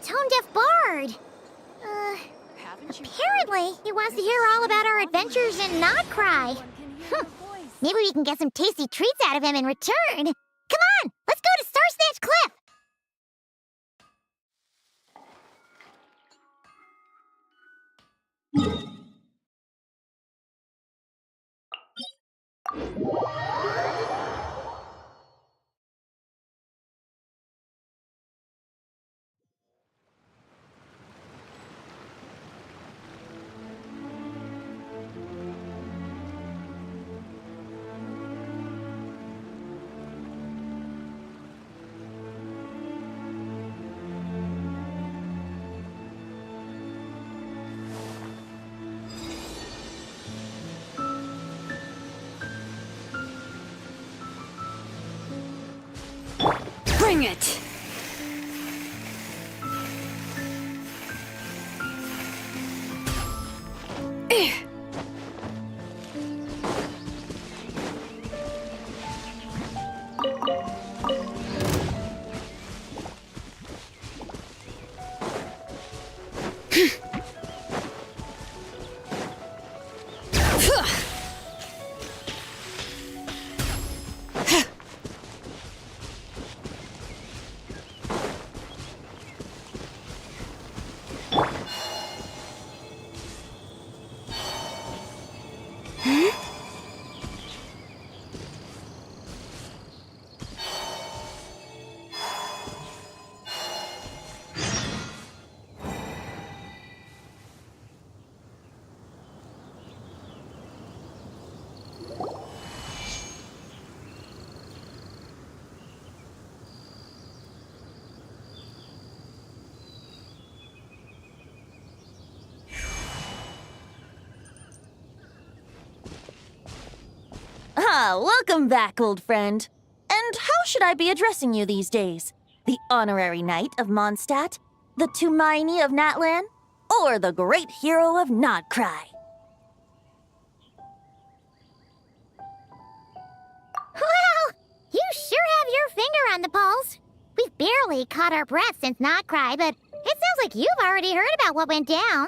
tone-deaf bard. Apparently, he wants to hear all about our adventures in Not Cry. Maybe we can get some tasty treats out of him in return. Come on, let's go to Star Snatch Cliff. Bring it! Welcome back, old friend. And how should I be addressing you these days? The honorary knight of Mondstadt? The Tumaini of Natlan? Or the great hero of Notcry? Well, you sure have your finger on the pulse. We've barely caught our breath since Notcry, but it sounds like you've already heard about what went down.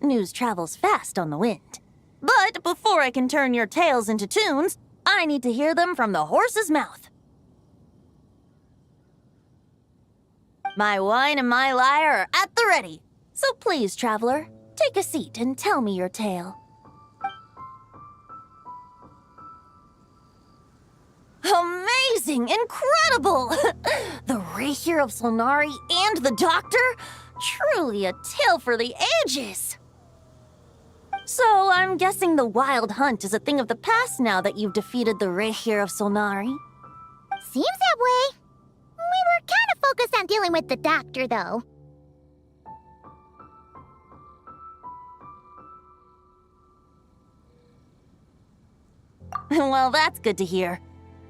News travels fast on the wind. But before I can turn your tales into tunes, I need to hear them from the horse's mouth. My wine and my lyre are at the ready. So please, traveler, take a seat and tell me your tale. Amazing! Incredible! The Rahier of Solnari and the Doctor? Truly a tale for the ages! So, I'm guessing the wild hunt is a thing of the past now that you've defeated the Rahier of Solnari? Seems that way. We were kind of focused on dealing with the Doctor, though. Well, that's good to hear.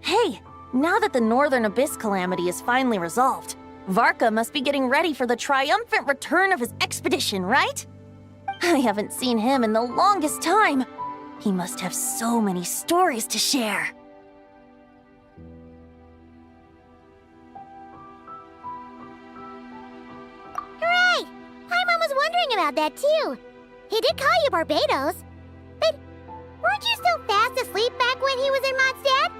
Hey, now that the Northern Abyss calamity is finally resolved, Varka must be getting ready for the triumphant return of his expedition, right? I haven't seen him in the longest time. He must have so many stories to share. Hooray! Paimon was wondering about that, too. He did call you Barbados. But weren't you still fast asleep back when he was in Mondstadt?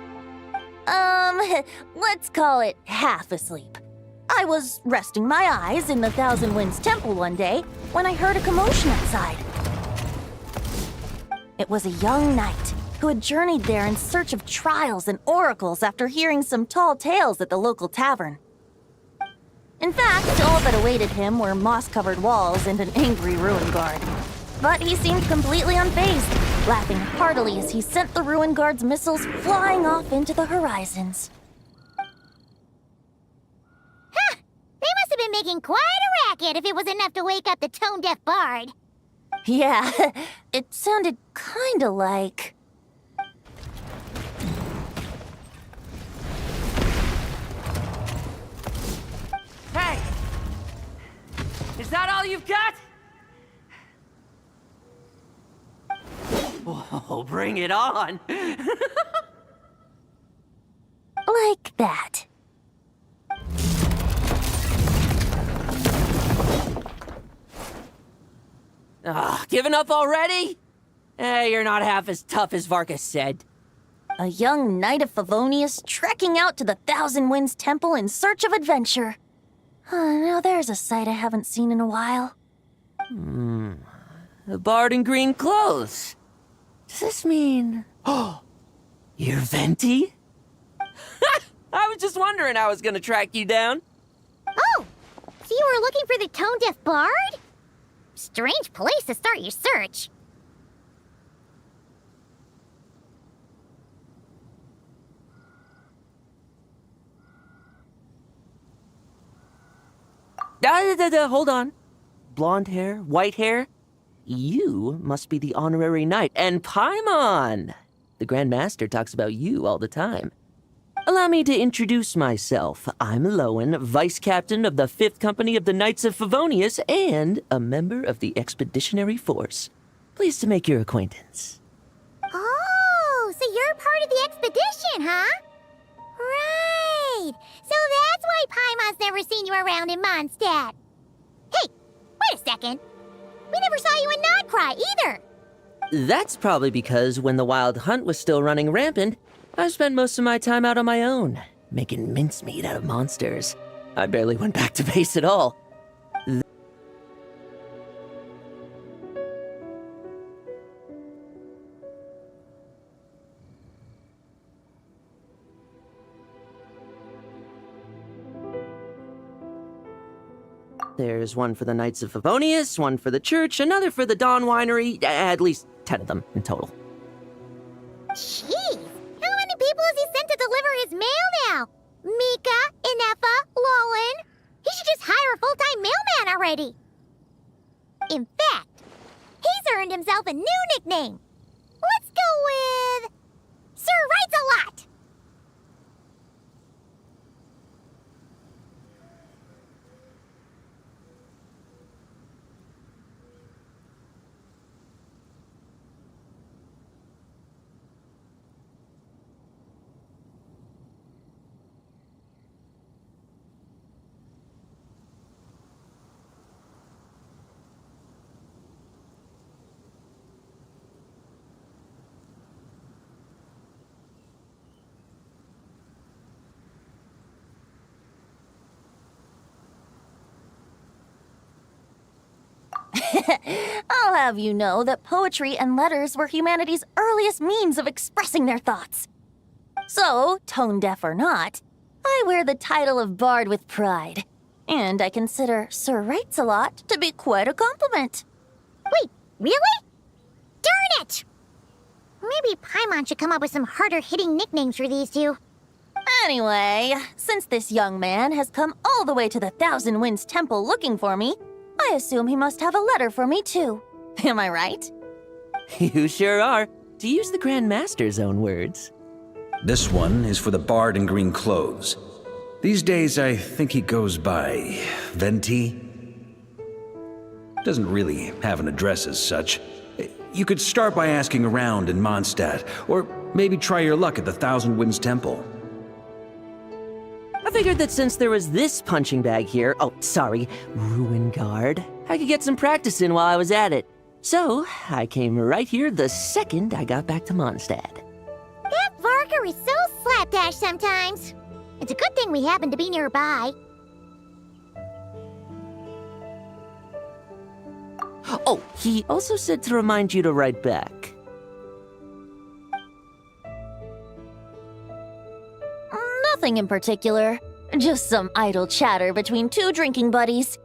Let's call it half asleep. I was resting my eyes in the Thousand Winds Temple one day when I heard a commotion outside. It was a young knight who had journeyed there in search of trials and oracles after hearing some tall tales at the local tavern. In fact, all that awaited him were moss-covered walls and an angry ruin guard. But he seemed completely unfazed, laughing heartily as he sent the ruin guard's missiles flying off into the horizons. Huh! They must have been making quite a racket if it was enough to wake up the tone-deaf bard. Yeah, it sounded kinda like... Hey! Is that all you've got? Whoa, bring it on! like that. Giving up already? You're not half as tough as Varka said. A young knight of Favonius trekking out to the Thousand Winds Temple in search of adventure. Now there's a sight I haven't seen in a while. A bard in green clothes. Does this mean... Oh, you're Venti? I was just wondering how I was gonna track you down. Oh! So you were looking for the tone-deaf bard? Strange place to start your search. Hold on. Blonde hair, white hair? You must be the honorary knight, and Paimon! The Grand Master talks about you all the time. Allow me to introduce myself. I'm Lowen, Vice Captain of the 5th Company of the Knights of Favonius and a member of the Expeditionary Force. Pleased to make your acquaintance. Oh, so you're part of the expedition, huh? Right. So that's why Paimon's never seen you around in Mondstadt. Hey, wait a second. We never saw you in Notcry either. That's probably because when the Wild Hunt was still running rampant, I spent most of my time out on my own, making mincemeat out of monsters. I barely went back to base at all. There's one for the Knights of Favonius, one for the church, another for the Dawn Winery, at least 10 of them in total. Jeez, how many people has he sent to deliver his mail now? Mika, Inefa, Lowen. He should just hire a full-time mailman already. In fact, he's earned himself a new nickname. Let's go with... Sir Writes a Lot. I'll have you know that poetry and letters were humanity's earliest means of expressing their thoughts. So, tone deaf or not, I wear the title of Bard with pride. And I consider Sir Writes-a-Lot to be quite a compliment. Wait, really? Darn it! Maybe Paimon should come up with some harder-hitting nicknames for these two. Anyway, since this young man has come all the way to the Thousand Winds Temple looking for me, I assume he must have a letter for me too. Am I right? You sure are, to use the Grand Master's own words. This one is for the bard in green clothes. These days, I think he goes by Venti. Doesn't really have an address as such. You could start by asking around in Mondstadt, or maybe try your luck at the Thousand Winds Temple. I figured that since there was this punching bag here, Ruin Guard, I could get some practice in while I was at it. So, I came right here the second I got back to Mondstadt. That Varka is so slapdash sometimes. It's a good thing we happen to be nearby. Oh, he also said to remind you to write back. Nothing in particular. Just some idle chatter between two drinking buddies.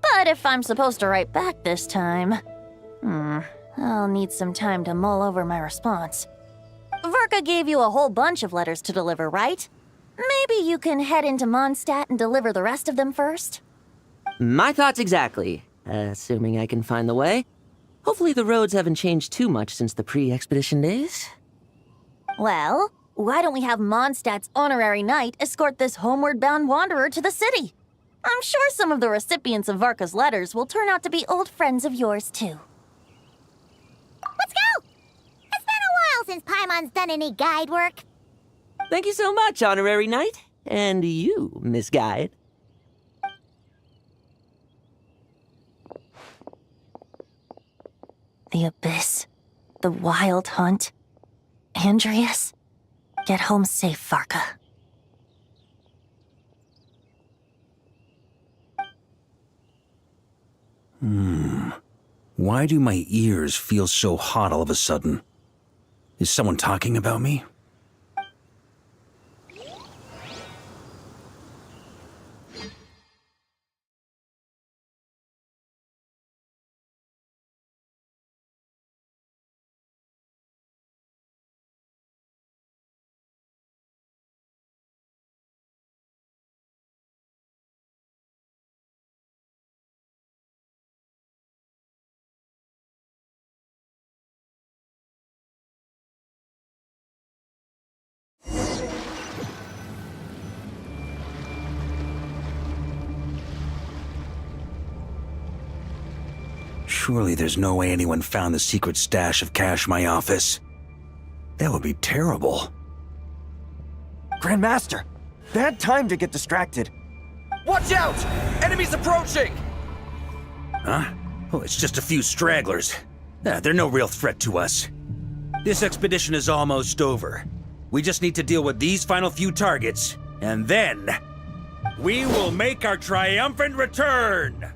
But if I'm supposed to write back this time... I'll need some time to mull over my response. Varka gave you a whole bunch of letters to deliver, right? Maybe you can head into Mondstadt and deliver the rest of them first? My thoughts exactly, assuming I can find the way. Hopefully the roads haven't changed too much since the pre-expedition days. Well, why don't we have Mondstadt's honorary knight escort this homeward-bound wanderer to the city? I'm sure some of the recipients of Varka's letters will turn out to be old friends of yours, too. Let's go! It's been a while since Paimon's done any guide work. Thank you so much, Honorary Knight. And you, Miss Guide. The Abyss. The Wild Hunt. Andreas. Get home safe, Varka. Why do my ears feel so hot all of a sudden? Is someone talking about me? Surely there's no way anyone found the secret stash of cash in my office. That would be terrible. Grandmaster, bad time to get distracted. Watch out! Enemies approaching! Huh? Oh, it's just a few stragglers. They're no real threat to us. This expedition is almost over. We just need to deal with these final few targets, and then... we will make our triumphant return!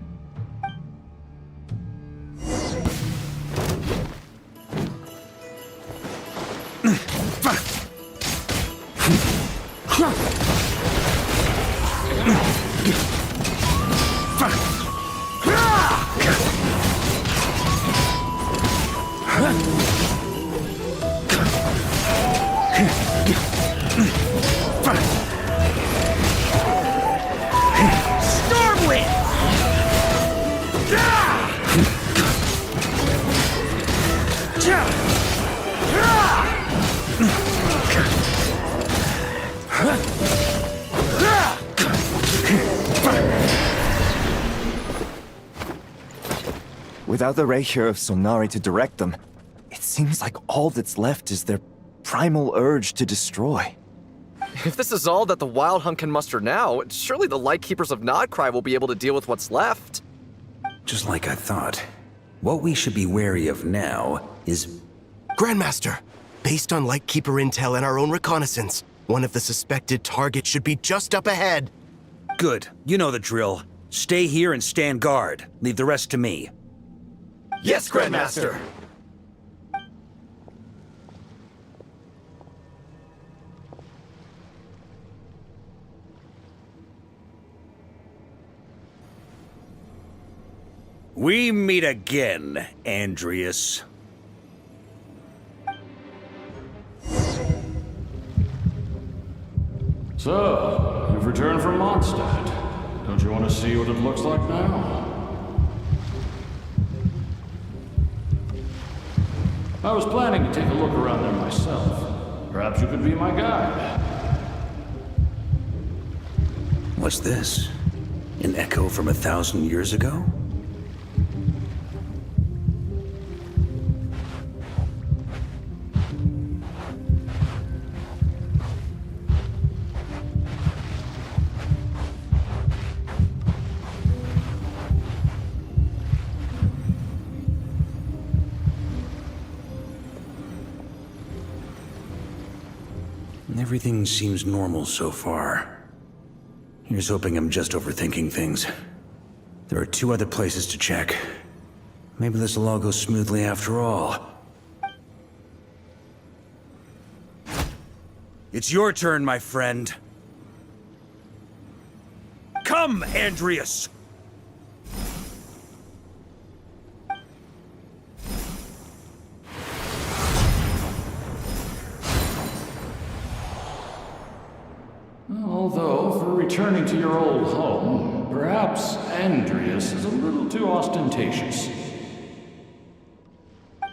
Without the Reikir of Sonari to direct them, it seems like all that's left is their primal urge to destroy. If this is all that the Wild Hunt can muster now, surely the Lightkeepers of Nodcry will be able to deal with what's left. Just like I thought. What we should be wary of now is... Grandmaster, based on Lightkeeper intel and our own reconnaissance, one of the suspected targets should be just up ahead. Good. You know the drill. Stay here and stand guard. Leave the rest to me. Yes, Grandmaster! We meet again, Andreas. So, you've returned from Mondstadt. Don't you want to see what it looks like now? I was planning to take a look around there myself. Perhaps you could be my guide. What's this? An echo from 1,000 years ago? Everything seems normal so far. Here's hoping I'm just overthinking things. There are 2 other places to check. Maybe this will all go smoothly after all. It's your turn, my friend. Come, Andreas! Although, for returning to your old home, perhaps Andreas is a little too ostentatious.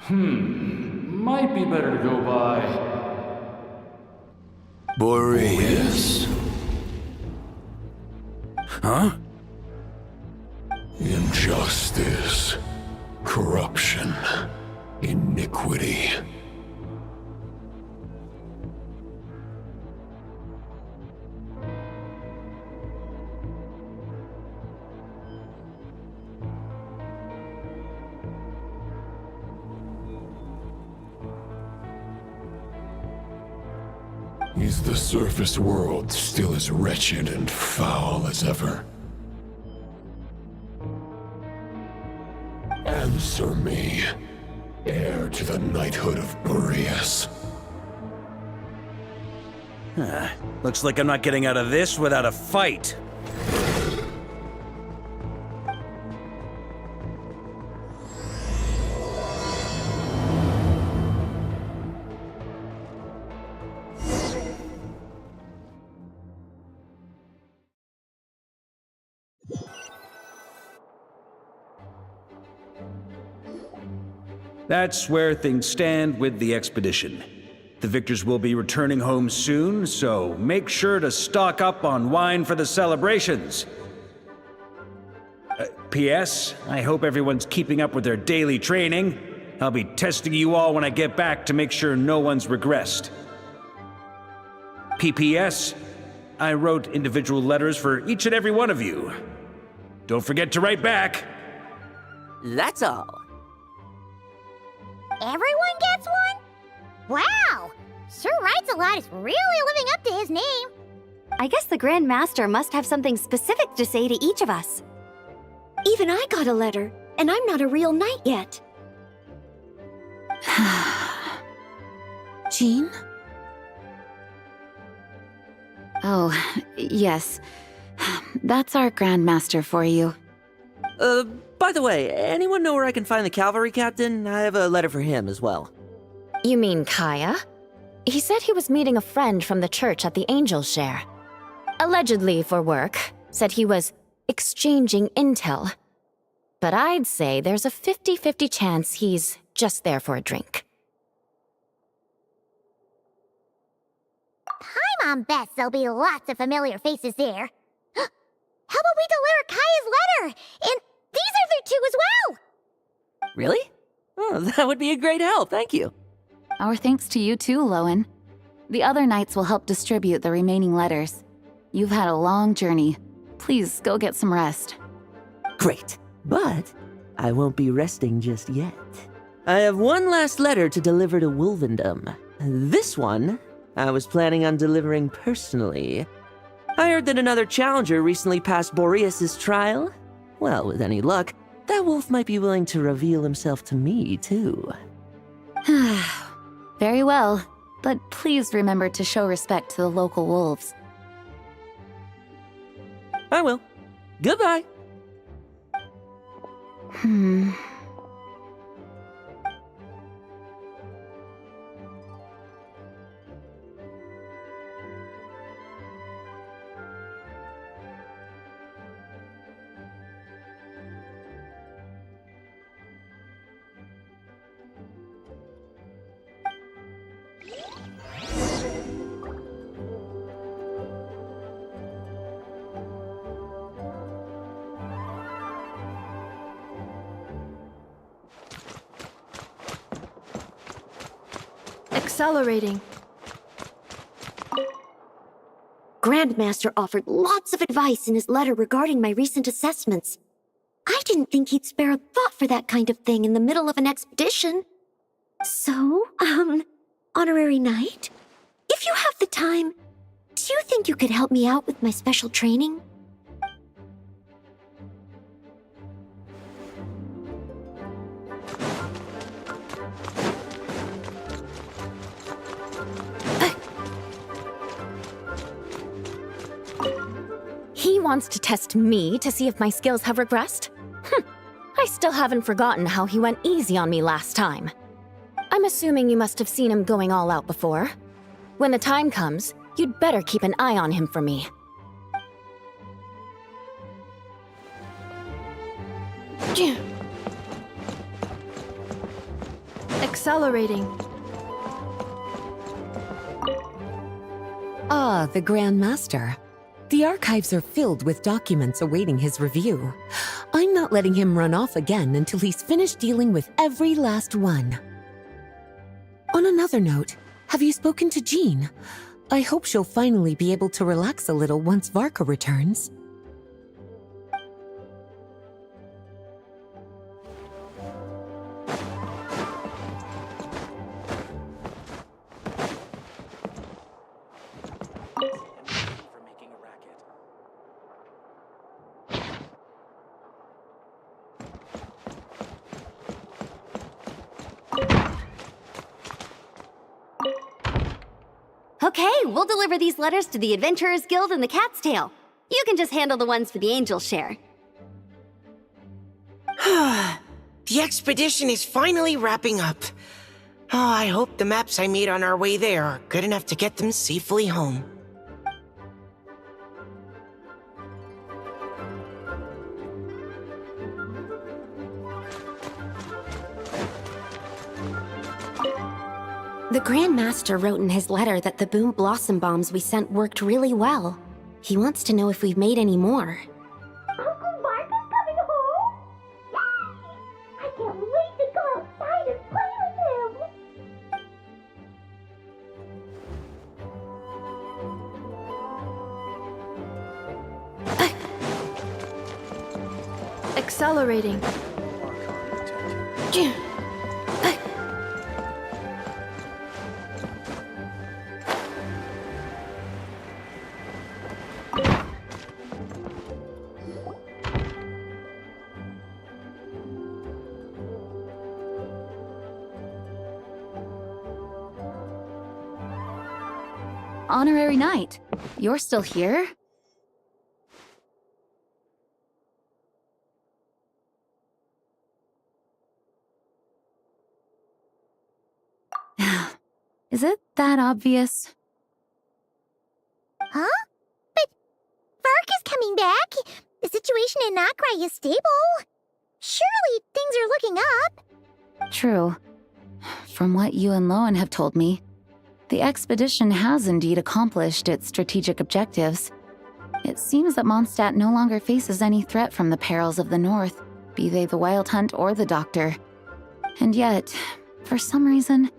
Might be better to go by... Boreas. Huh? Injustice. Corruption. Iniquity. Is the surface world still as wretched and foul as ever? Answer me, heir to the knighthood of Boreas. Looks like I'm not getting out of this without a fight. That's where things stand with the expedition. The victors will be returning home soon, so make sure to stock up on wine for the celebrations. P.S. I hope everyone's keeping up with their daily training. I'll be testing you all when I get back to make sure no one's regressed. P.P.S. I wrote individual letters for each and every one of you. Don't forget to write back. That's all. Everyone gets one? Wow! Sir Writes a Lot is really living up to his name. I guess the Grand Master must have something specific to say to each of us. Even I got a letter, and I'm not a real knight yet. Jean? Oh, yes. That's our Grand Master for you. By the way, anyone know where I can find the cavalry captain? I have a letter for him as well. You mean Kaya? He said he was meeting a friend from the church at the Angel Share. Allegedly for work. Said he was exchanging intel. But I'd say there's a 50-50 chance he's just there for a drink. Paimon bets there'll be lots of familiar faces there. How about we deliver Kaya's letter? And these other 2 as well! Really? Oh, that would be a great help, thank you. Our thanks to you too, Lowen. The other knights will help distribute the remaining letters. You've had a long journey. Please go get some rest. Great, but I won't be resting just yet. I have one last letter to deliver to Wolvendom. This one, I was planning on delivering personally. I heard that another challenger recently passed Boreas' trial. Well, with any luck, That wolf might be willing to reveal himself to me, too. Very well, but please remember to show respect to the local wolves. I will. Goodbye. Accelerating. Grandmaster offered lots of advice in his letter regarding my recent assessments. I didn't think he'd spare a thought for that kind of thing in the middle of an expedition. So, Honorary Knight, if you have the time, do you think you could help me out with my special training? He wants to test me to see if my skills have regressed? I still haven't forgotten how he went easy on me last time. I'm assuming you must have seen him going all out before. When the time comes, you'd better keep an eye on him for me. Accelerating. Ah, the Grand Master. The archives are filled with documents awaiting his review. I'm not letting him run off again until he's finished dealing with every last one. On another note, have you spoken to Jean? I hope she'll finally be able to relax a little once Varka returns. Okay, we'll deliver these letters to the Adventurers Guild and the Cat's Tail. You can just handle the ones for the Angel Share. The expedition is finally wrapping up. Oh, I hope the maps I made on our way there are good enough to get them safely home. The Grand Master wrote in his letter that the Boom Blossom Bombs we sent worked really well. He wants to know if we've made any more. Uncle Varka's coming home? Yay! I can't wait to go outside and play with him. Accelerating. Honorary Knight, you're still here? Is it that obvious? Huh? But Varka's coming back. The situation in Notcry is stable. Surely things are looking up. True. From what you and Lowen have told me, the expedition has indeed accomplished its strategic objectives. It seems that Mondstadt no longer faces any threat from the perils of the North, be they the Wild Hunt or the Doctor. And yet, for some reason,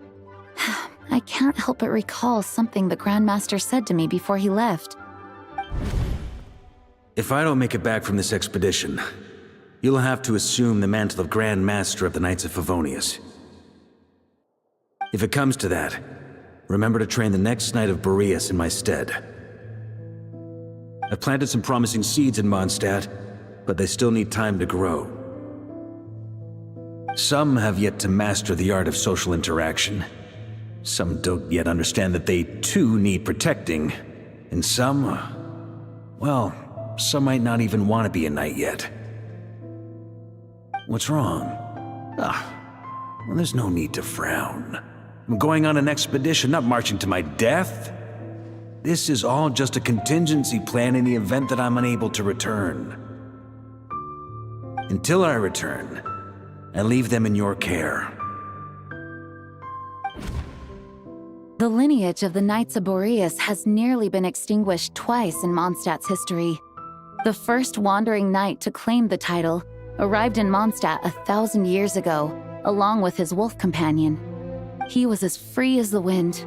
I can't help but recall something the Grandmaster said to me before he left. If I don't make it back from this expedition, you'll have to assume the mantle of Grand Master of the Knights of Favonius. If it comes to that, remember to train the next Knight of Boreas in my stead. I've planted some promising seeds in Mondstadt, but they still need time to grow. Some have yet to master the art of social interaction. Some don't yet understand that they too need protecting. And some, well, some might not even want to be a knight yet. What's wrong? Well, there's no need to frown. I'm going on an expedition, not marching to my death. This is all just a contingency plan in the event that I'm unable to return. Until I return, I leave them in your care. The lineage of the Knights of Boreas has nearly been extinguished twice in Mondstadt's history. The first wandering knight to claim the title arrived in Mondstadt 1,000 years ago, along with his wolf companion. He was as free as the wind.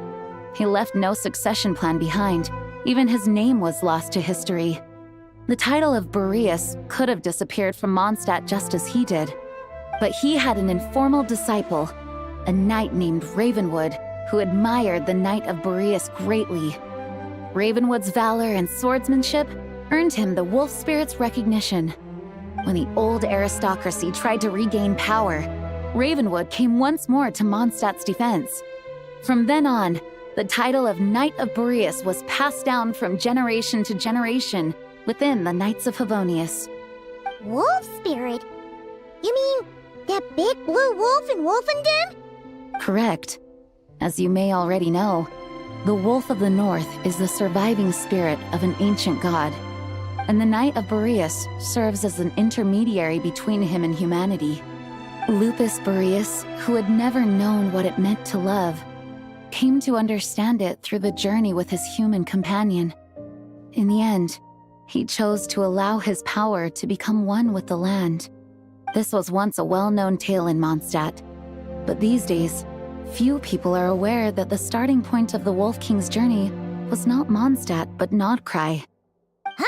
He left no succession plan behind. Even his name was lost to history. The title of Boreas could have disappeared from Mondstadt just as he did. But he had an informal disciple, a knight named Ravenwood, who admired the Knight of Boreas greatly. Ravenwood's valor and swordsmanship earned him the wolf spirit's recognition. When the old aristocracy tried to regain power, Ravenwood came once more to Mondstadt's defense. From then on, the title of Knight of Boreas was passed down from generation to generation within the Knights of Favonius. Wolf spirit? You mean that big blue wolf in Wolfenden? Correct. As you may already know, the Wolf of the North is the surviving spirit of an ancient god, and the Knight of Boreas serves as an intermediary between him and humanity. Lupus Boreas, who had never known what it meant to love, came to understand it through the journey with his human companion. In the end, he chose to allow his power to become one with the land. This was once a well-known tale in Mondstadt, but these days, few people are aware that the starting point of the Wolf King's journey was not Mondstadt, but Nodcry. Huh?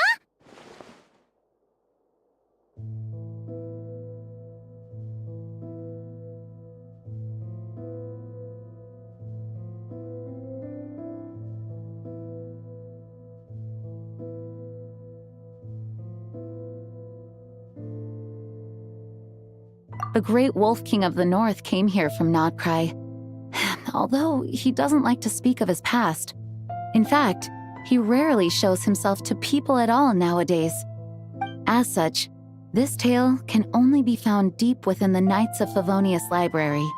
The Great Wolf King of the North came here from Nodcry, although he doesn't like to speak of his past. In fact, he rarely shows himself to people at all nowadays. As such, this tale can only be found deep within the Knights of Favonius library.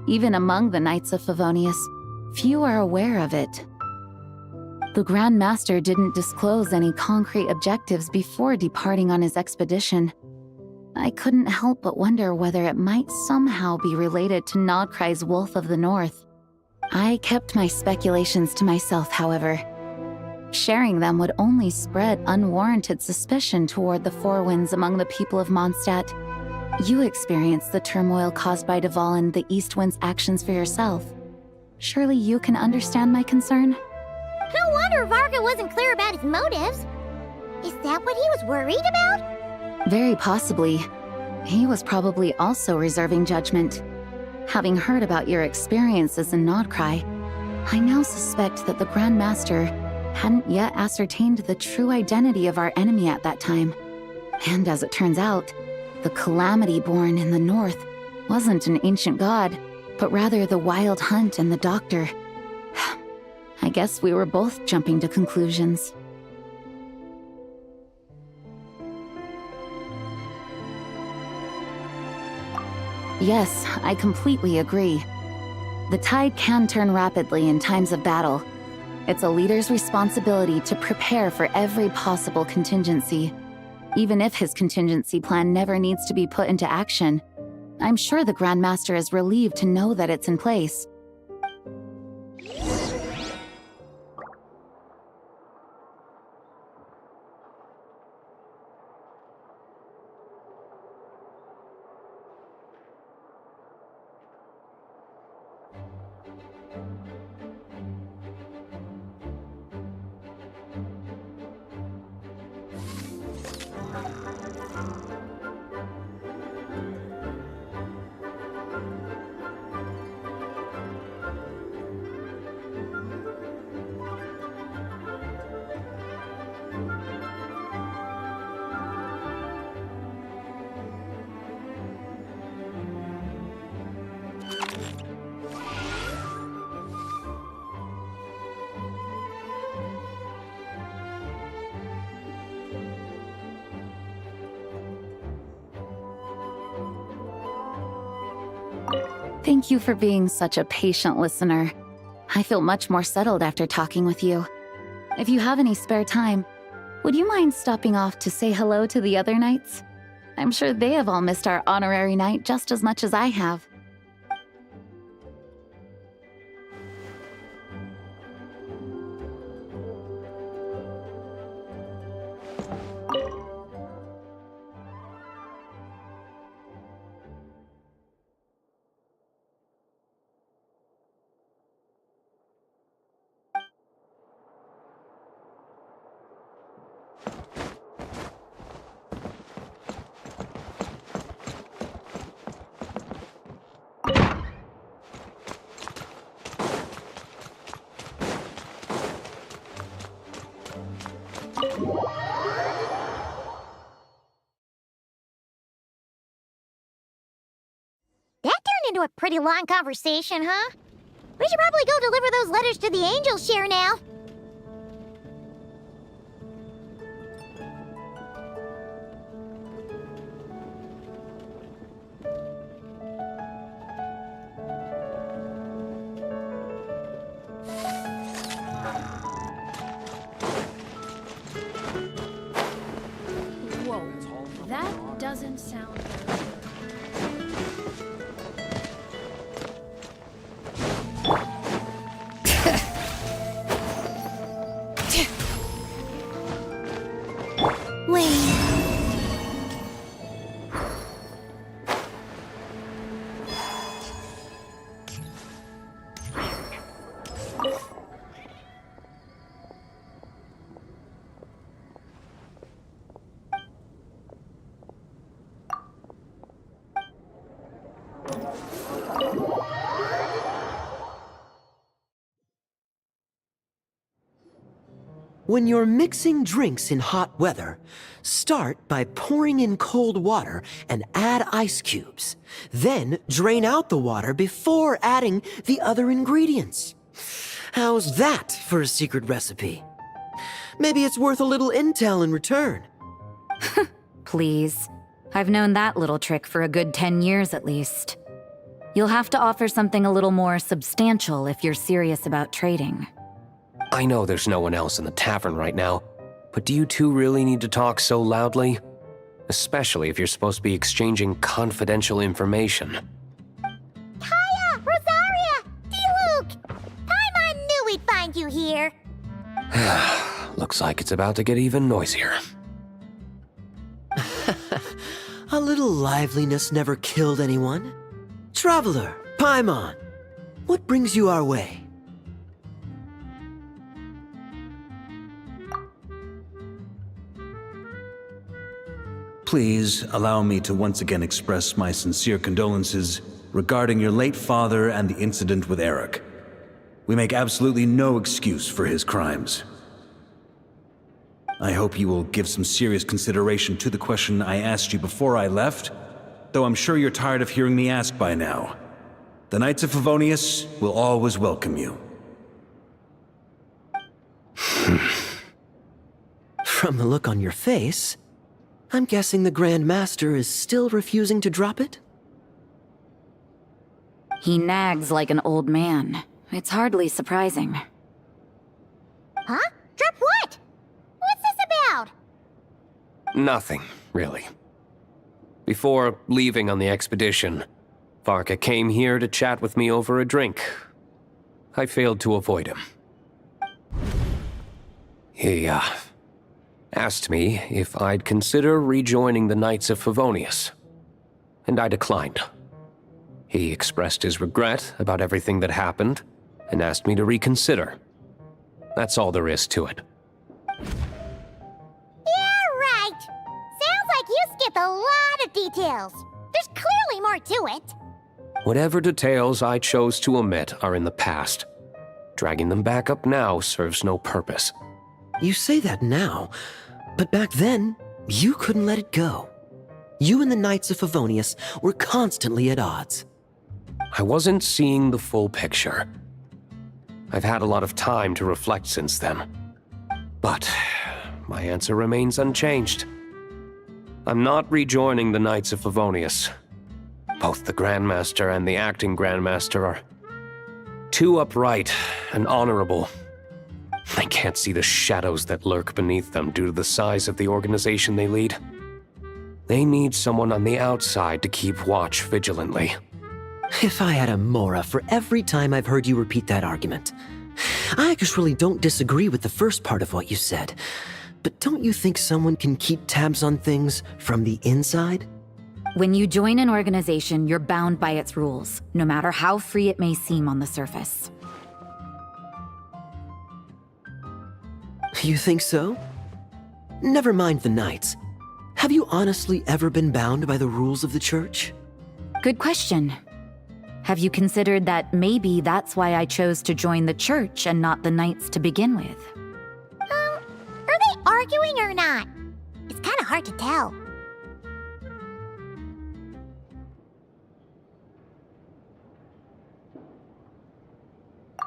Even among the Knights of Favonius, few are aware of it. The Grand Master didn't disclose any concrete objectives before departing on his expedition. I couldn't help but wonder whether it might somehow be related to Nodcry's Wolf of the North. I kept my speculations to myself, however. Sharing them would only spread unwarranted suspicion toward the Four Winds among the people of Mondstadt. You experienced the turmoil caused by Dvalin the East Wind's actions for yourself. Surely you can understand my concern? No wonder Varka wasn't clear about his motives. Is that what he was worried about? Very possibly. He was probably also reserving judgment. Having heard about your experiences in Nodcry, I now suspect that the Grand Master hadn't yet ascertained the true identity of our enemy at that time. And as it turns out, the calamity born in the north wasn't an ancient god, but rather the Wild Hunt and the Doctor. I guess we were both jumping to conclusions. Yes, I completely agree. The tide can turn rapidly in times of battle. It's a leader's responsibility to prepare for every possible contingency. Even if his contingency plan never needs to be put into action, I'm sure the Grand Master is relieved to know that it's in place. Thank you for being such a patient listener. I feel much more settled after talking with you. If you have any spare time, would you mind stopping off to say hello to the other knights? I'm sure they have all missed our honorary knight just as much as I have. That turned into a pretty long conversation, huh? We should probably go deliver those letters to the angel share now. Whoa, that doesn't sound very... Wait. When you're mixing drinks in hot weather, start by pouring in cold water and add ice cubes. Then drain out the water before adding the other ingredients. How's that for a secret recipe? Maybe it's worth a little intel in return. Please. I've known that little trick for a good 10 years at least. You'll have to offer something a little more substantial if you're serious about trading. I know there's no one else in the tavern right now, but do you two really need to talk so loudly? Especially if you're supposed to be exchanging confidential information. Kaya! Rosaria! D-Luke! Paimon knew we'd find you here. Looks like it's about to get even noisier. A little liveliness never killed anyone. Traveler, Paimon, what brings you our way? Please allow me to once again express my sincere condolences regarding your late father and the incident with Eric. We make absolutely no excuse for his crimes. I hope you will give some serious consideration to the question I asked you before I left, though I'm sure you're tired of hearing me ask by now. The Knights of Favonius will always welcome you. From the look on your face, I'm guessing the Grand Master is still refusing to drop it? He nags like an old man. It's hardly surprising. Huh? Drop what? What's this about? Nothing, really. Before leaving on the expedition, Varka came here to chat with me over a drink. I failed to avoid him. He, asked me if I'd consider rejoining the Knights of Favonius, and I declined. He expressed his regret about everything that happened, and asked me to reconsider. That's all there is to it. Yeah, right. Sounds like you skipped a lot of details. There's clearly more to it. Whatever details I chose to omit are in the past. Dragging them back up now serves no purpose. You say that now, but back then, you couldn't let it go. You and the Knights of Favonius were constantly at odds. I wasn't seeing the full picture. I've had a lot of time to reflect since then. But my answer remains unchanged. I'm not rejoining the Knights of Favonius. Both the Grandmaster and the acting Grandmaster are too upright and honorable. I can't see the shadows that lurk beneath them due to the size of the organization they lead. They need someone on the outside to keep watch vigilantly. If I had a Mora for every time I've heard you repeat that argument. I actually don't disagree with the first part of what you said. But don't you think someone can keep tabs on things from the inside? When you join an organization, you're bound by its rules, no matter how free it may seem on the surface. You think so? Never mind the Knights. Have you honestly ever been bound by the rules of the Church? Good question. Have you considered that maybe that's why I chose to join the Church and not the Knights to begin with? Are they arguing or not? It's kind of hard to tell.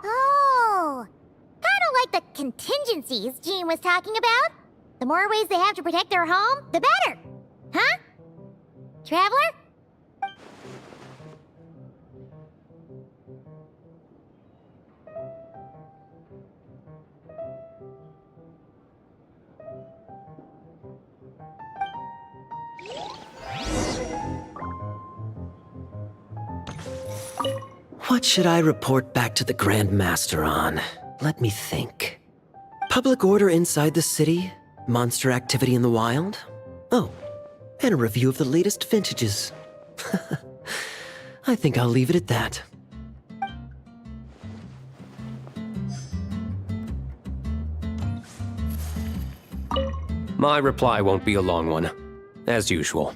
Oh, kind of like the contingencies Jean was talking about. The more ways they have to protect their home, the better. Huh? Traveler? What should I report back to the Grand Master on? Let me think. Public order inside the city? Monster activity in the wild? Oh, and a review of the latest vintages. I think I'll leave it at that. My reply won't be a long one, as usual.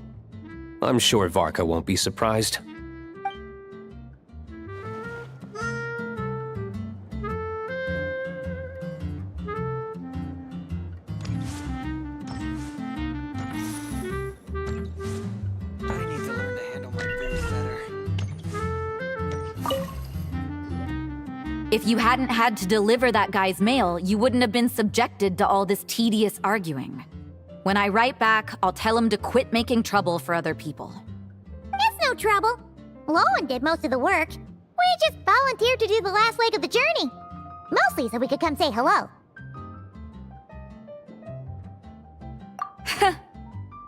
I'm sure Varka won't be surprised. If you hadn't had to deliver that guy's mail, you wouldn't have been subjected to all this tedious arguing. When I write back, I'll tell him to quit making trouble for other people. It's no trouble. Lowen did most of the work. We just volunteered to do the last leg of the journey. Mostly so we could come say hello.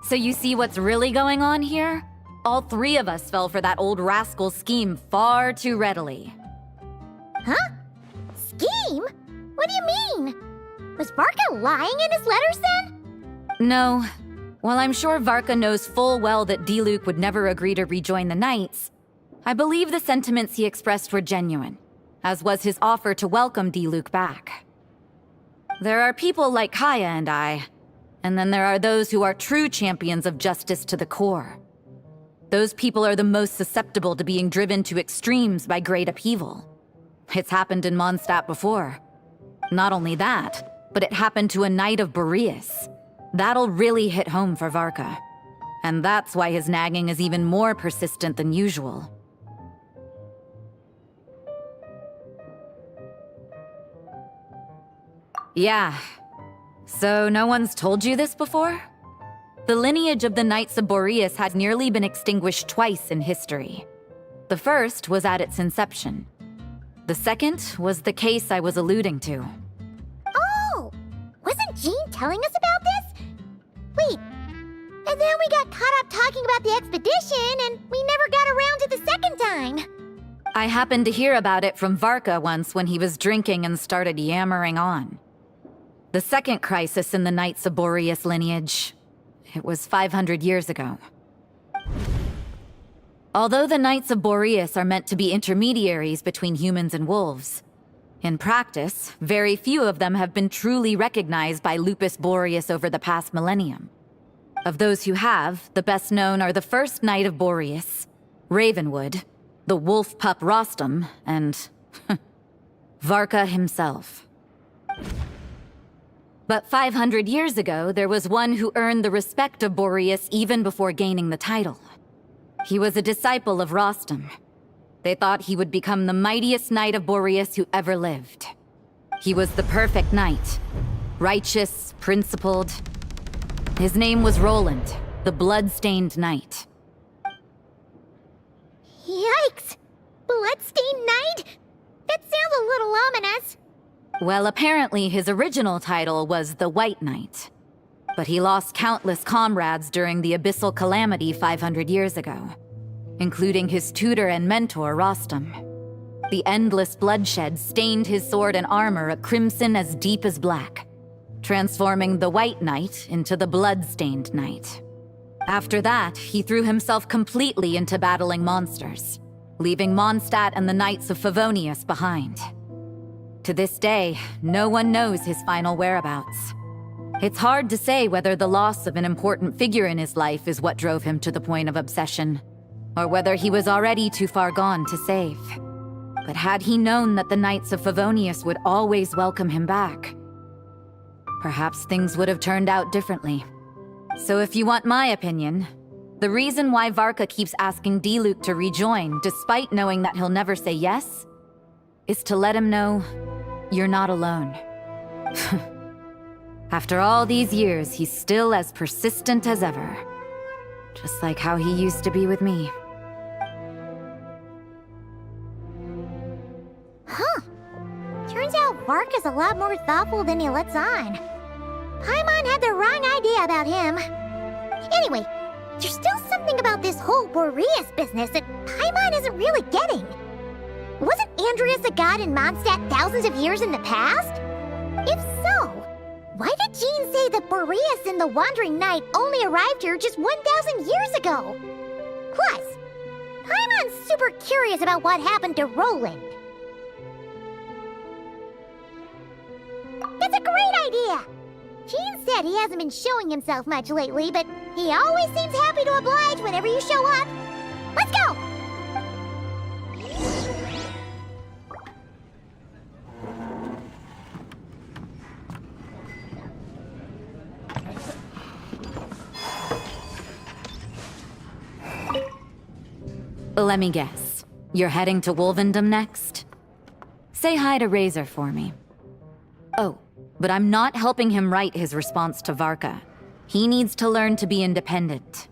So you see what's really going on here? All three of us fell for that old rascal's scheme far too readily. Huh? Scheme? What do you mean? Was Varka lying in his letters then? No. While I'm sure Varka knows full well that Diluc would never agree to rejoin the Knights, I believe the sentiments he expressed were genuine, as was his offer to welcome Diluc back. There are people like Kaya and I, and then there are those who are true champions of justice to the core. Those people are the most susceptible to being driven to extremes by great upheaval. It's happened in Mondstadt before. Not only that, but it happened to a Knight of Boreas. That'll really hit home for Varka. And that's why his nagging is even more persistent than usual. Yeah. So no one's told you this before? The lineage of the Knights of Boreas had nearly been extinguished twice in history. The first was at its inception. The second was the case I was alluding to. Oh! Wasn't Jean telling us about this? Wait, and then we got caught up talking about the expedition, and we never got around to the second time. I happened to hear about it from Varka once when he was drinking and started yammering on. The second crisis in the Knights of Boreas lineage. It was 500 years ago. Although the Knights of Boreas are meant to be intermediaries between humans and wolves, in practice, very few of them have been truly recognized by Lupus Boreas over the past millennium. Of those who have, the best known are the first Knight of Boreas, Ravenwood, the wolf pup Rostam, and Varka himself. But 500 years ago, there was one who earned the respect of Boreas even before gaining the title. He was a disciple of Rostam. They thought he would become the mightiest Knight of Boreas who ever lived. He was the perfect knight. Righteous, principled. His name was Roland, the blood-stained knight. Yikes! Bloodstained Knight? That sounds a little ominous. Well, apparently his original title was the White Knight. But he lost countless comrades during the Abyssal Calamity 500 years ago, including his tutor and mentor, Rostam. The endless bloodshed stained his sword and armor a crimson as deep as black, transforming the White Knight into the Bloodstained Knight. After that, he threw himself completely into battling monsters, leaving Mondstadt and the Knights of Favonius behind. To this day, no one knows his final whereabouts. It's hard to say whether the loss of an important figure in his life is what drove him to the point of obsession, or whether he was already too far gone to save. But had he known that the Knights of Favonius would always welcome him back, perhaps things would have turned out differently. So if you want my opinion, the reason why Varka keeps asking Diluc to rejoin, despite knowing that he'll never say yes, is to let him know you're not alone. After all these years, he's still as persistent as ever. Just like how he used to be with me. Huh. Turns out Varka's a lot more thoughtful than he lets on. Paimon had the wrong idea about him. Anyway, there's still something about this whole Boreas business that Paimon isn't really getting. Wasn't Andreas a god in Mondstadt thousands of years in the past? If so, why did Jean say that Boreas and the Wandering Knight only arrived here just 1,000 years ago? Plus, Paimon's super curious about what happened to Roland. That's a great idea! Jean said he hasn't been showing himself much lately, but he always seems happy to oblige whenever you show up. Let's go! Let me guess. You're heading to Wolvendom next? Say hi to Razor for me. Oh, but I'm not helping him write his response to Varka. He needs to learn to be independent.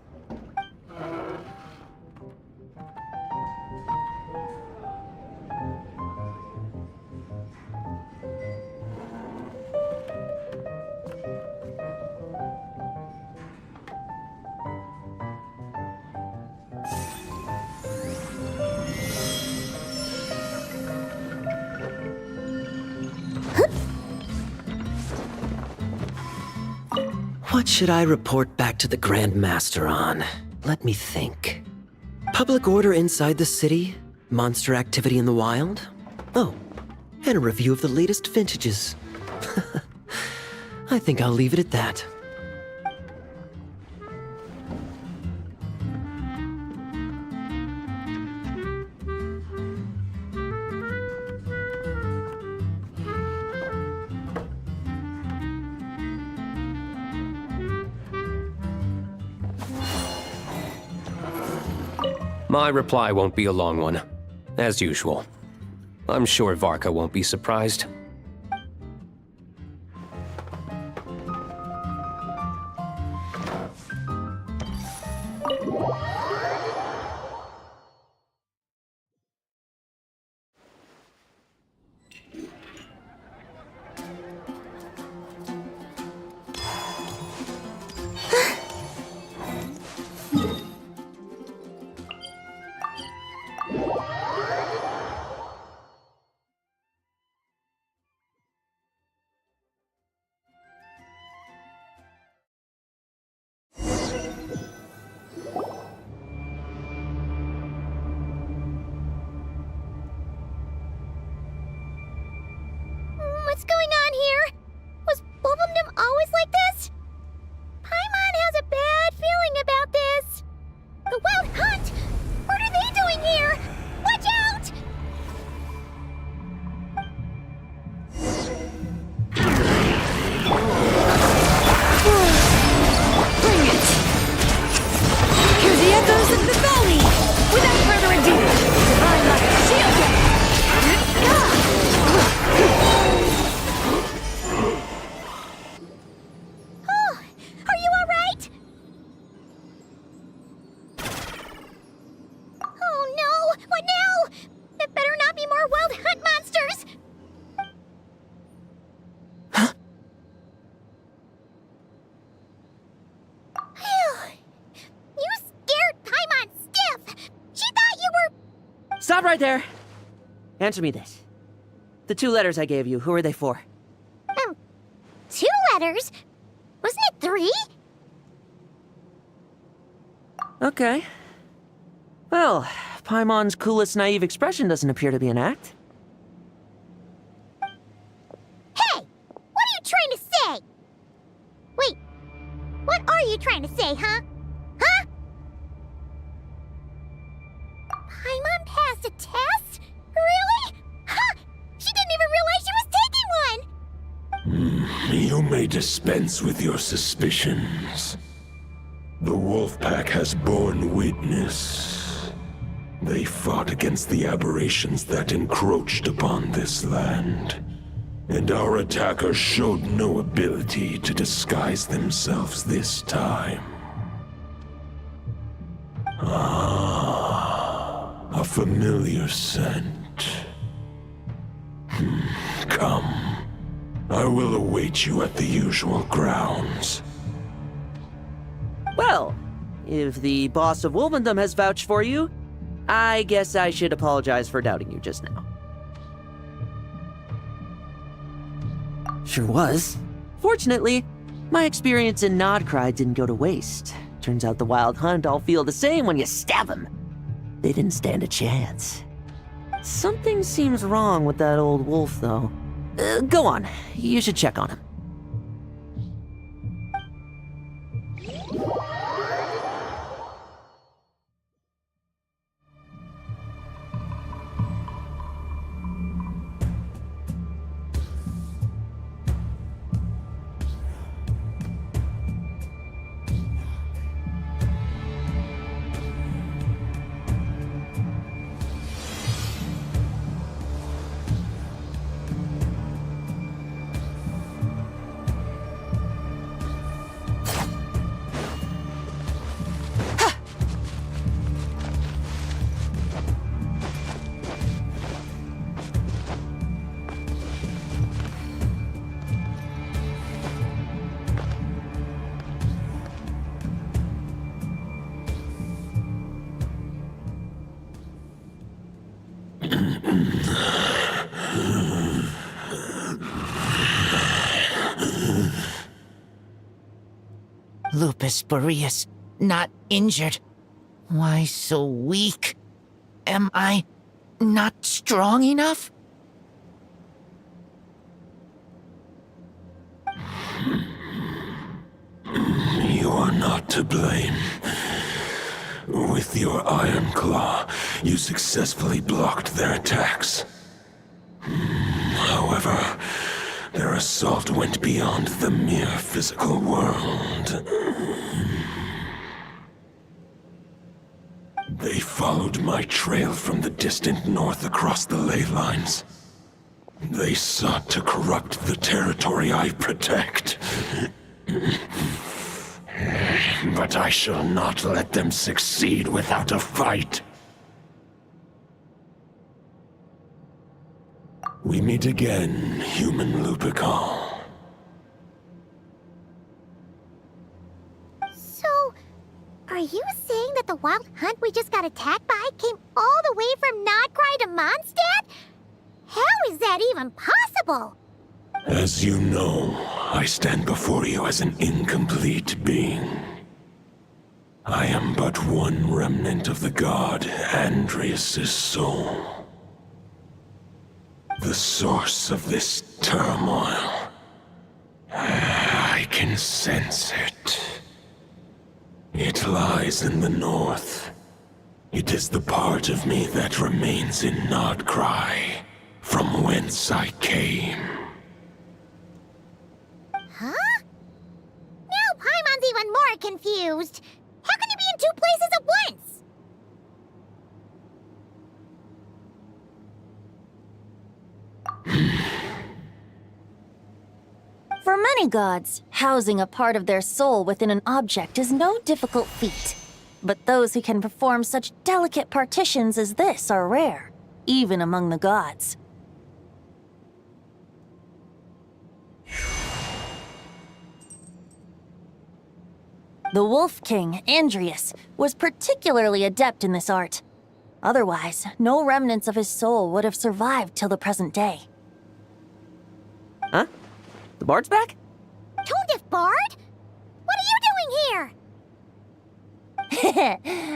What should I report back to the Grand Master on? Let me think. Public order inside the city? Monster activity in the wild? Oh, and a review of the latest vintages. I think I'll leave it at that. My reply won't be a long one, as usual. I'm sure Varka won't be surprised. Stop right there! Answer me this. The 2 letters I gave you, who are they for? 2 letters? Wasn't it 3? Okay. Well, Paimon's coolest naive expression doesn't appear to be an act. Hey! What are you trying to say? Wait, what are you trying to say, huh? Huh? Paimon passed a test? Really? Huh! She didn't even realize she was taking one! You may dispense with your suspicions. The Wolfpack has borne witness. They fought against the aberrations that encroached upon this land. And our attackers showed no ability to disguise themselves this time. Ah, a familiar scent. Come. I will await you at the usual grounds. Well, if the boss of Wolvendom has vouched for you, I guess I should apologize for doubting you just now. Sure was. Fortunately, my experience in Nodcry didn't go to waste. Turns out the Wild Hunt all feel the same when you stab them. They didn't stand a chance. Something seems wrong with that old wolf, though. Go on. You should check on him. Lupus Boreas, not injured. Why so weak? Am I not strong enough? You are not to blame. With your Iron Claw, you successfully blocked their attacks. However, their assault went beyond the mere physical world. They followed my trail from the distant north across the ley lines. They sought to corrupt the territory I protect. But I shall not let them succeed without a fight. We meet again, human Lupical. So, are you saying that the Wild Hunt we just got attacked by came all the way from Nodcry to Mondstadt? How is that even possible? As you know, I stand before you as an incomplete being. I am but one remnant of the god Andrias' soul. The source of this turmoil. I can sense it. It lies in the north. It is the part of me that remains in Nodcry, from whence I came. Huh? Now Paimon's even more confused. How can he be in 2 places at once? For many gods, housing a part of their soul within an object is no difficult feat. But those who can perform such delicate partitions as this are rare, even among the gods. The Wolf King, Andrias, was particularly adept in this art. Otherwise, no remnants of his soul would have survived till the present day. Huh? The bard's back? Tone-deaf bard? What are you doing here?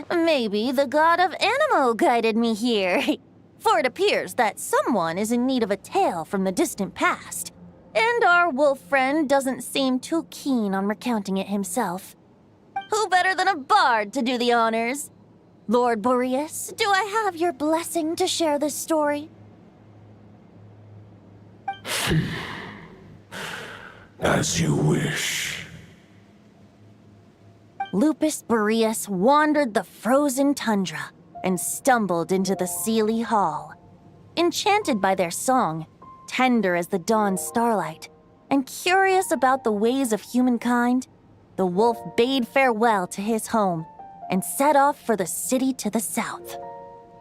Maybe the god of Animo guided me here. For it appears that someone is in need of a tale from the distant past. And our wolf friend doesn't seem too keen on recounting it himself. Who better than a bard to do the honors? Lord Boreas, do I have your blessing to share this story? As you wish. Lupus Boreas wandered the frozen tundra and stumbled into the Seelie Hall. Enchanted by their song, tender as the dawn starlight, and curious about the ways of humankind, the wolf bade farewell to his home and set off for the city to the south.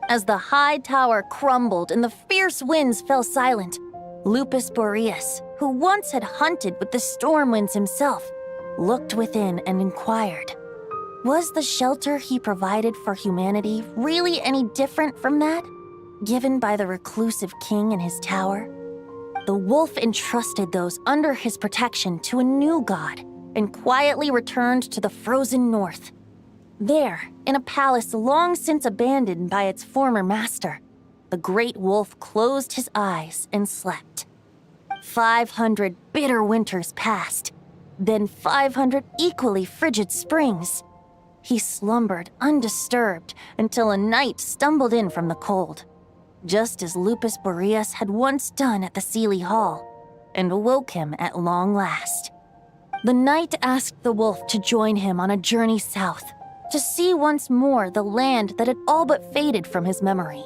As the high tower crumbled and the fierce winds fell silent, Lupus Boreas, who once had hunted with the storm winds himself, looked within and inquired, was the shelter he provided for humanity really any different from that given by the reclusive king in his tower? The wolf entrusted those under his protection to a new god and quietly returned to the frozen north. There, in a palace long since abandoned by its former master, the great wolf closed his eyes and slept. 500 bitter winters passed, then 500 equally frigid springs. He slumbered undisturbed until a night stumbled in from the cold, just as Lupus Boreas had once done at the Seelie Hall, and awoke him at long last. The night asked the wolf to join him on a journey south, to see once more the land that had all but faded from his memory.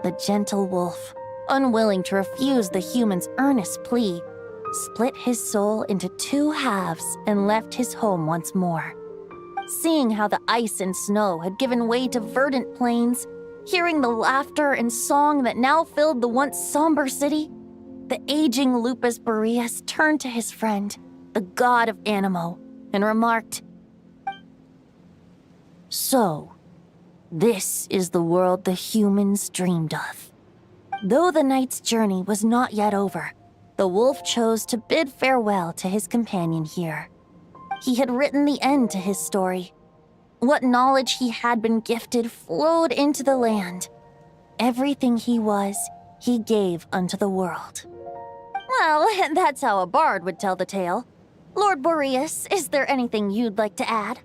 The gentle wolf, unwilling to refuse the human's earnest plea, split his soul into two halves and left his home once more. Seeing how the ice and snow had given way to verdant plains, hearing the laughter and song that now filled the once somber city, the aging Lupus Boreas turned to his friend, the god of Animo, and remarked, "So, this is the world the humans dreamed of." Though the night's journey was not yet over, the wolf chose to bid farewell to his companion here. He had written the end to his story. What knowledge he had been gifted flowed into the land. Everything he was, he gave unto the world. Well, that's how a bard would tell the tale. Lord Boreas, is there anything you'd like to add?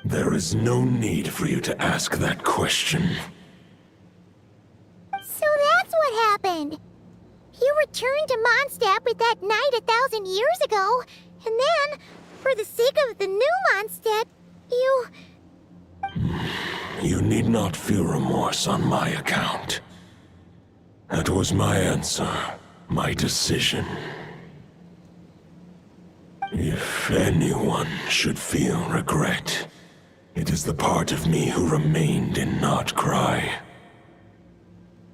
There is no need for you to ask that question. So that's what happened. You returned to Mondstadt with that knight 1,000 years ago, and then, for the sake of the new Mondstadt, you... You need not feel remorse on my account. That was my answer, my decision. If anyone should feel regret, it is the part of me who remained in Notcry.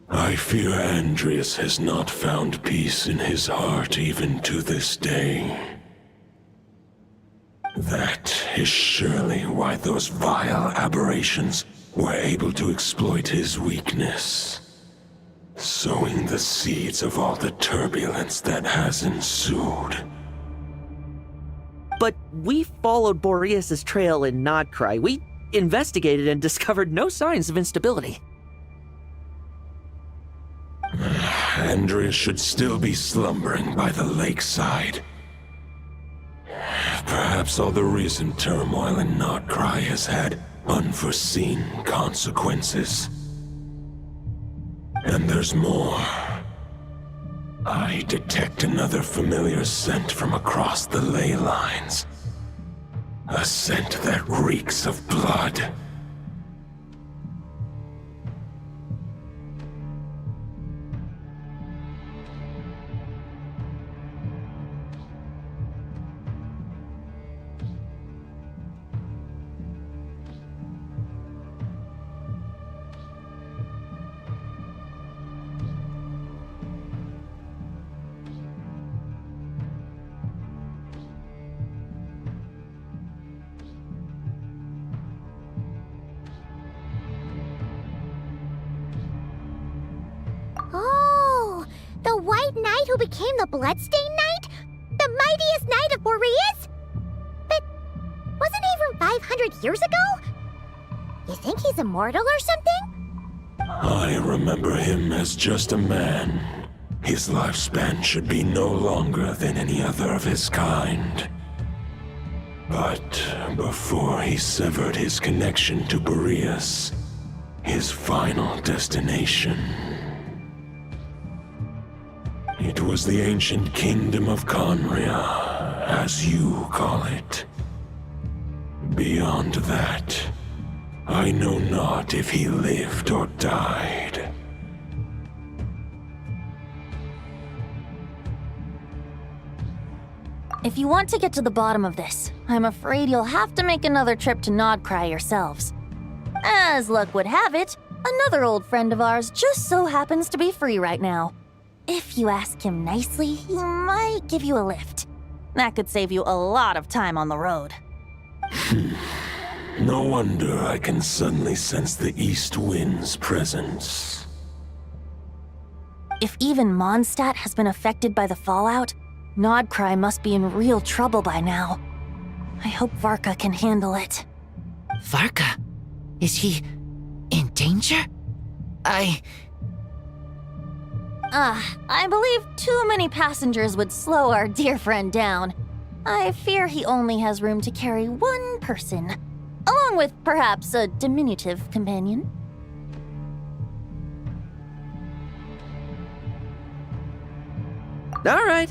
I fear Andreas has not found peace in his heart even to this day. That is surely why those vile aberrations were able to exploit his weakness, sowing the seeds of all the turbulence that has ensued. But we followed Boreas' trail in Nodcry. We investigated and discovered no signs of instability. Andreas should still be slumbering by the lakeside. Perhaps all the recent turmoil in Notcry has had unforeseen consequences. And there's more. I detect another familiar scent from across the ley lines. A scent that reeks of blood. knight who became the Bloodstained Knight? The mightiest knight of Boreas? But wasn't he from 500 years ago? You think he's immortal or something? I remember him as just a man. His lifespan should be no longer than any other of his kind. But before he severed his connection to Boreas, his final destination, it was the ancient kingdom of Conria, as you call it. Beyond that, I know not if he lived or died. If you want to get to the bottom of this, I'm afraid you'll have to make another trip to Nodcry yourselves. As luck would have it, another old friend of ours just so happens to be free right now. If you ask him nicely, he might give you a lift. That could save you a lot of time on the road. No wonder I can suddenly sense the east wind's presence. If even Mondstadt has been affected by the fallout, Nodcry must be in real trouble by now. I hope Varka can handle it. Varka? Is he in danger? I believe too many passengers would slow our dear friend down. I fear he only has room to carry one person, along with perhaps a diminutive companion. All right.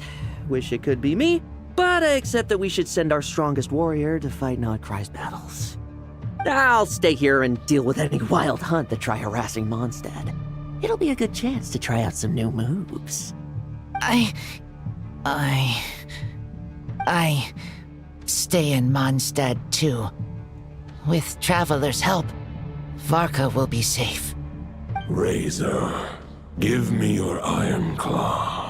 Wish it could be me, but I accept that we should send our strongest warrior to fight Nodcry's battles. I'll stay here and deal with any wild hunt that try harassing Mondstadt. It'll be a good chance to try out some new moves. I stay in Mondstadt too. With Traveler's help, Varka will be safe. Razor, give me your iron claw.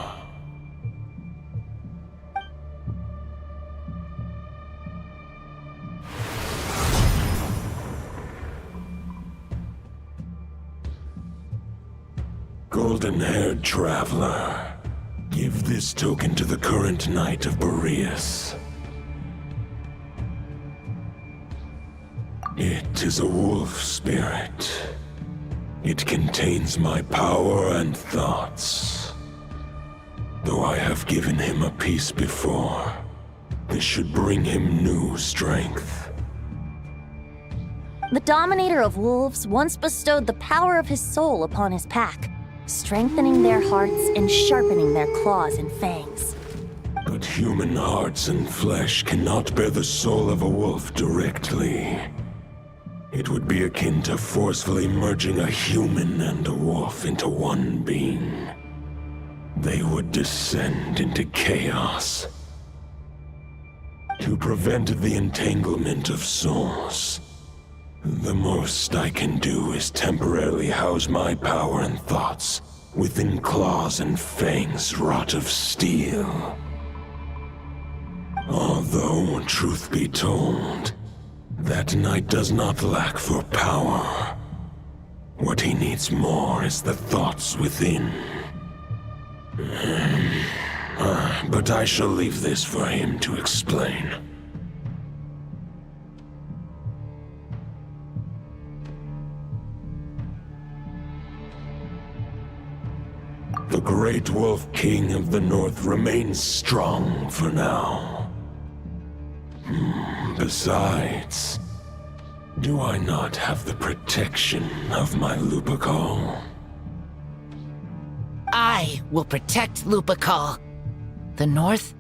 Golden-haired traveler, give this token to the current knight of Boreas. It is a wolf spirit. It contains my power and thoughts. Though I have given him a piece before, this should bring him new strength. The Dominator of Wolves once bestowed the power of his soul upon his pack, strengthening their hearts and sharpening their claws and fangs. But human hearts and flesh cannot bear the soul of a wolf directly. It would be akin to forcefully merging a human and a wolf into one being. They would descend into chaos. To prevent the entanglement of souls, the most I can do is temporarily house my power and thoughts within claws and fangs wrought of steel. Although, truth be told, that knight does not lack for power. What he needs more is the thoughts within. But I shall leave this for him to explain. The Great Wolf King of the North remains strong for now. Besides, do I not have the protection of my Lupacol? I will protect Lupacol. The North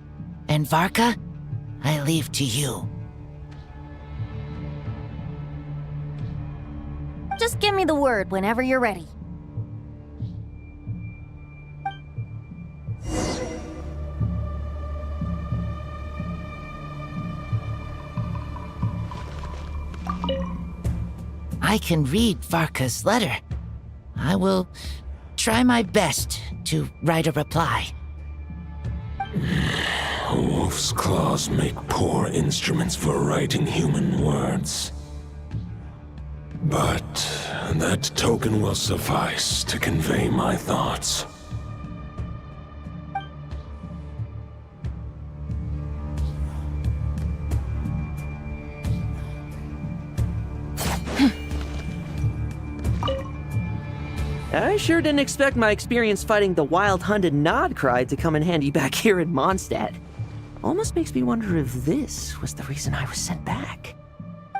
and Varka, I leave to you. Just give me the word whenever you're ready. I can read Varka's letter. I will try my best to write a reply. A wolf's claws make poor instruments for writing human words. But that token will suffice to convey my thoughts. I sure didn't expect my experience fighting the wild-hunted Nodcry to come in handy back here in Mondstadt. Almost makes me wonder if this was the reason I was sent back.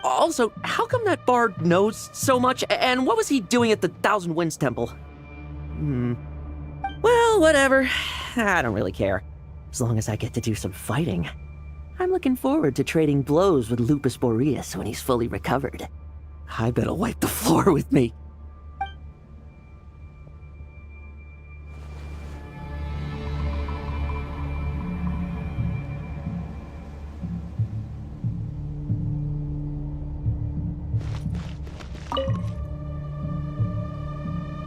Also, how come that bard knows so much, and what was he doing at the Thousand Winds Temple? Well, whatever. I don't really care. As long as I get to do some fighting. I'm looking forward to trading blows with Lupus Boreas when he's fully recovered. I bet he'll wipe the floor with me.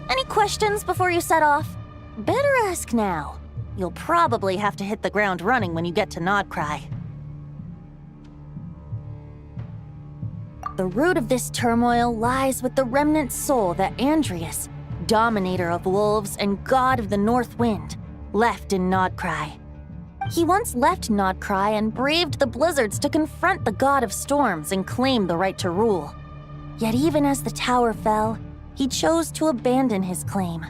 Any questions before you set off? Better ask now. You'll probably have to hit the ground running when you get to Nodcry. The root of this turmoil lies with the remnant soul that Andrius, dominator of wolves and god of the North Wind, left in Nodcry. He once left Nodcry and braved the blizzards to confront the god of storms and claim the right to rule. Yet even as the tower fell, he chose to abandon his claim.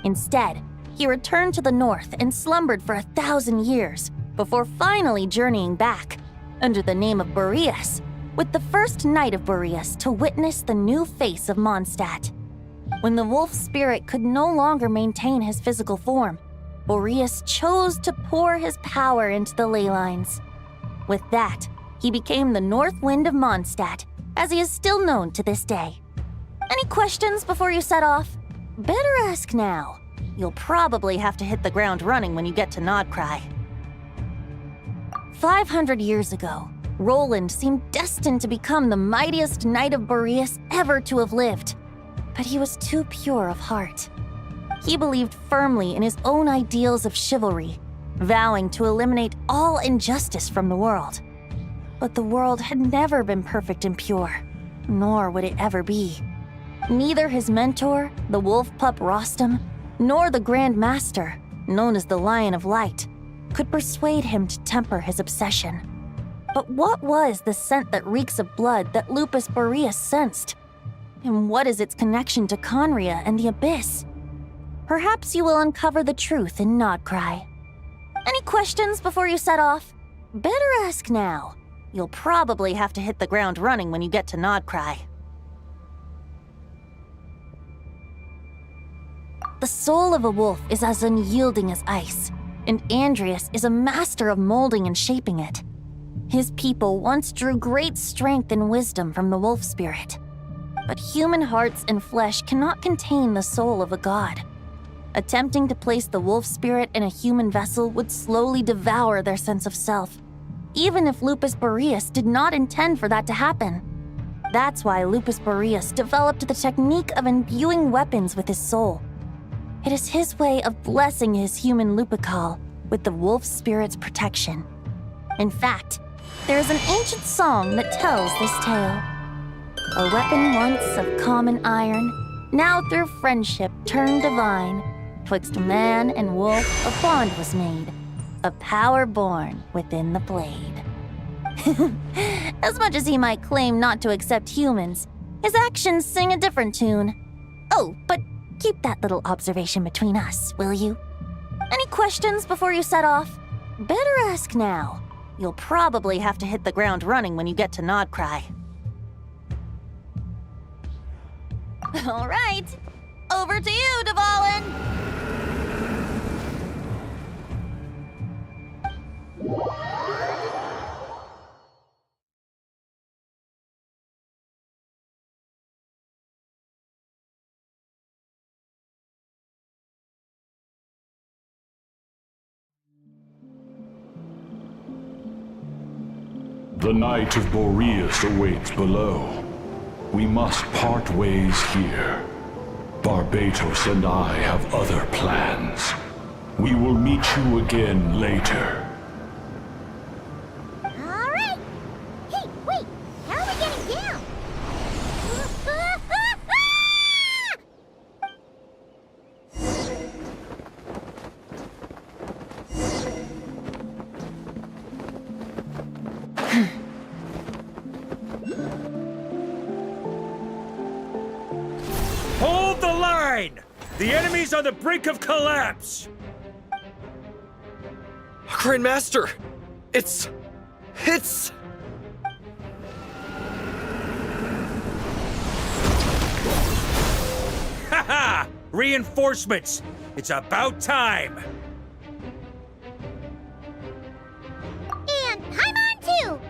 Instead, he returned to the north and slumbered for 1,000 years before finally journeying back, under the name of Boreas, with the first Knight of Boreas to witness the new face of Mondstadt. When the wolf spirit could no longer maintain his physical form, Boreas chose to pour his power into the ley lines. With that, he became the North Wind of Mondstadt, as he is still known to this day. Any questions before you set off? Better ask now. You'll probably have to hit the ground running when you get to Nodcry. 500 years ago, Roland seemed destined to become the mightiest Knight of Boreas ever to have lived. But he was too pure of heart. He believed firmly in his own ideals of chivalry, vowing to eliminate all injustice from the world. But the world had never been perfect and pure, nor would it ever be. Neither his mentor, the wolf pup Rostam, nor the Grand Master, known as the Lion of Light, could persuade him to temper his obsession. But what was the scent that reeks of blood that Lupus Boreas sensed? And what is its connection to Conria and the Abyss? Perhaps you will uncover the truth in Nodcry. Any questions before you set off? Better ask now. You'll probably have to hit the ground running when you get to Nodcry. The soul of a wolf is as unyielding as ice, and Andrius is a master of molding and shaping it. His people once drew great strength and wisdom from the wolf spirit. But human hearts and flesh cannot contain the soul of a god. Attempting to place the wolf spirit in a human vessel would slowly devour their sense of self, even if Lupus Boreas did not intend for that to happen. That's why Lupus Boreas developed the technique of imbuing weapons with his soul. It is his way of blessing his human Lupical with the wolf spirit's protection. In fact, there is an ancient song that tells this tale. A weapon once of common iron, now through friendship turned divine. Twixt man and wolf a bond was made, a power born within the blade. As much as he might claim not to accept humans, his actions sing a different tune. Oh, but keep that little observation between us, will you? Any questions before you set off? Better ask now. You'll probably have to hit the ground running when you get to Nodcry. All right, over to you, Dvalin! The Knight of Boreas awaits below. We must part ways here. Barbatos and I have other plans. We will meet you again later. All right. Hey, wait. How are we getting down? Hold the line! The enemy's on the brink of collapse! Grandmaster! It's... Haha! Reinforcements! It's about time! And Paimon too!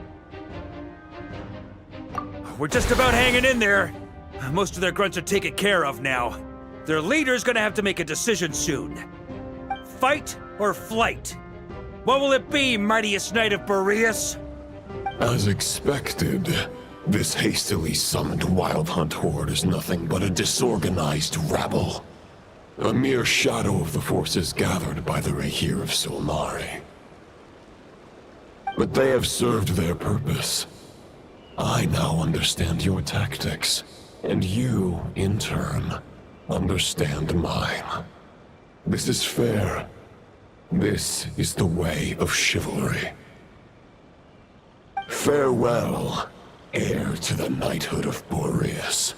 We're just about hanging in there. Most of their grunts are taken care of now. Their leader's gonna have to make a decision soon. Fight or flight? What will it be, mightiest knight of Boreas? As expected, this hastily summoned Wild Hunt horde is nothing but a disorganized rabble. A mere shadow of the forces gathered by the Rehir of Solnari. But they have served their purpose. I now understand your tactics, and you, in turn, understand mine. This is fair. This is the way of chivalry. Farewell, heir to the knighthood of Boreas.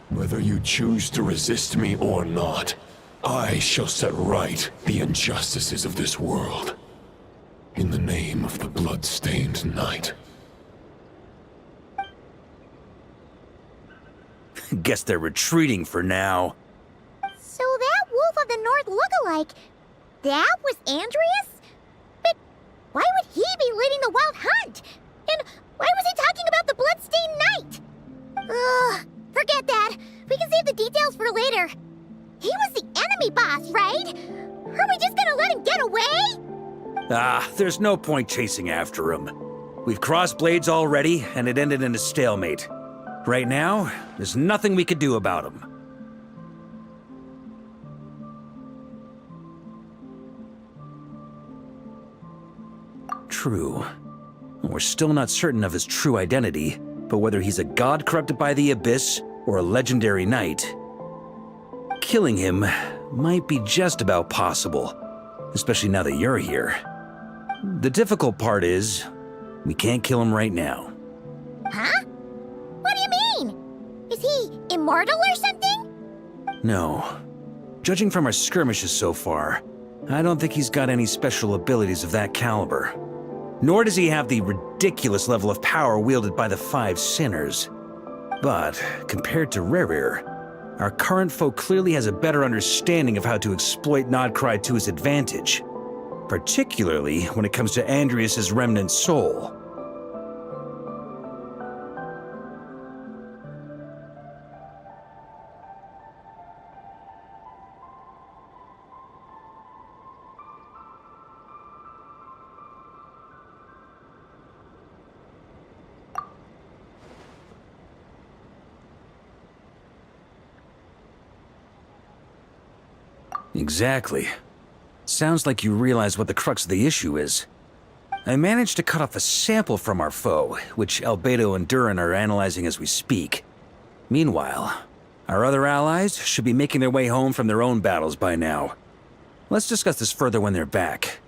Whether you choose to resist me or not, I shall set right the injustices of this world. In the name of the blood-stained knight. Guess they're retreating for now. So that Wolf of the North lookalike, that was Andreas? But why would he be leading the Wild Hunt? And why was he talking about the Bloodstained Knight? Ugh, forget that. We can save the details for later. He was the enemy boss, right? Are we just gonna let him get away? There's no point chasing after him. We've crossed blades already, and it ended in a stalemate. Right now, there's nothing we could do about him. True. We're still not certain of his true identity, but whether he's a god corrupted by the Abyss or a legendary knight, killing him might be just about possible, especially now that you're here. The difficult part is, we can't kill him right now. Huh? What do you mean? Is he immortal or something? No. Judging from our skirmishes so far, I don't think he's got any special abilities of that caliber. Nor does he have the ridiculous level of power wielded by the Five Sinners. But, compared to Rerir, our current foe clearly has a better understanding of how to exploit Nodcry to his advantage. Particularly when it comes to Andreas' remnant soul. Exactly. Sounds like you realize what the crux of the issue is. I managed to cut off a sample from our foe, which Albedo and Durin are analyzing as we speak. Meanwhile, our other allies should be making their way home from their own battles by now. Let's discuss this further when they're back.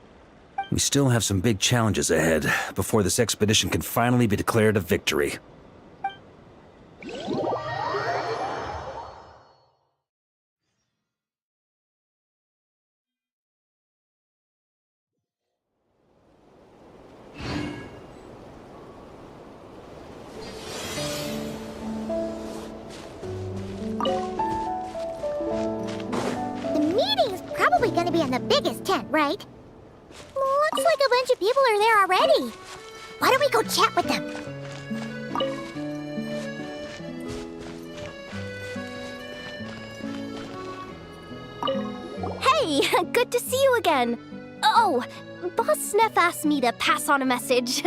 We still have some big challenges ahead before this expedition can finally be declared a victory. Probably gonna be in the biggest tent, right? Looks like a bunch of people are there already. Why don't we go chat with them? Hey, good to see you again. Oh, Boss Sneff asked me to pass on a message.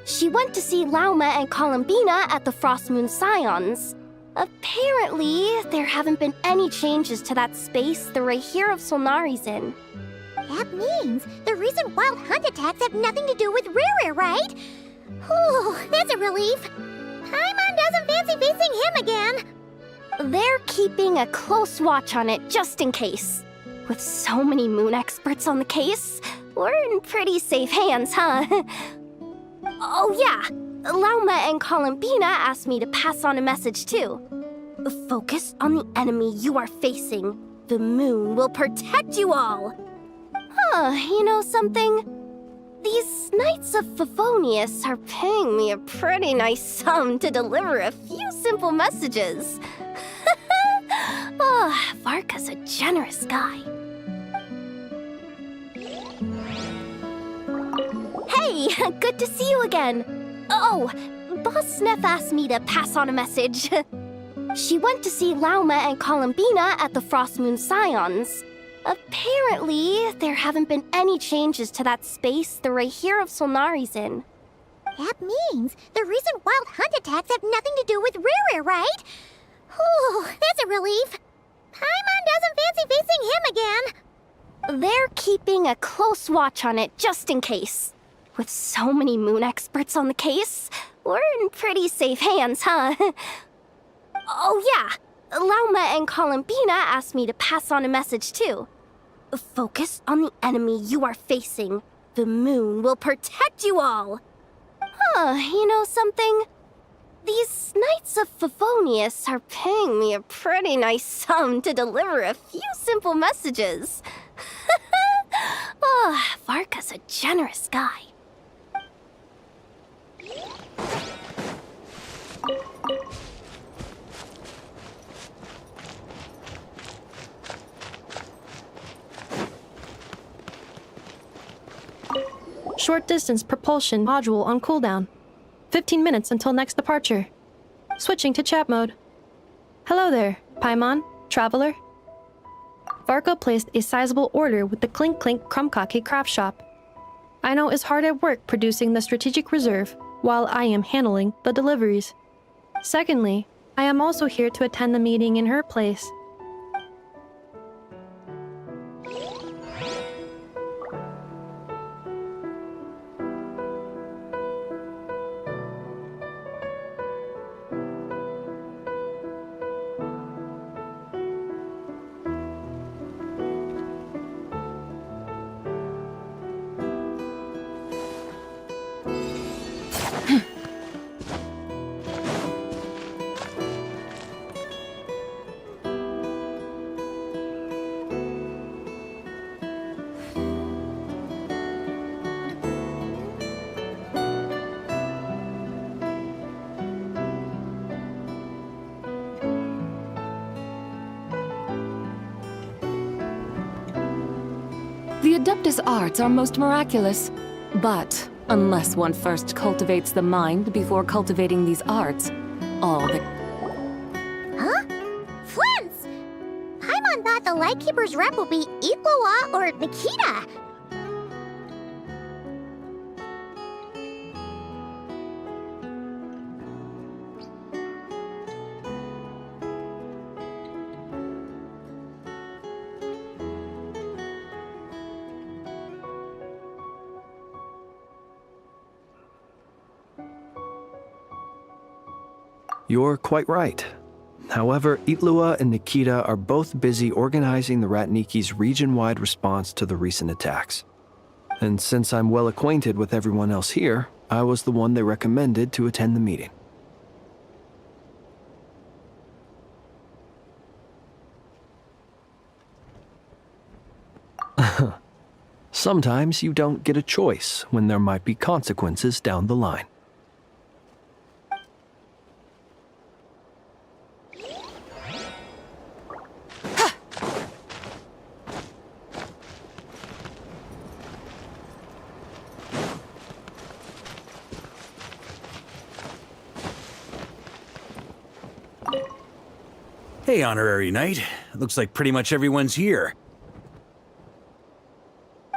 She went to see Lauma and Columbina at the Frostmoon Scions. Apparently, there haven't been any changes to that space the Rehir of Solnari's in. That means the recent Wild Hunt attacks have nothing to do with Rerir, right? Whew, that's a relief. Paimon doesn't fancy facing him again. They're keeping a close watch on it just in case. With so many moon experts on the case, we're in pretty safe hands, huh? Oh yeah, Lauma and Columbina asked me to pass on a message too. Focus on the enemy you are facing. The moon will protect you all. You know something? These Knights of Favonius are paying me a pretty nice sum to deliver a few simple messages. Varka's a generous guy. Hey, good to see you again. Oh, Boss Sneff asked me to pass on a message. She went to see Lauma and Columbina at the Frost Moon Scions. Apparently, there haven't been any changes to that space the Rahir of Solnari's in. That means the recent wild hunt attacks have nothing to do with Riri, right? Whew, that's a relief. Paimon doesn't fancy facing him again. They're keeping a close watch on it just in case. With so many moon experts on the case, we're in pretty safe hands, huh? Oh yeah, Lauma and Columbina asked me to pass on a message too. Focus on the enemy you are facing. The moon will protect you all. You know something? These Knights of Favonius are paying me a pretty nice sum to deliver a few simple messages. Varka's a generous guy. Short distance propulsion module on cooldown. 15 minutes until next departure. Switching to chat mode. Hello there, Paimon, traveler. Varka placed a sizable order with the Clink Clink Krumkake craft shop. I know is hard at work producing the strategic reserve while I am handling the deliveries. Secondly, I am also here to attend the meeting in her place. The Adeptus arts are most miraculous, but unless one first cultivates the mind before cultivating these arts, all the... Huh? Flint's! Paimon thought the Lightkeeper's rep would be Itlua or Nikita. You're quite right. However, Itlua and Nikita are both busy organizing the Ratniki's region-wide response to the recent attacks. And since I'm well acquainted with everyone else here, I was the one they recommended to attend the meeting. Sometimes you don't get a choice when there might be consequences down the line. Hey, Honorary Knight. Looks like pretty much everyone's here.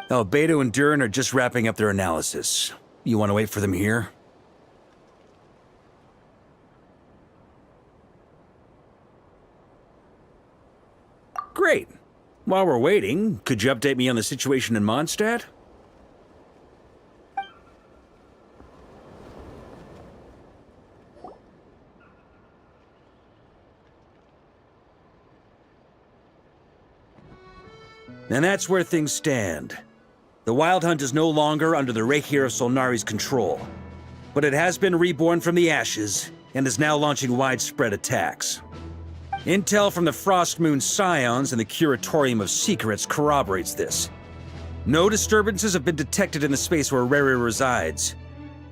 Oh, Beto and Durin are just wrapping up their analysis. You want to wait for them here? Great. While we're waiting, could you update me on the situation in Mondstadt? And that's where things stand. The Wild Hunt is no longer under the Rahir of Solnari's control, but it has been reborn from the ashes and is now launching widespread attacks. Intel from the Frost Moon Scions and the Curatorium of Secrets corroborates this. No disturbances have been detected in the space where Rere resides.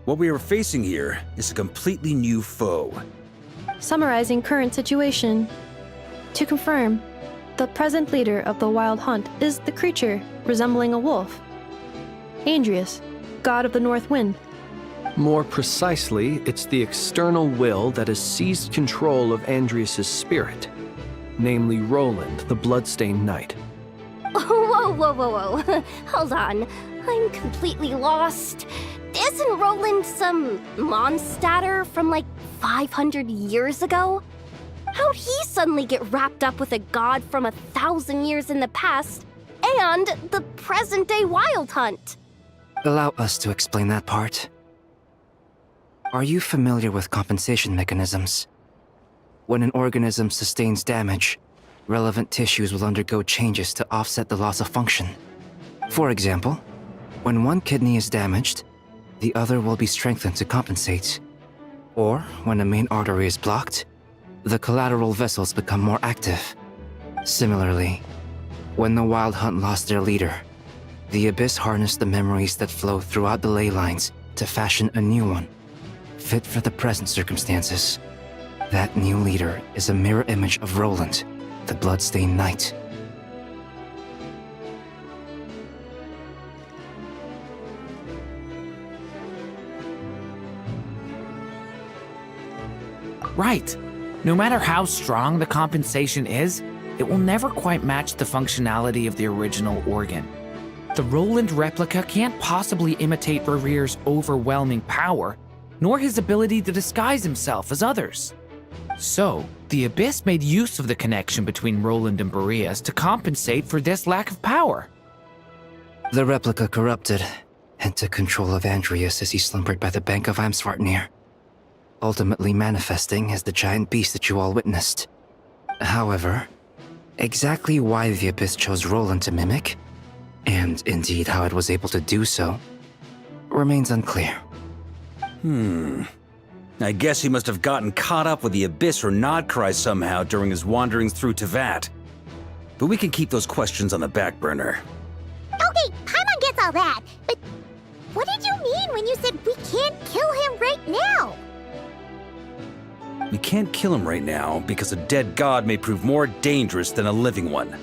What we are facing here is a completely new foe. Summarizing current situation. To confirm, the present leader of the Wild Hunt is the creature resembling a wolf. Andrius, god of the North Wind. More precisely, it's the external will that has seized control of Andrius' spirit, namely Roland, the Bloodstained Knight. Whoa, whoa, whoa, whoa. Hold on. I'm completely lost. Isn't Roland some Mondstadter from like 500 years ago? How'd he suddenly get wrapped up with a god from 1,000 years in the past and the present-day Wild Hunt? Allow us to explain that part. Are you familiar with compensation mechanisms? When an organism sustains damage, relevant tissues will undergo changes to offset the loss of function. For example, when one kidney is damaged, the other will be strengthened to compensate. Or, when a main artery is blocked, the collateral vessels become more active. Similarly, when the Wild Hunt lost their leader, the Abyss harnessed the memories that flow throughout the ley lines to fashion a new one, fit for the present circumstances. That new leader is a mirror image of Roland, the Bloodstained Knight. Right. No matter how strong the compensation is, it will never quite match the functionality of the original organ. The Roland replica can't possibly imitate Rere's overwhelming power, nor his ability to disguise himself as others. So, the Abyss made use of the connection between Roland and Boreas to compensate for this lack of power. The replica corrupted and took control of Andrius as he slumbered by the bank of Amsvartnir, ultimately manifesting as the giant beast that you all witnessed. However, exactly why the Abyss chose Roland to mimic, and indeed how it was able to do so, remains unclear. I guess he must have gotten caught up with the Abyss or Nodcry somehow during his wanderings through Tevat. But we can keep those questions on the back burner. Okay, Paimon gets all that, but what did you mean when you said we can't kill him right now? We can't kill him right now because a dead god may prove more dangerous than a living one.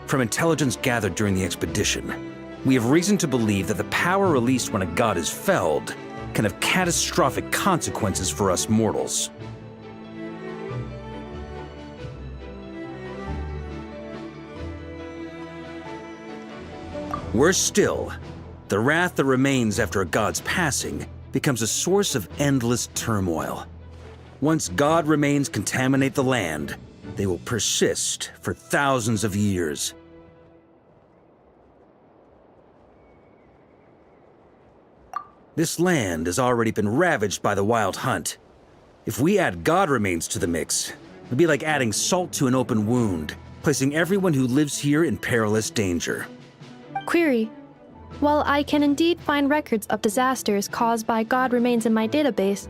From intelligence gathered during the expedition, we have reason to believe that the power released when a god is felled can have catastrophic consequences for us mortals. Worse still, the wrath that remains after a god's passing becomes a source of endless turmoil. Once god remains contaminate the land, they will persist for thousands of years. This land has already been ravaged by the Wild Hunt. If we add god remains to the mix, it'd be like adding salt to an open wound, placing everyone who lives here in perilous danger. Query. While I can indeed find records of disasters caused by god remains in my database,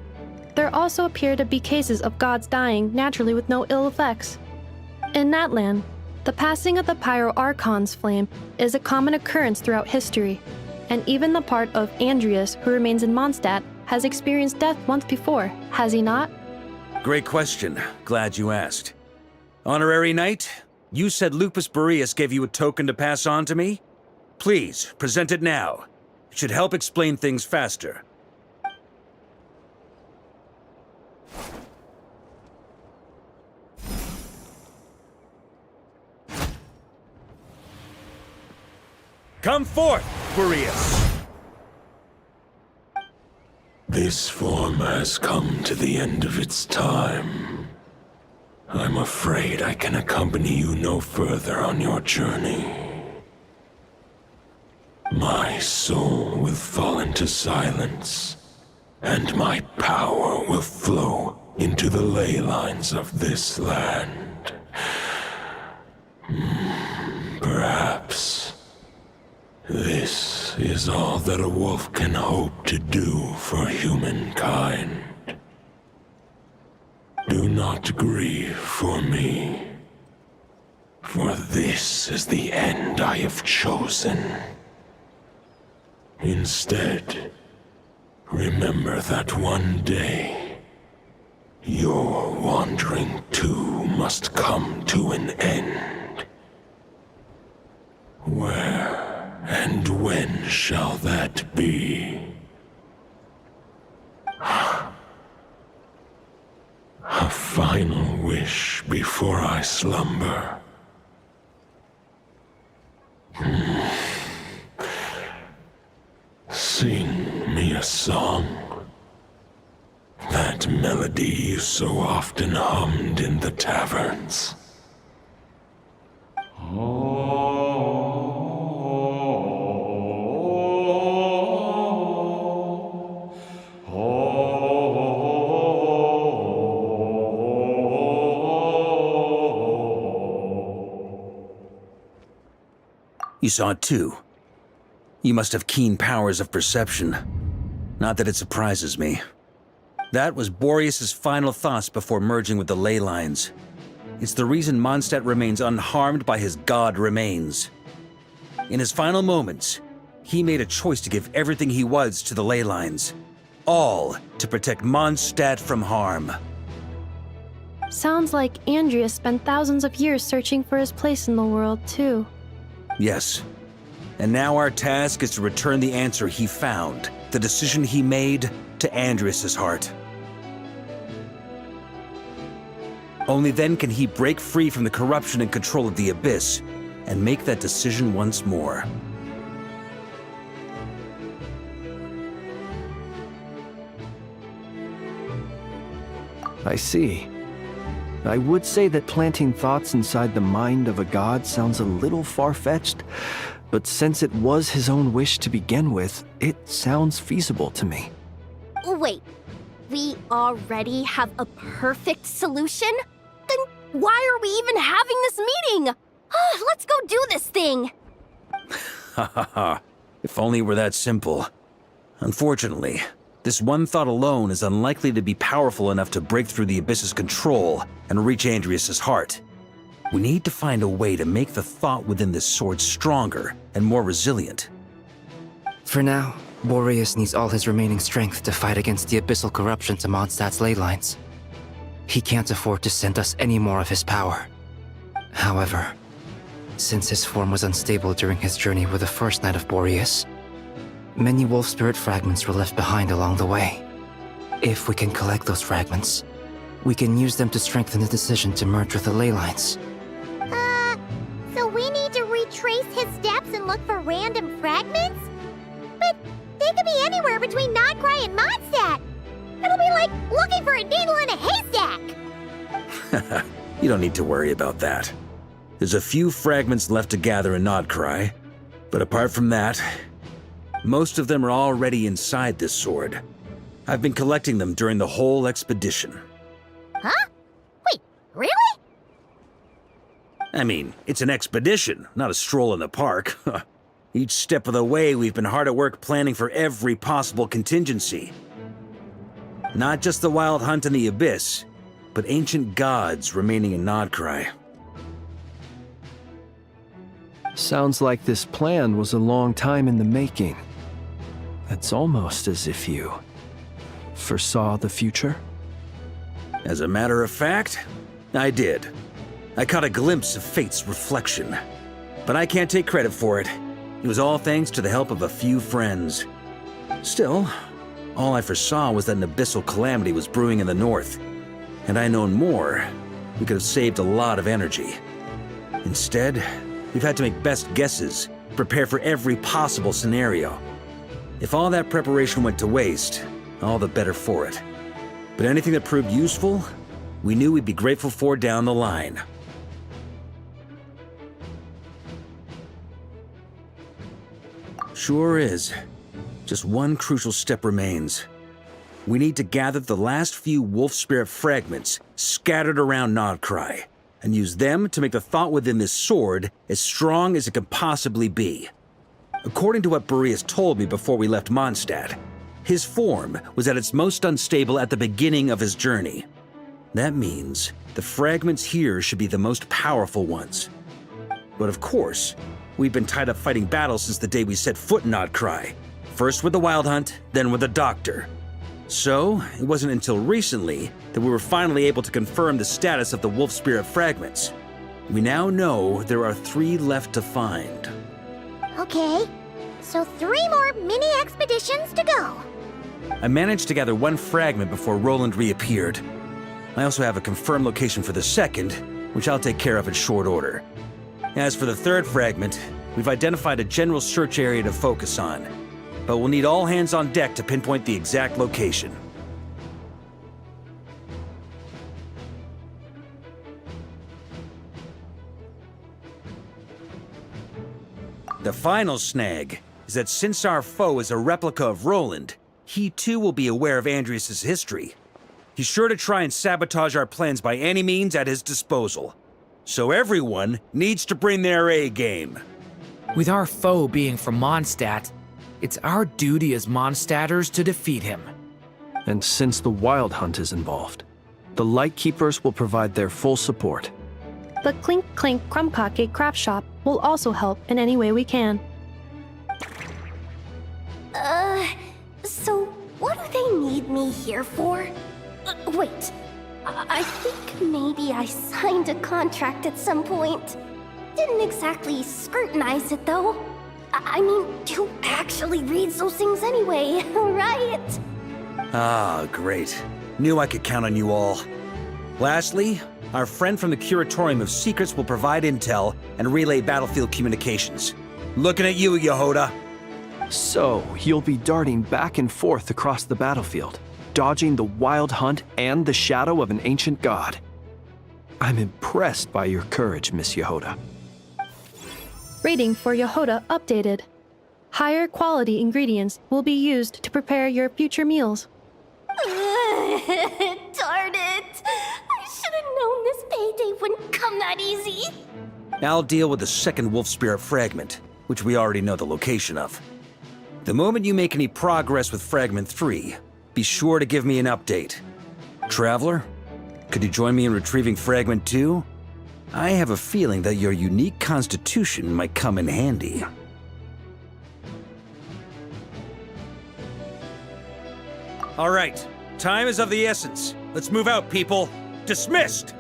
there also appear to be cases of gods dying naturally with no ill effects. In Natlan, the passing of the Pyro-Archon's flame is a common occurrence throughout history, and even the part of Andrius who remains in Mondstadt has experienced death once before, has he not? Great question. Glad you asked. Honorary Knight, you said Lupus Boreas gave you a token to pass on to me? Please, present it now. It should help explain things faster. Come forth, Boreas! This form has come to the end of its time. I'm afraid I can accompany you no further on your journey. My soul will fall into silence, and my power will flow into the ley lines of this land. Perhaps this is all that a wolf can hope to do for humankind. Do not grieve for me, for this is the end I have chosen. Instead, remember that one day, your wandering too must come to an end. Where and when shall that be? A final wish before I slumber. Sing me a song. That melody you so often hummed in the taverns. You saw it too. You must have keen powers of perception. Not that it surprises me. That was Boreas's final thoughts before merging with the ley lines. It's the reason Mondstadt remains unharmed by his god remains. In his final moments, he made a choice to give everything he was to the ley lines. All to protect Mondstadt from harm. Sounds like Andrea spent thousands of years searching for his place in the world, too. Yes. And now our task is to return the answer he found, the decision he made, to Andrias' heart. Only then can he break free from the corruption and control of the Abyss, and make that decision once more. I see. I would say that planting thoughts inside the mind of a god sounds a little far-fetched, but since it was his own wish to begin with, it sounds feasible to me. Wait, we already have a perfect solution? Then why are we even having this meeting? Let's go do this thing! Ha ha ha. If only it were that simple. Unfortunately, this one thought alone is unlikely to be powerful enough to break through the Abyss's control and reach Andrias' heart. We need to find a way to make the thought within this sword stronger and more resilient. For now, Boreas needs all his remaining strength to fight against the abyssal corruption to Mondstadt's ley lines. He can't afford to send us any more of his power. However, since his form was unstable during his journey with the first night of Boreas, many wolf spirit fragments were left behind along the way. If we can collect those fragments, we can use them to strengthen the decision to merge with the ley lines. So we need to retrace his steps and look for random fragments? But they could be anywhere between Nodcry and Mondstadt. It'll be like looking for a needle in a haystack. You don't need to worry about that. There's a few fragments left to gather in Nodcry, but apart from that, most of them are already inside this sword. I've been collecting them during the whole expedition. Huh? Wait, really? I mean, it's an expedition, not a stroll in the park. Each step of the way, we've been hard at work planning for every possible contingency. Not just the wild hunt in the Abyss, but ancient gods remaining in Nodcry. Sounds like this plan was a long time in the making. It's almost as if you foresaw the future. As a matter of fact, I did. I caught a glimpse of fate's reflection. But I can't take credit for it. It was all thanks to the help of a few friends. Still, all I foresaw was that an abyssal calamity was brewing in the north. Had I known more, we could have saved a lot of energy. Instead, we've had to make best guesses, prepare for every possible scenario. If all that preparation went to waste, all the better for it. But anything that proved useful, we knew we'd be grateful for down the line. Sure is. Just one crucial step remains. We need to gather the last few wolf spirit fragments scattered around Nodcry, and use them to make the thought within this sword as strong as it can possibly be. According to what Boreas told me before we left Mondstadt, his form was at its most unstable at the beginning of his journey. That means the fragments here should be the most powerful ones. But of course, we've been tied up fighting battles since the day we set foot in Outcry. First with the Wild Hunt, then with the Doctor. So, it wasn't until recently that we were finally able to confirm the status of the Wolf Spirit fragments. We now know there are 3 left to find. Okay, so 3 more mini expeditions to go. I managed to gather 1 fragment before Roland reappeared. I also have a confirmed location for the second, which I'll take care of in short order. As for the 3rd fragment, we've identified a general search area to focus on, but we'll need all hands on deck to pinpoint the exact location. The final snag is that since our foe is a replica of Roland, he too will be aware of Andrias' history. He's sure to try and sabotage our plans by any means at his disposal. So everyone needs to bring their A game. With our foe being from Mondstadt, it's our duty as Mondstadters to defeat him. And since the Wild Hunt is involved, the Lightkeepers will provide their full support. The Clink Clink Crumb-Cake craft shop will also help in any way we can. So what do they need me here for? Wait, I think maybe I signed a contract at some point. Didn't exactly scrutinize it, though. I mean, who actually reads those things anyway, right? Ah, great. Knew I could count on you all. Lastly, our friend from the Curatorium of Secrets will provide intel and relay battlefield communications. Looking at you, Yehoda. So, you'll be darting back and forth across the battlefield, dodging the Wild Hunt and the shadow of an ancient god. I'm impressed by your courage, Miss Yehoda. Rating for Yehoda updated. Higher quality ingredients will be used to prepare your future meals. Darn it! I should have known this payday wouldn't come that easy. I'll deal with the second Wolf Spirit fragment, which we already know the location of. The moment you make any progress with Fragment 3, be sure to give me an update. Traveler, could you join me in retrieving Fragment 2? I have a feeling that your unique constitution might come in handy. All right, time is of the essence. Let's move out, people. Dismissed!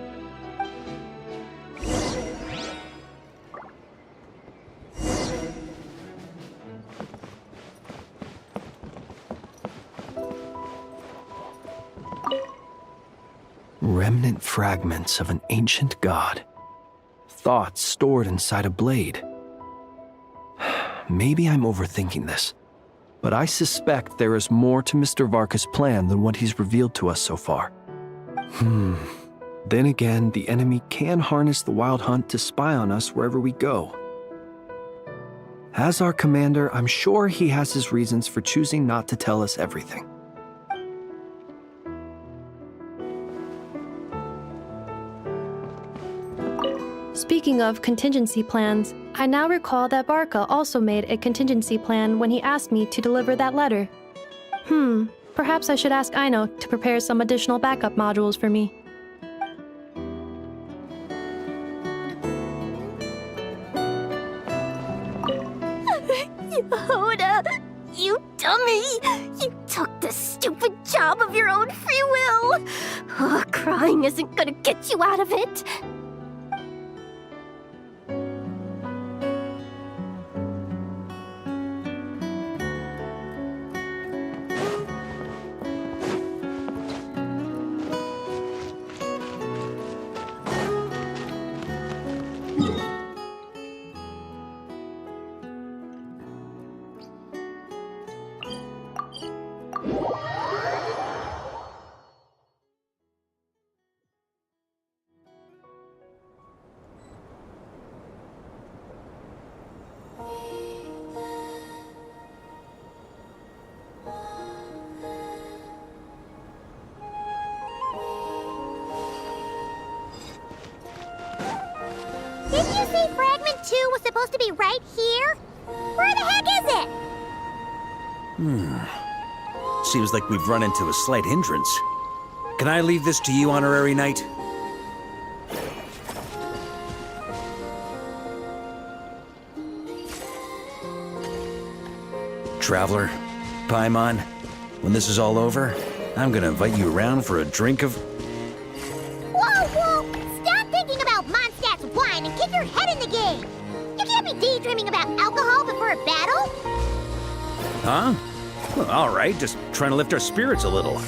Remnant fragments of an ancient god. Thoughts stored inside a blade. Maybe I'm overthinking this, but I suspect there is more to Mr. Varka's plan than what he's revealed to us so far. Then again, the enemy can harness the Wild Hunt to spy on us wherever we go. As our commander, I'm sure he has his reasons for choosing not to tell us everything. Speaking of contingency plans, I now recall that Varka also made a contingency plan when he asked me to deliver that letter. Perhaps I should ask Aino to prepare some additional backup modules for me. Yehoda, you dummy! You took the stupid job of your own free will! Crying isn't gonna get you out of it! Didn't you say Fragment 2 was supposed to be right here? Where the heck is it? Seems like we've run into a slight hindrance. Can I leave this to you, Honorary Knight? Traveler, Paimon, when this is all over, I'm gonna invite you around for a drink of... Whoa, whoa! Stop thinking about Mondstadt's wine and kick your head in the game! You can't be daydreaming about alcohol before a battle! Huh? Well, all right, just trying to lift our spirits a little.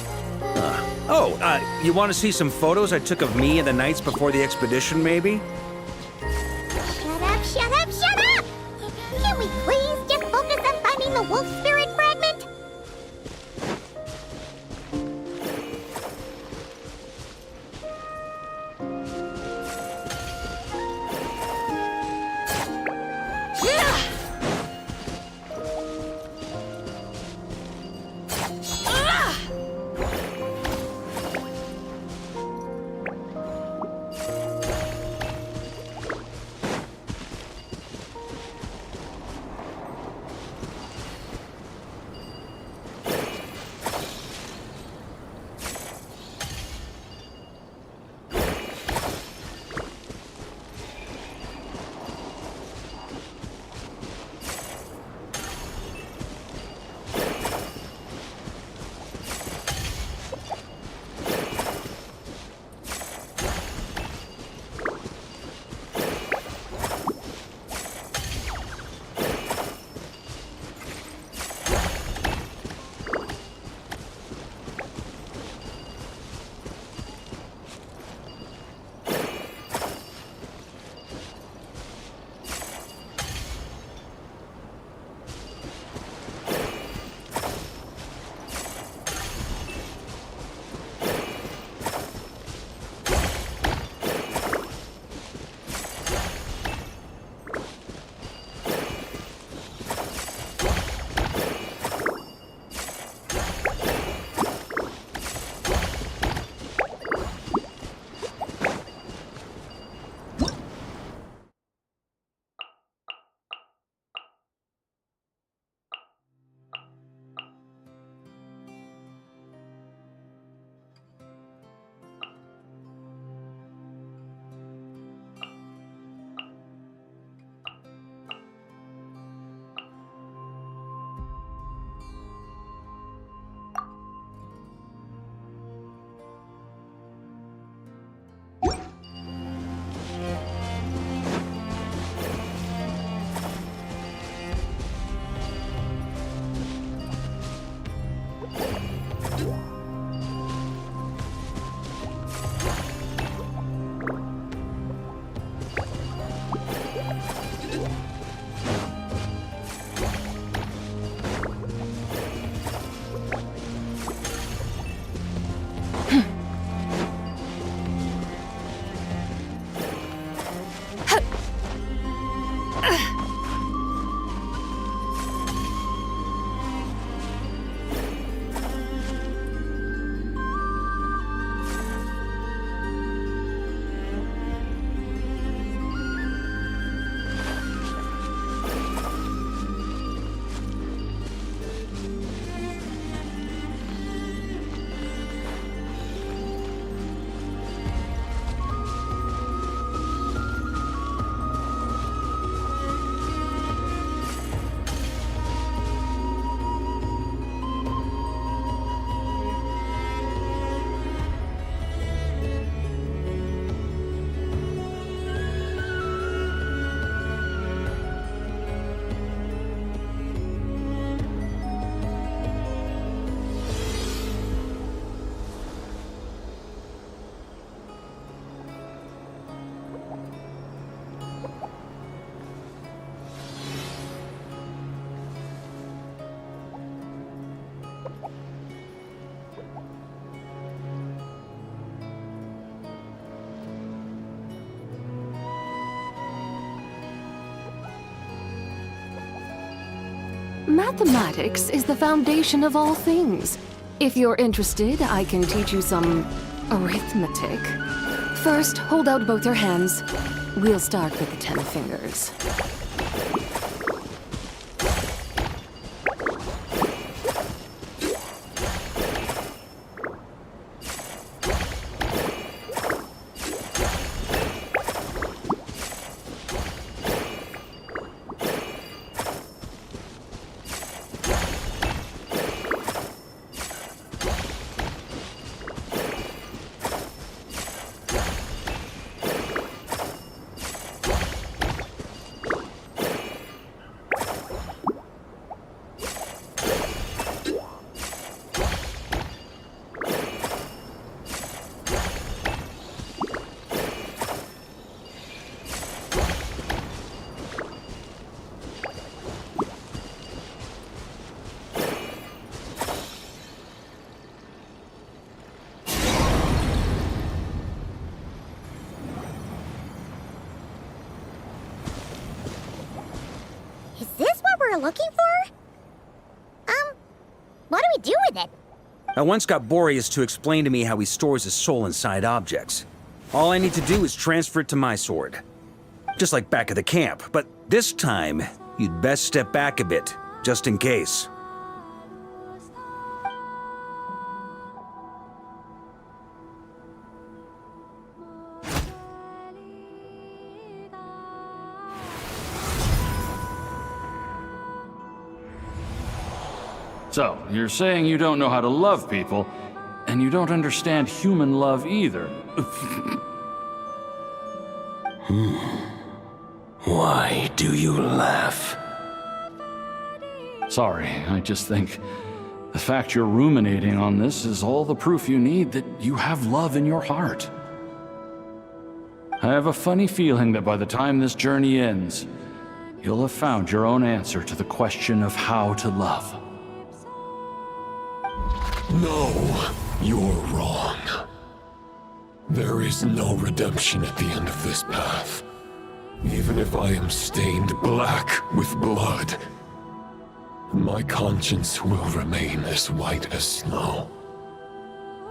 You want to see some photos I took of me and the knights before the expedition, maybe? Shut up, shut up, shut up! Can we please just focus on finding the wolf spirit fragment? Mathematics is the foundation of all things. If you're interested, I can teach you some arithmetic. First, hold out both your hands. We'll start with the 10 fingers. we're looking for? What do we do with it? I once got Boreas to explain to me how he stores his soul inside objects. All I need to do is transfer it to my sword. Just like back at the camp, but this time, you'd best step back a bit, just in case. So, you're saying you don't know how to love people, and you don't understand human love either. Why do you laugh? Sorry, I just think the fact you're ruminating on this is all the proof you need that you have love in your heart. I have a funny feeling that by the time this journey ends, you'll have found your own answer to the question of how to love. No, you're wrong. There is no redemption at the end of this path. Even if I am stained black with blood, my conscience will remain as white as snow.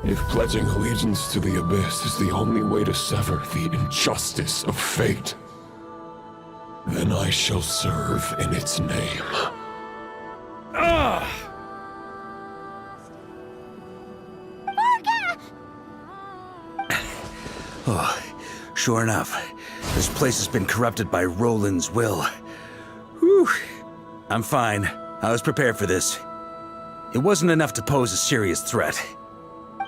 If pledging allegiance to the Abyss is the only way to sever the injustice of fate, then I shall serve in its name. Ugh! Oh, sure enough, this place has been corrupted by Roland's will. Whew. I'm fine. I was prepared for this. It wasn't enough to pose a serious threat.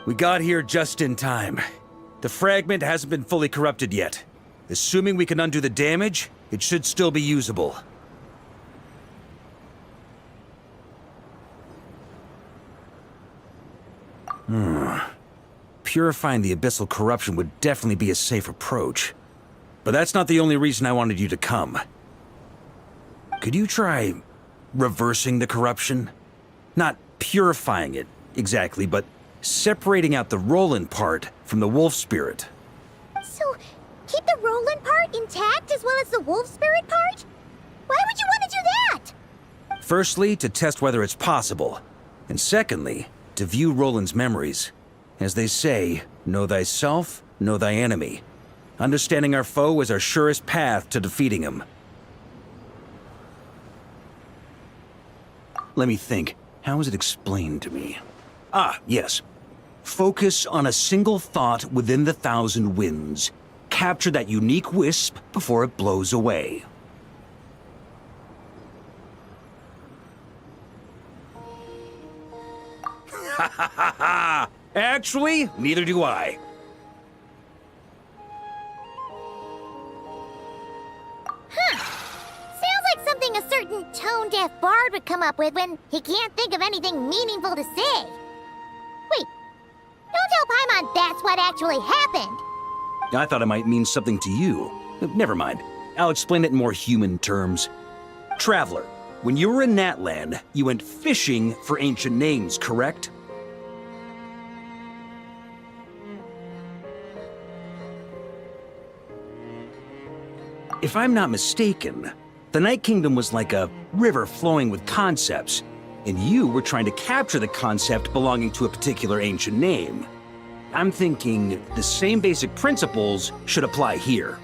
We got here just in time. The fragment hasn't been fully corrupted yet. Assuming we can undo the damage, it should still be usable. Purifying the abyssal corruption would definitely be a safe approach. But that's not the only reason I wanted you to come. Could you try reversing the corruption? Not purifying it, exactly, but separating out the Roland part from the wolf spirit. So, keep the Roland part intact as well as the wolf spirit part? Why would you want to do that? Firstly, to test whether it's possible. And secondly, to view Roland's memories. As they say, know thyself, know thy enemy. Understanding our foe is our surest path to defeating him. Let me think. How is it explained to me? Ah, yes. Focus on a single thought within the 1,000 winds. Capture that unique wisp before it blows away. Ha ha ha ha! Actually, neither do I. Sounds like something a certain tone-deaf bard would come up with when he can't think of anything meaningful to say. Wait, don't tell Paimon that's what actually happened. I thought it might mean something to you. Never mind. I'll explain it in more human terms. Traveler, when you were in Natland, you went fishing for ancient names, correct? If I'm not mistaken, the Night Kingdom was like a river flowing with concepts, and you were trying to capture the concept belonging to a particular ancient name. I'm thinking the same basic principles should apply here.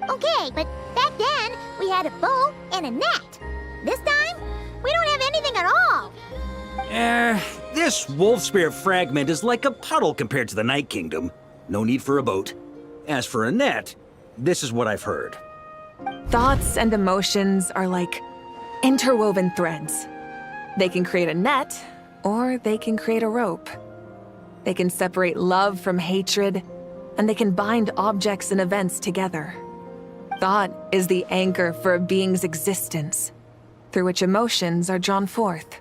Okay, but back then, we had a bow and a net. This time, we don't have anything at all. This wolf spirit fragment is like a puddle compared to the Night Kingdom. No need for a boat. As for a net, this is what I've heard. Thoughts and emotions are like interwoven threads. They can create a net, or they can create a rope. They can separate love from hatred, and they can bind objects and events together. Thought is the anchor for a being's existence, through which emotions are drawn forth.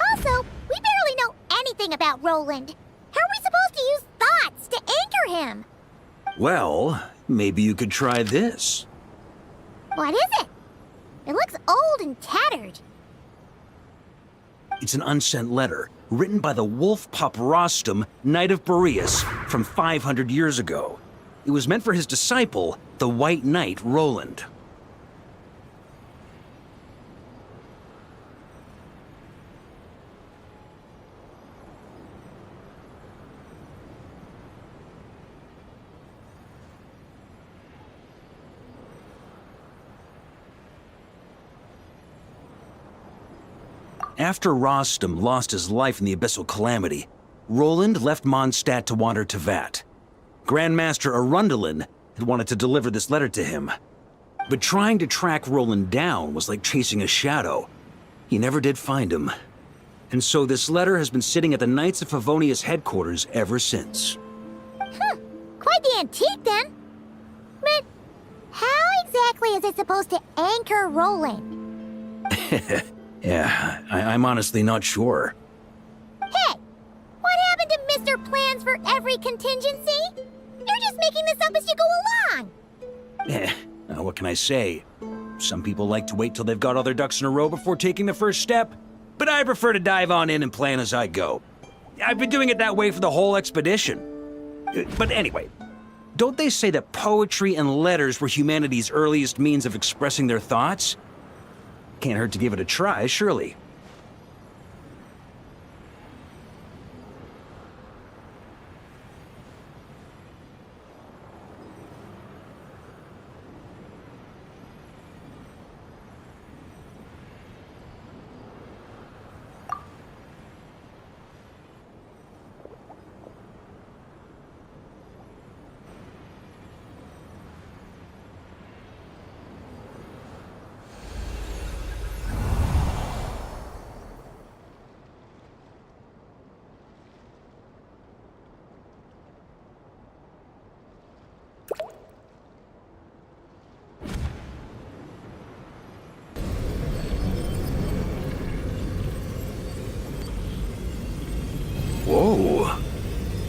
Also, we barely know anything about Roland. How are we supposed to use thoughts to anchor him? Well, maybe you could try this. What is it? It looks old and tattered. It's an unsent letter, written by the wolf pup Rostam, Knight of Boreas, from 500 years ago. It was meant for his disciple, the White Knight Roland. After Rostam lost his life in the Abyssal Calamity, Roland left Mondstadt to wander to Vat. Grandmaster Arundelen had wanted to deliver this letter to him. But trying to track Roland down was like chasing a shadow. He never did find him. And so this letter has been sitting at the Knights of Favonius headquarters ever since. Quite the antique then. But how exactly is it supposed to anchor Roland? Yeah, I'm honestly not sure. Hey! What happened to Mr. Plans for every contingency? You're just making this up as you go along! What can I say? Some people like to wait till they've got all their ducks in a row before taking the first step, but I prefer to dive on in and plan as I go. I've been doing it that way for the whole expedition. But anyway, don't they say that poetry and letters were humanity's earliest means of expressing their thoughts? Can't hurt to give it a try, surely. Whoa,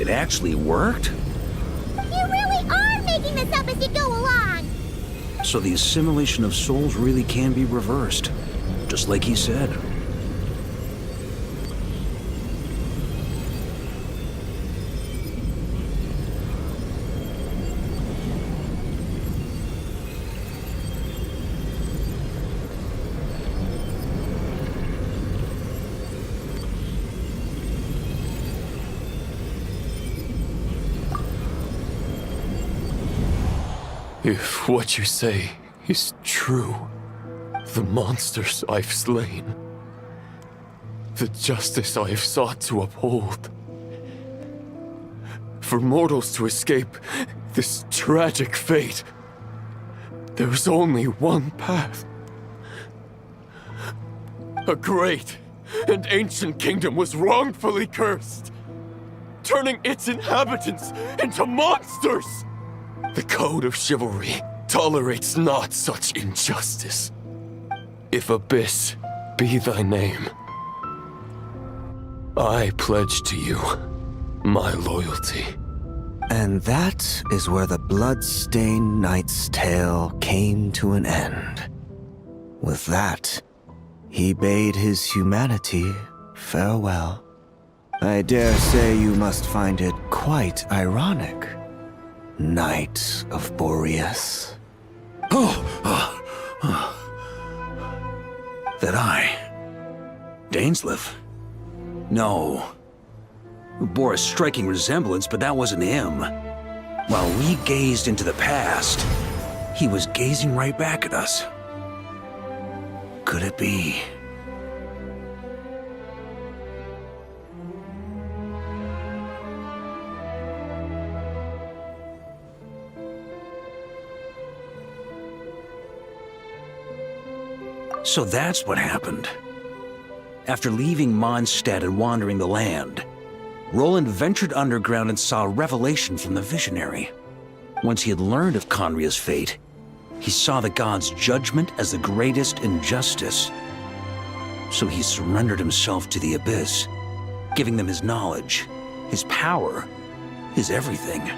it actually worked? You really are making this up as you go along! So the assimilation of souls really can be reversed, just like he said. If what you say is true, the monsters I've slain, the justice I have sought to uphold, for mortals to escape this tragic fate, there is only one path. A great and ancient kingdom was wrongfully cursed, turning its inhabitants into monsters! The code of chivalry tolerates not such injustice. If Abyss be thy name, I pledge to you my loyalty. And that is where the blood-stained knight's tale came to an end. With that, he bade his humanity farewell. I dare say you must find it quite ironic, Knight of Boreas. That I... Dainsleif? No. It bore a striking resemblance, but that wasn't him. While we gazed into the past, he was gazing right back at us. Could it be? So that's what happened. After leaving Mondstadt and wandering the land, Roland ventured underground and saw a revelation from the visionary. Once he had learned of Conria's fate, he saw the gods' judgment as the greatest injustice. So he surrendered himself to the Abyss, giving them his knowledge, his power, his everything.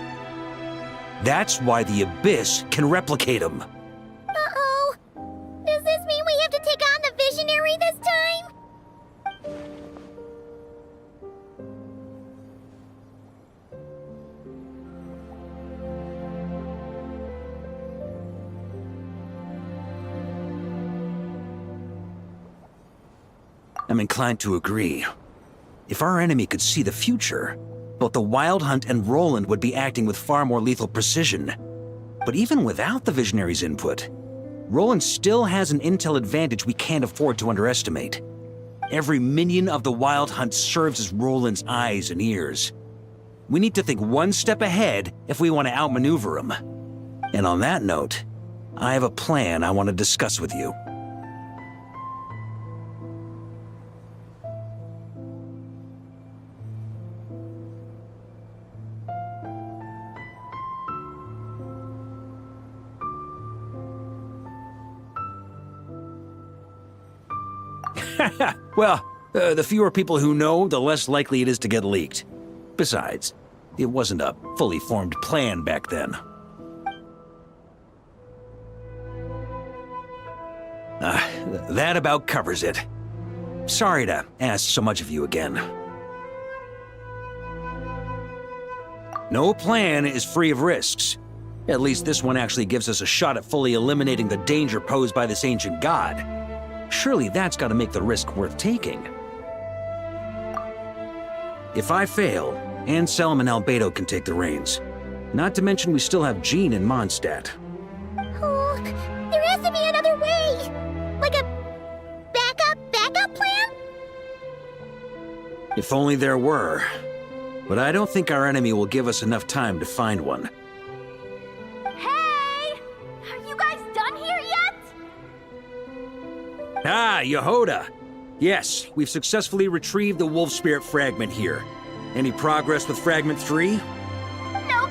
That's why the Abyss can replicate him. Uh-oh. Does this mean we have to take on the Visionary this time? I'm inclined to agree. If our enemy could see the future, both the Wild Hunt and Roland would be acting with far more lethal precision. But even without the Visionary's input, Roland still has an intel advantage we can't afford to underestimate. Every minion of the Wild Hunt serves as Roland's eyes and ears. We need to think one step ahead if we want to outmaneuver him. And on that note, I have a plan I want to discuss with you. Well, the fewer people who know, the less likely it is to get leaked. Besides, it wasn't a fully formed plan back then. That about covers it. Sorry to ask so much of you again. No plan is free of risks. At least this one actually gives us a shot at fully eliminating the danger posed by this ancient god. Surely that's got to make the risk worth taking. If I fail, Anselm and Albedo can take the reins. Not to mention we still have Jean and Mondstadt. Oh, there has to be another way! Like a backup plan? If only there were. But I don't think our enemy will give us enough time to find one. Hey! Are you guys done here yet? Ah, Yehoda! Yes, we've successfully retrieved the Wolf Spirit fragment here. Any progress with Fragment 3? Nope.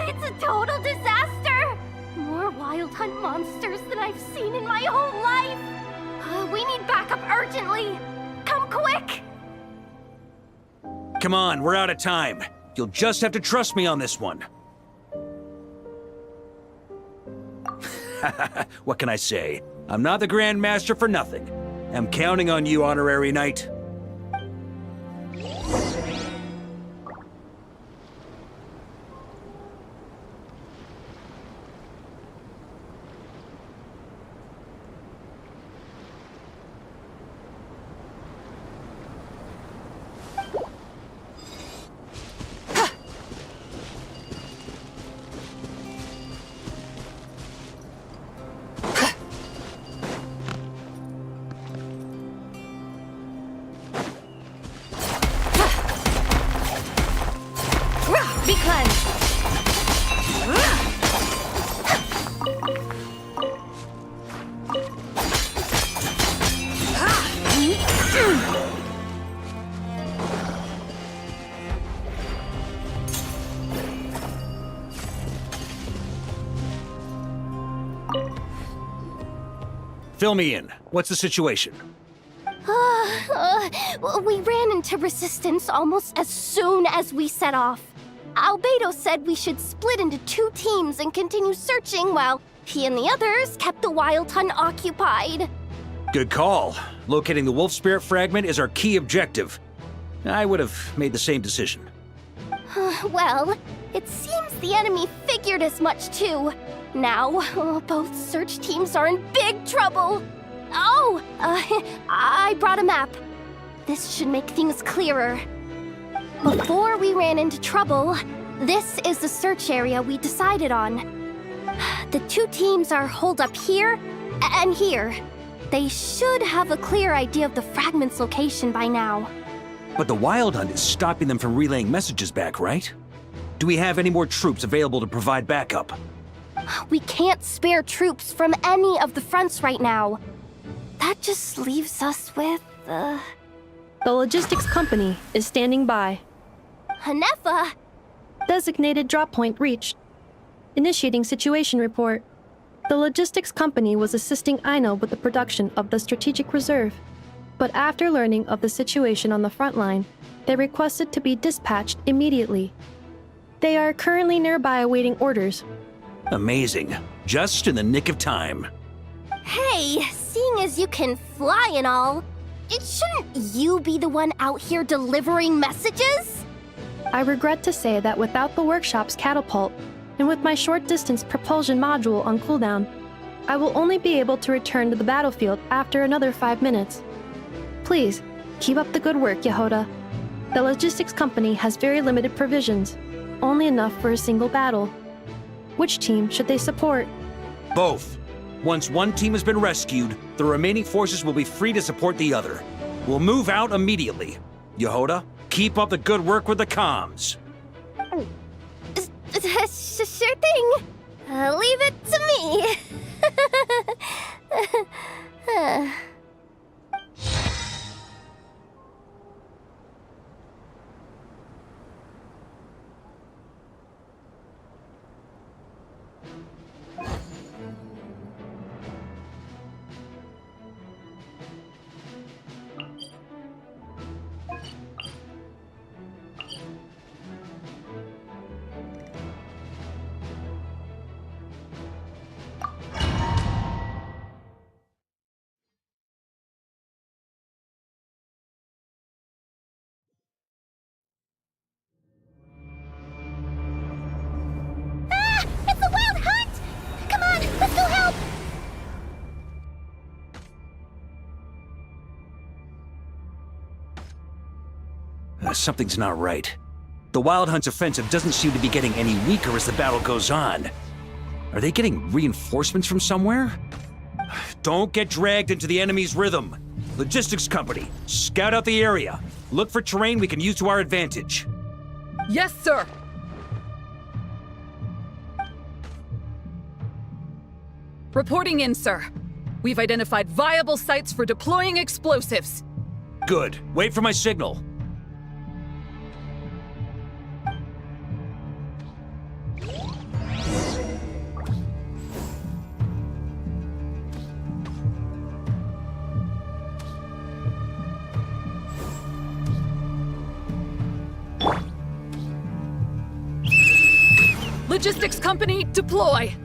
It's a total disaster! More Wild Hunt monsters than I've seen in my whole life! We need backup urgently! Come quick! Come on, we're out of time. You'll just have to trust me on this one. What can I say? I'm not the Grand Master for nothing. I'm counting on you, Honorary Knight. Be cleansed! Fill me in. What's the situation? We ran into resistance almost as soon as we set off. Albedo said we should split into 2 teams and continue searching while he and the others kept the Wild Hunt occupied. Good call. Locating the Wolf Spirit fragment is our key objective. I would have made the same decision. Well, it seems the enemy figured as much too. Now, both search teams are in big trouble. Oh, I brought a map. This should make things clearer. Before we ran into trouble, this is the search area we decided on. The 2 teams are holed up here and here. They should have a clear idea of the fragment's location by now. But the Wild Hunt is stopping them from relaying messages back, right? Do we have any more troops available to provide backup? We can't spare troops from any of the fronts right now. That just leaves us with, The logistics company is standing by. Hanefa! Designated drop point reached. Initiating situation report. The logistics company was assisting Aino with the production of the strategic reserve. But after learning of the situation on the front line, they requested to be dispatched immediately. They are currently nearby awaiting orders. Amazing. Just in the nick of time. Hey, seeing as you can fly and all, shouldn't you be the one out here delivering messages? I regret to say that without the workshop's catapult, and with my short-distance propulsion module on cooldown, I will only be able to return to the battlefield after another 5 minutes. Please, keep up the good work, Yehoda. The logistics company has very limited provisions, only enough for a single battle. Which team should they support? Both. Once one team has been rescued, the remaining forces will be free to support the other. We'll move out immediately. Yehoda, keep up the good work with the comms. Sure thing. Leave it to me. It's the Wild Hunt! Come on, let's go help! Something's not right. The Wild Hunt's offensive doesn't seem to be getting any weaker as the battle goes on. Are they getting reinforcements from somewhere? Don't get dragged into the enemy's rhythm. Logistics company, scout out the area. Look for terrain we can use to our advantage. Yes, sir. Reporting in, sir. We've identified viable sites for deploying explosives. Good. Wait for my signal. Logistics company, deploy!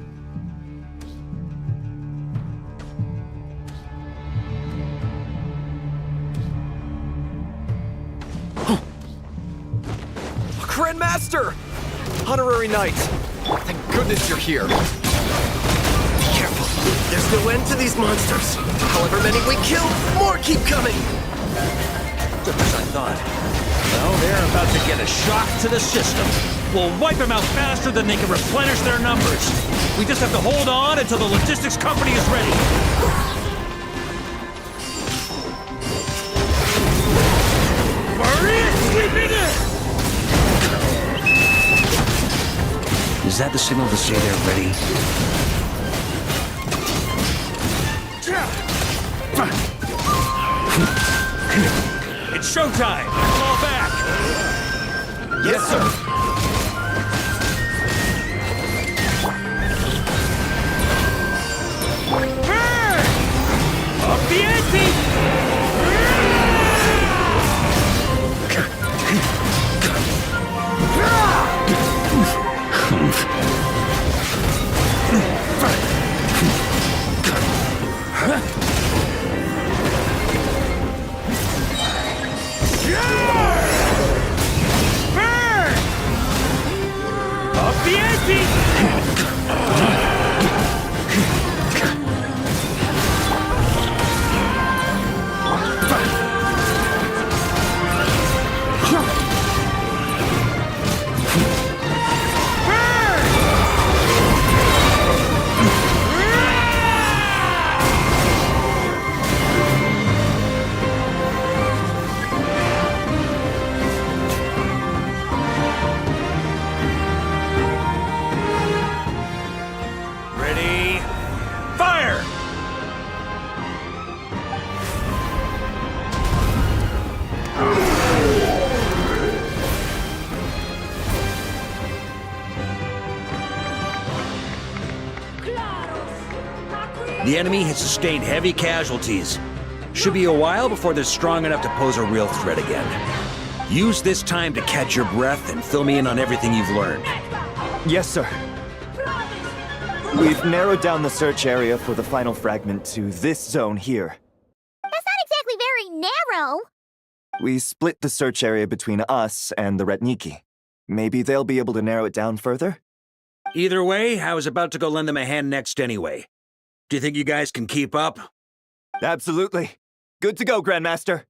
Grandmaster! Honorary Knight! Thank goodness you're here. Careful. There's no end to these monsters. However many we kill, more keep coming. Just as I thought. Well, they're about to get a shock to the system. We'll wipe them out faster than they can replenish their numbers. We just have to hold on until the logistics company is ready. Maria, sweeping in! Is that the signal to say they're ready? It's showtime! Fall back! Yes, sir. Up the ante! Up the ante! Ready? Fire! The enemy has sustained heavy casualties. Should be a while before they're strong enough to pose a real threat again. Use this time to catch your breath and fill me in on everything you've learned. Yes, sir. We've narrowed down the search area for the final fragment to this zone here. That's not exactly very narrow. We split the search area between us and the Retniki. Maybe they'll be able to narrow it down further? Either way, I was about to go lend them a hand next anyway. Do you think you guys can keep up? Absolutely. Good to go, Grandmaster.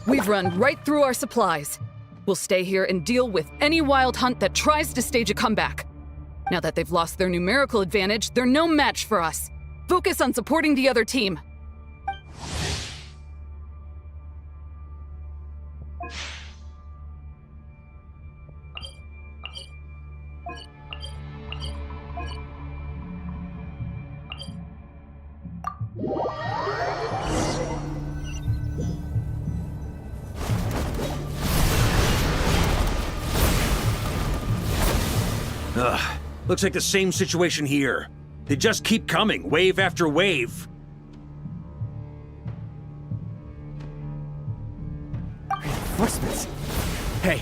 We've run right through our supplies. We'll stay here and deal with any wild hunt that tries to stage a comeback. Now that they've lost their numerical advantage, they're no match for us. Focus on supporting the other team. Ugh, looks like the same situation here. They just keep coming, wave after wave. Reinforcements. Hey,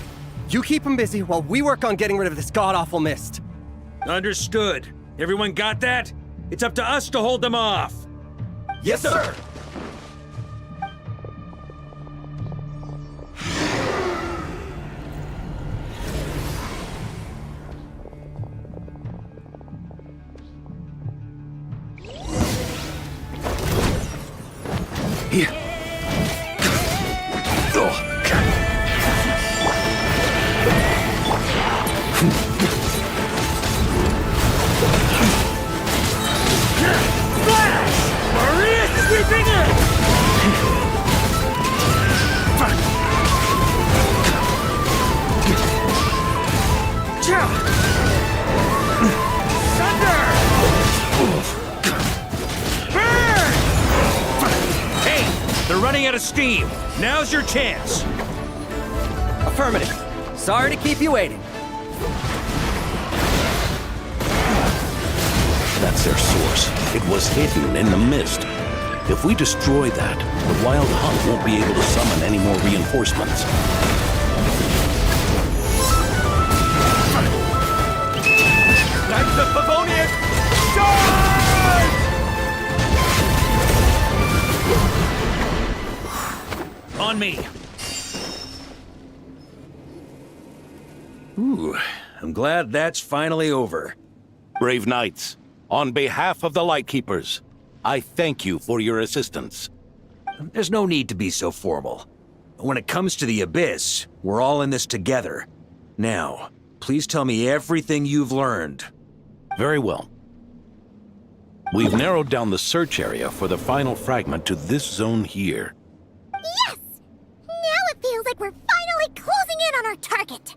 you keep them busy while we work on getting rid of this god-awful mist. Understood. Everyone got that? It's up to us to hold them off. Yes, sir! Here. They're running out of steam. Now's your chance. Affirmative. Sorry to keep you waiting. That's their source. It was hidden in the mist. If we destroy that, the Wild Hunt won't be able to summon any more reinforcements. Knights of Favonius, charge! On me. Ooh, I'm glad that's finally over. Brave Knights, on behalf of the Lightkeepers, I thank you for your assistance. There's no need to be so formal. When it comes to the Abyss, we're all in this together. Now, please tell me everything you've learned. Very well. We've narrowed down the search area for the final fragment to this zone here. Yes! Now it feels like we're finally closing in on our target.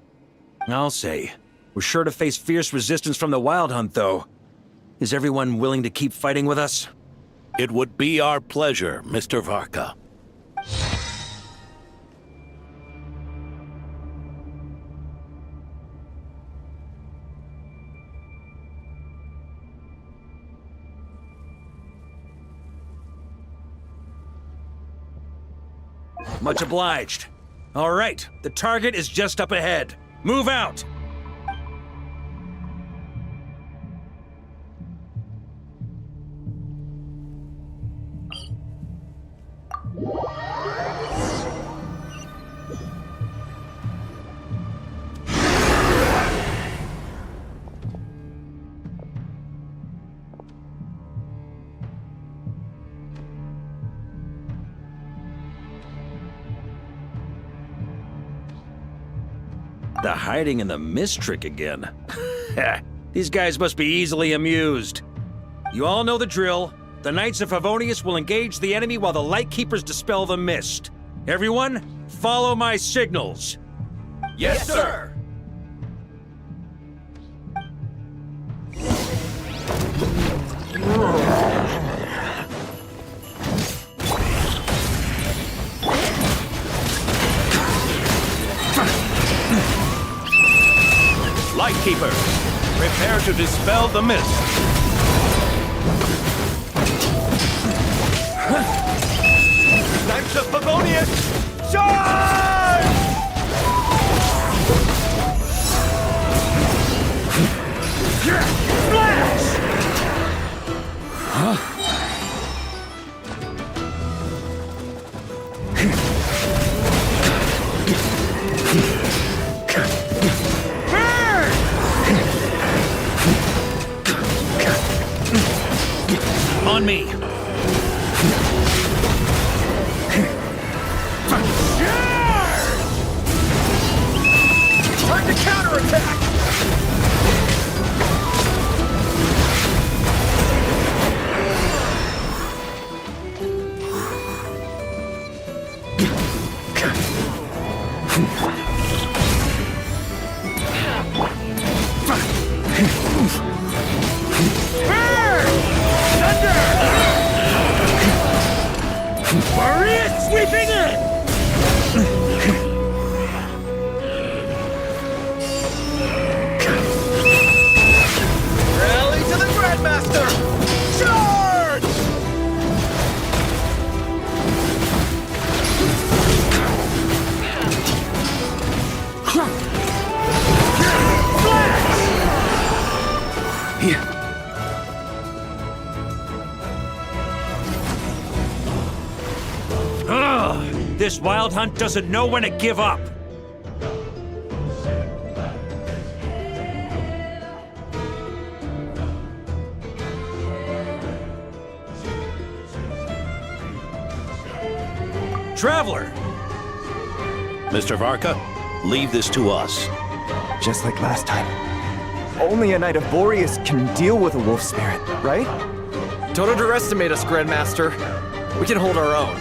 I'll say. We're sure to face fierce resistance from the Wild Hunt, though. Is everyone willing to keep fighting with us? It would be our pleasure, Mr. Varka. Much obliged. All right, the target is just up ahead. Move out! The hiding in the mist trick again. These guys must be easily amused. You all know the drill. The Knights of Favonius will engage the enemy while the Lightkeepers dispel the mist. Everyone, follow my signals. Yes, sir! Lightkeepers, prepare to dispel the mist. Knights of Favonius, charge! Splash! Huh? On me! Boreas sweeping in! Rally to the Grandmaster! Charge! Here. Ugh! This wild hunt doesn't know when to give up! Traveler! Mr. Varka, leave this to us. Just like last time. Only a Knight of Boreas can deal with a wolf spirit, right? Don't underestimate us, Grandmaster. We can hold our own.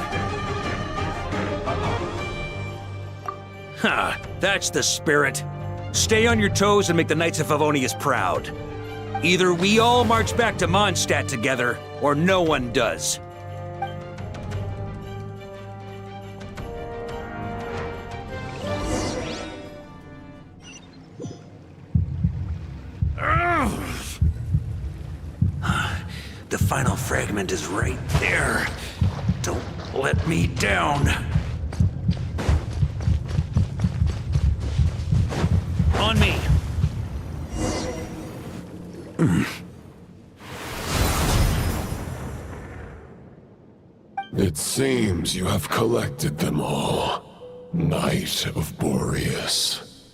Ha! That's the spirit. Stay on your toes and make the Knights of Favonius proud. Either we all march back to Mondstadt together, or no one does. The final fragment is right there. Don't let me down. On me. It seems you have collected them all, Knight of Boreas.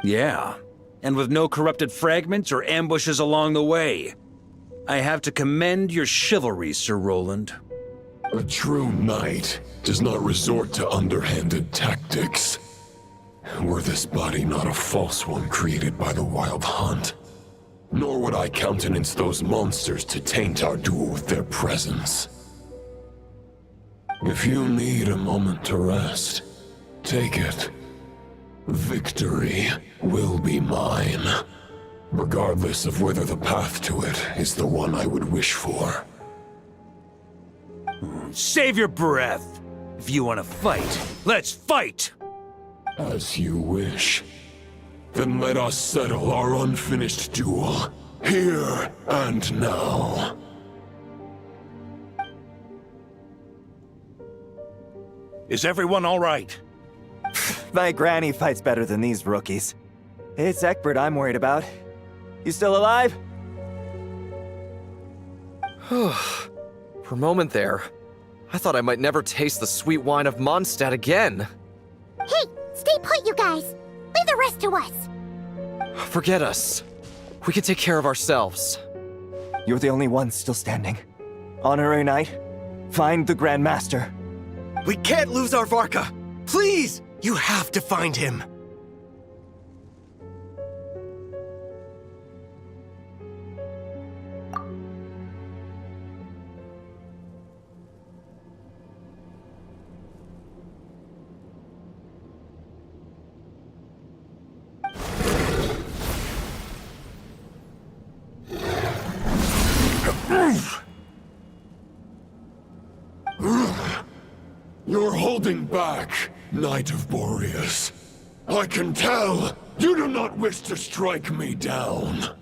Yeah, and with no corrupted fragments or ambushes along the way. I have to commend your chivalry, Sir Roland. A true knight does not resort to underhanded tactics. Were this body not a false one created by the Wild Hunt, nor would I countenance those monsters to taint our duel with their presence. If you need a moment to rest, take it. Victory will be mine, regardless of whether the path to it is the one I would wish for. Save your breath! If you want to fight, let's fight! As you wish. Then let us settle our unfinished duel, here and now. Is everyone all right? My granny fights better than these rookies. It's Egbert I'm worried about. You still alive? For a moment there, I thought I might never taste the sweet wine of Mondstadt again. Hey, stay put, you guys. Leave the rest to us. Forget us. We can take care of ourselves. You're the only one still standing. Honorary Knight, find the Grand Master. We can't lose our Varka! Please! You have to find him! You're holding back, Knight of Boreas. I can tell you do not wish to strike me down.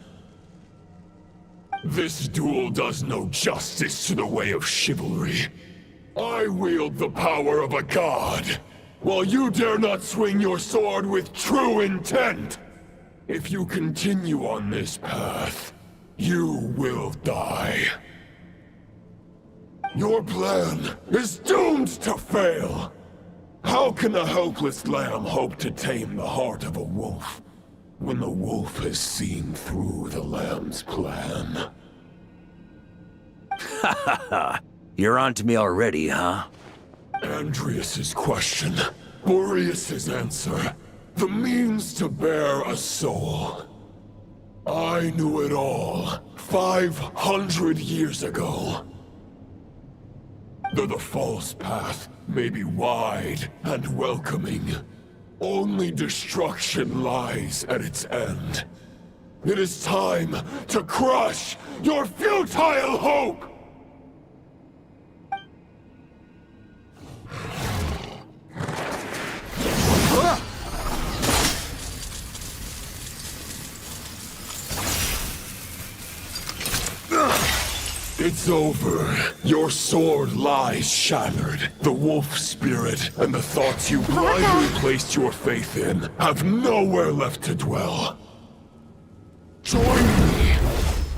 This duel does no justice to the way of chivalry. I wield the power of a god, while you dare not swing your sword with true intent. If you continue on this path, you will die. Your plan is doomed to fail! How can a helpless lamb hope to tame the heart of a wolf, when the wolf has seen through the lamb's plan? Ha ha ha! You're on to me already, huh? Andrias's question, Boreas's answer, the means to bear a soul. I knew it all 500 years ago. Though the false path may be wide and welcoming, only destruction lies at its end. It is time to crush your futile hope! It's over. Your sword lies shattered. The wolf spirit and the thoughts you blindly placed your faith in have nowhere left to dwell. Join me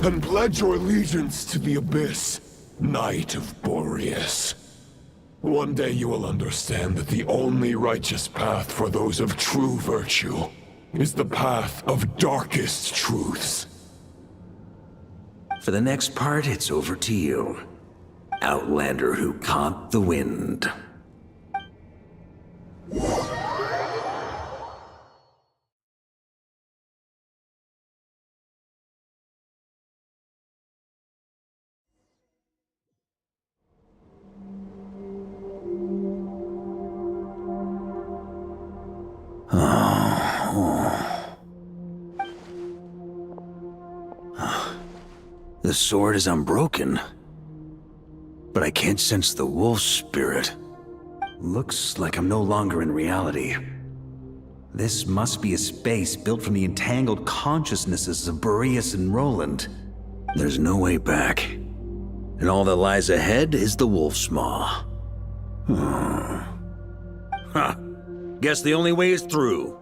and pledge your allegiance to the abyss, Knight of Boreas. One day you will understand that the only righteous path for those of true virtue is the path of darkest truths. For the next part, it's over to you. Outlander who caught the wind. The sword is unbroken, but I can't sense the wolf spirit. Looks like I'm no longer in reality. This must be a space built from the entangled consciousnesses of Boreas and Roland. There's no way back, and all that lies ahead is the wolf's maw. Huh. Guess the only way is through.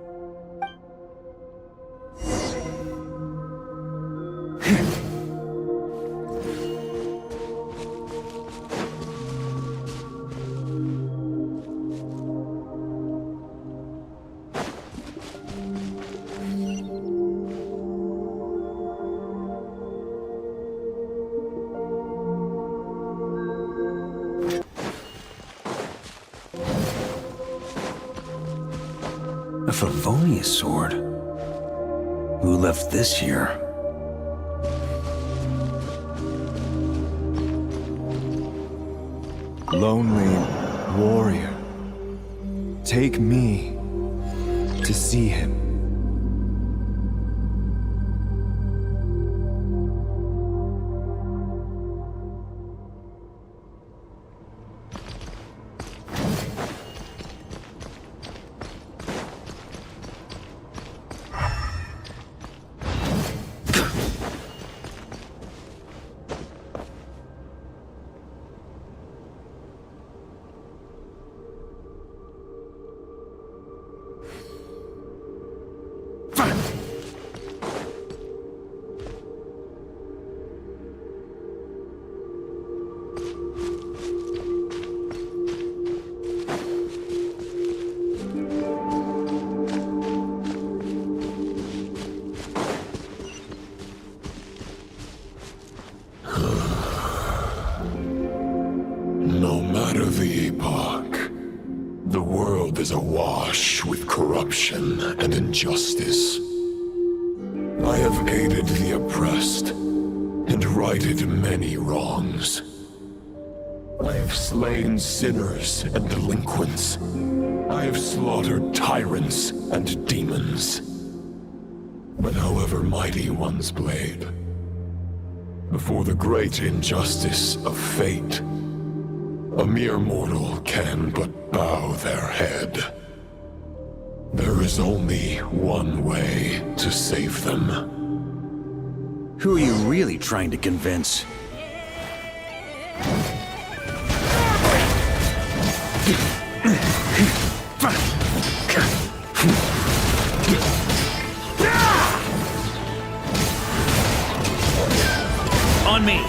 A Favonius sword? Who left this here? Lonely warrior, take me to see him. No matter the epoch, the world is awash with corruption and injustice. I have aided the oppressed and righted many wrongs. I have slain sinners and delinquents. I have slaughtered tyrants and demons. But however mighty one's blade, before the great injustice of fate, a mere mortal can but bow their head. There is only one way to save them. Who are you really trying to convince? On me!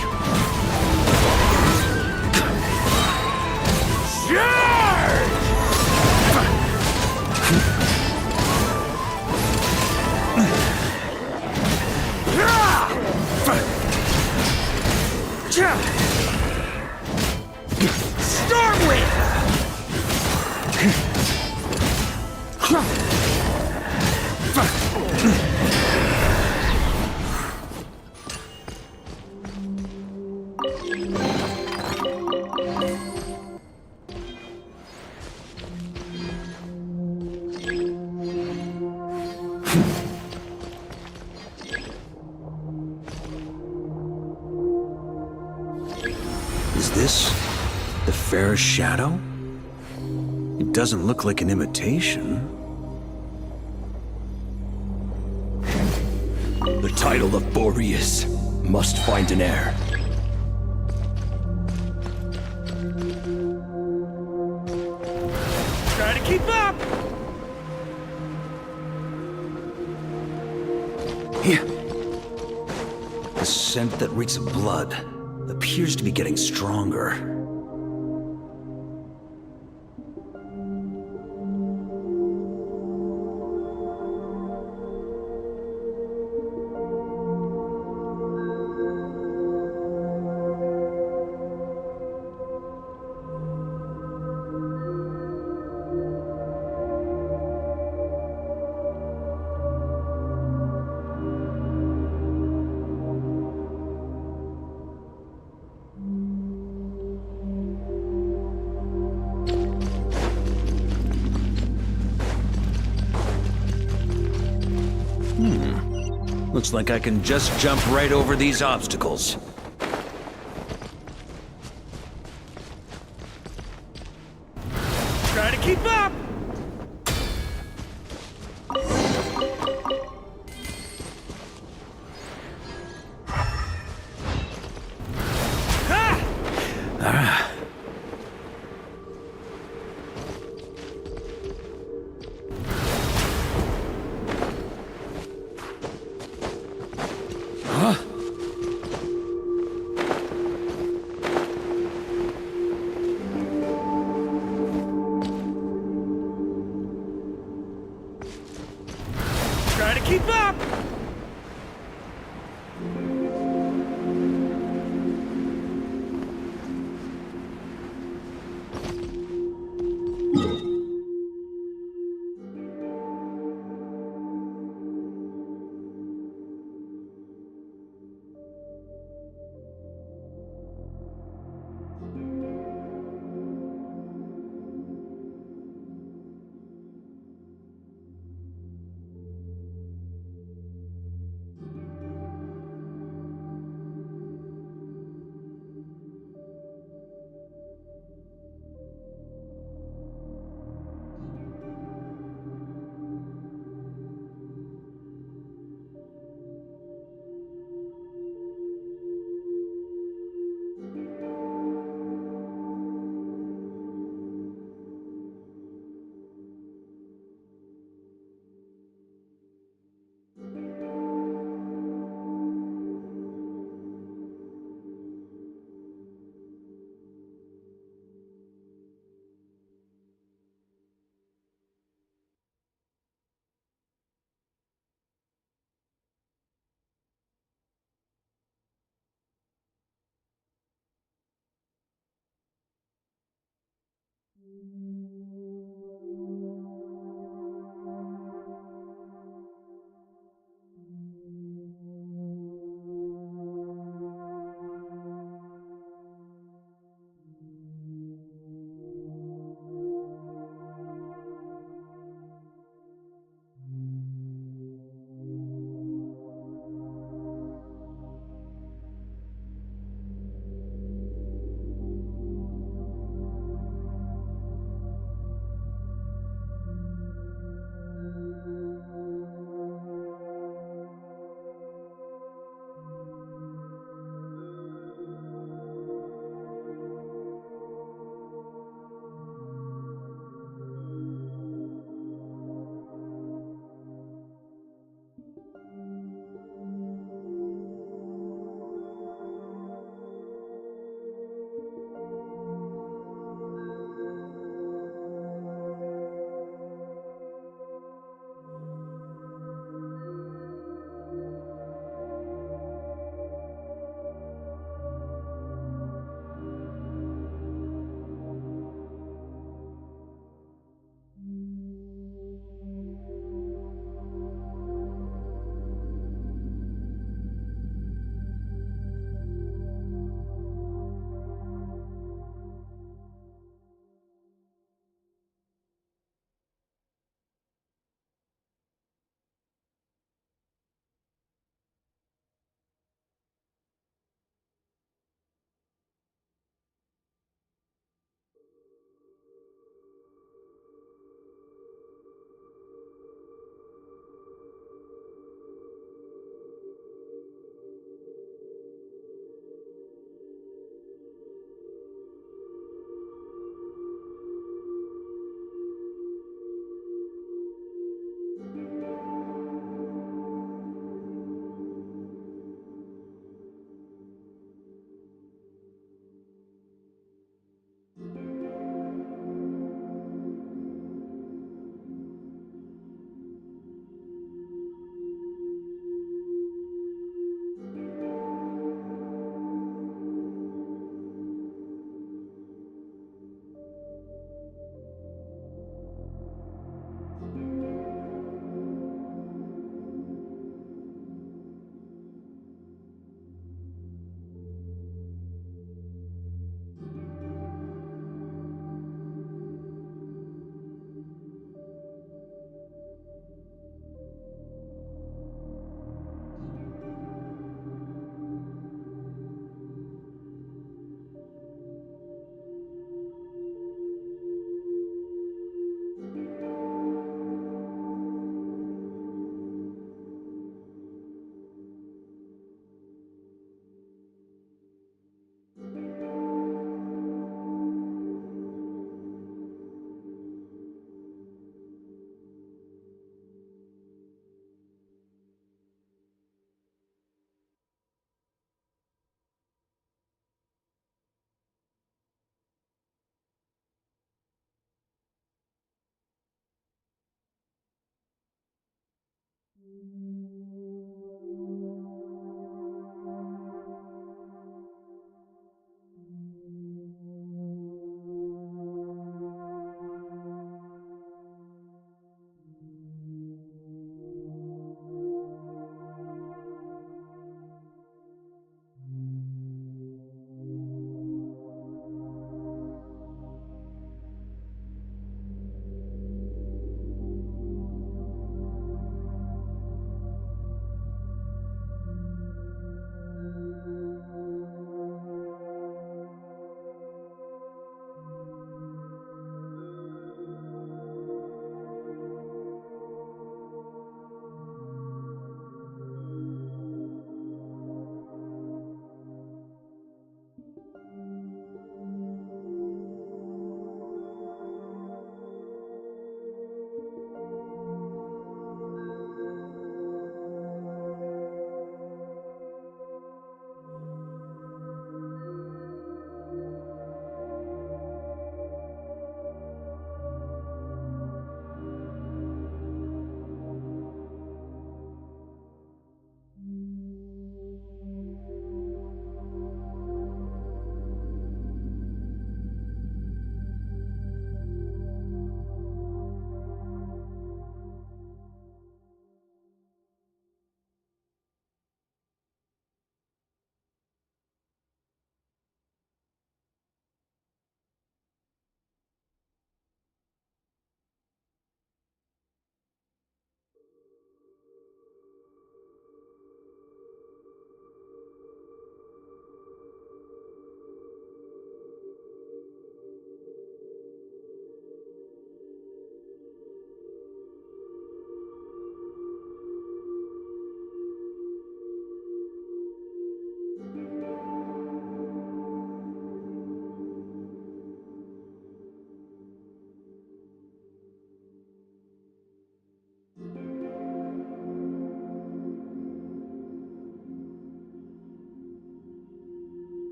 this the fairest shadow? It doesn't look like an imitation. The title of Boreas must find an heir. Try to keep up! Here. The scent that reeks of blood appears to be getting stronger. Looks like I can just jump right over these obstacles. Try to keep up! Try to keep up!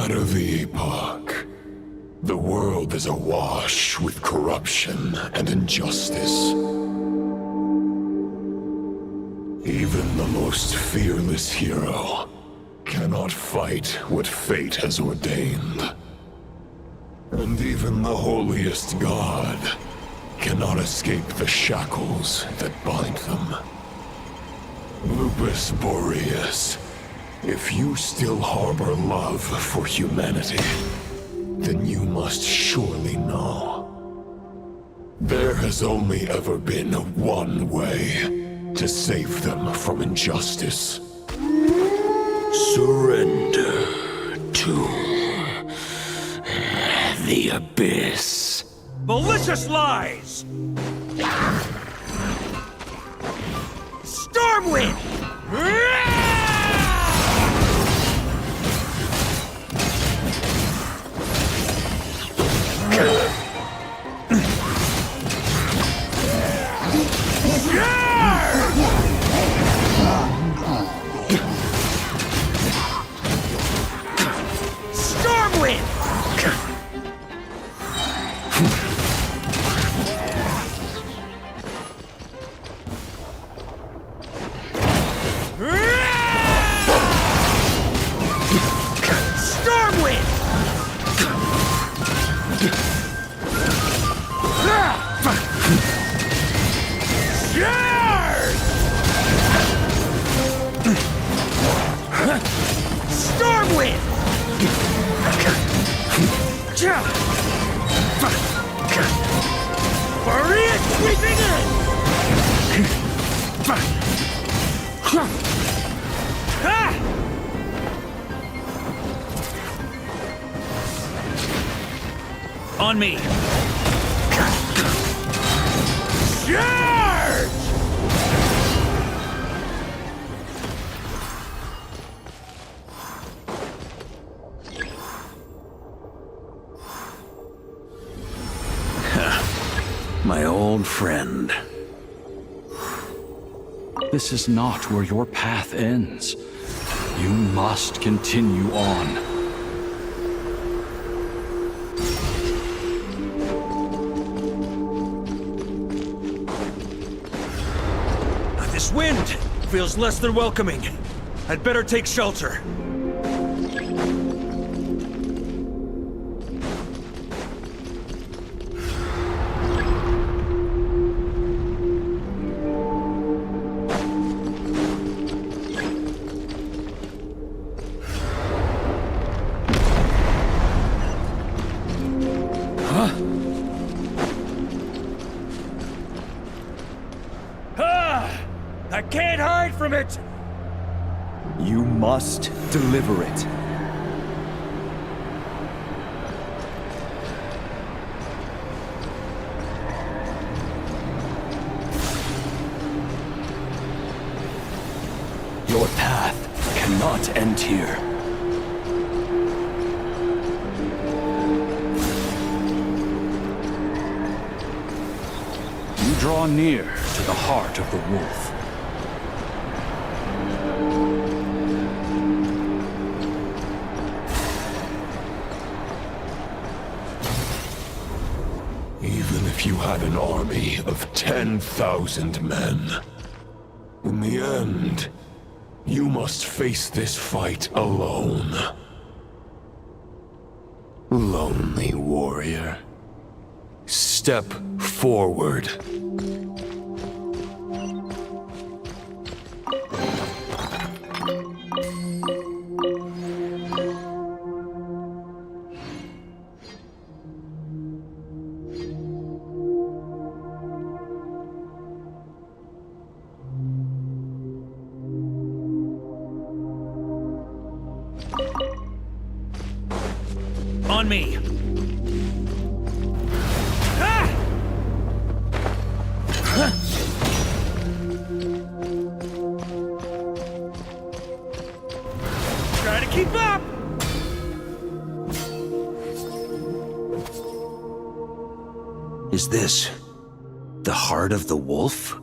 matter the epoch, the world is awash with corruption and injustice. Even the most fearless hero cannot fight what fate has ordained. And even the holiest god cannot escape the shackles that bind them. Lupus Boreas, if you still harbor love for humanity, then you must surely know. There has only ever been one way to save them from injustice. Surrender to the abyss. Malicious lies! Stormwind! On me! Charge! My old friend. This is not where your path ends. You must continue on. This wind feels less than welcoming. I'd better take shelter. I can't hide from it! You must deliver it. Your path cannot end here. You draw near to the heart of the wolf. Even if you had an army of 10,000 men, in the end, you must face this fight alone. Lonely warrior. Step forward. On me! Try to keep up! Is this the heart of the wolf?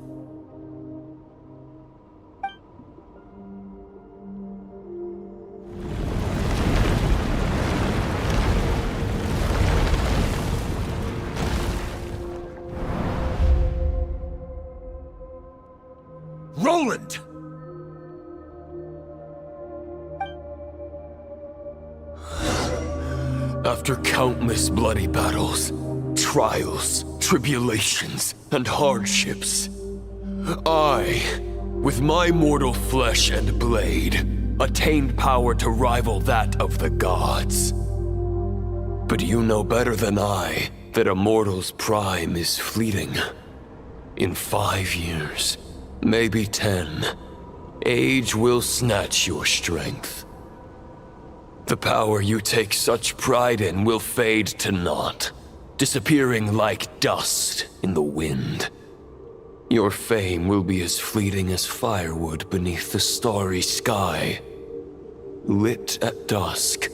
Roland! After countless bloody battles, trials, tribulations, and hardships, I, with my mortal flesh and blade, attained power to rival that of the gods. But you know better than I that a mortal's prime is fleeting. In 5 years, maybe 10, age will snatch your strength. The power you take such pride in will fade to naught, disappearing like dust in the wind. Your fame will be as fleeting as firewood beneath the starry sky, lit at dusk,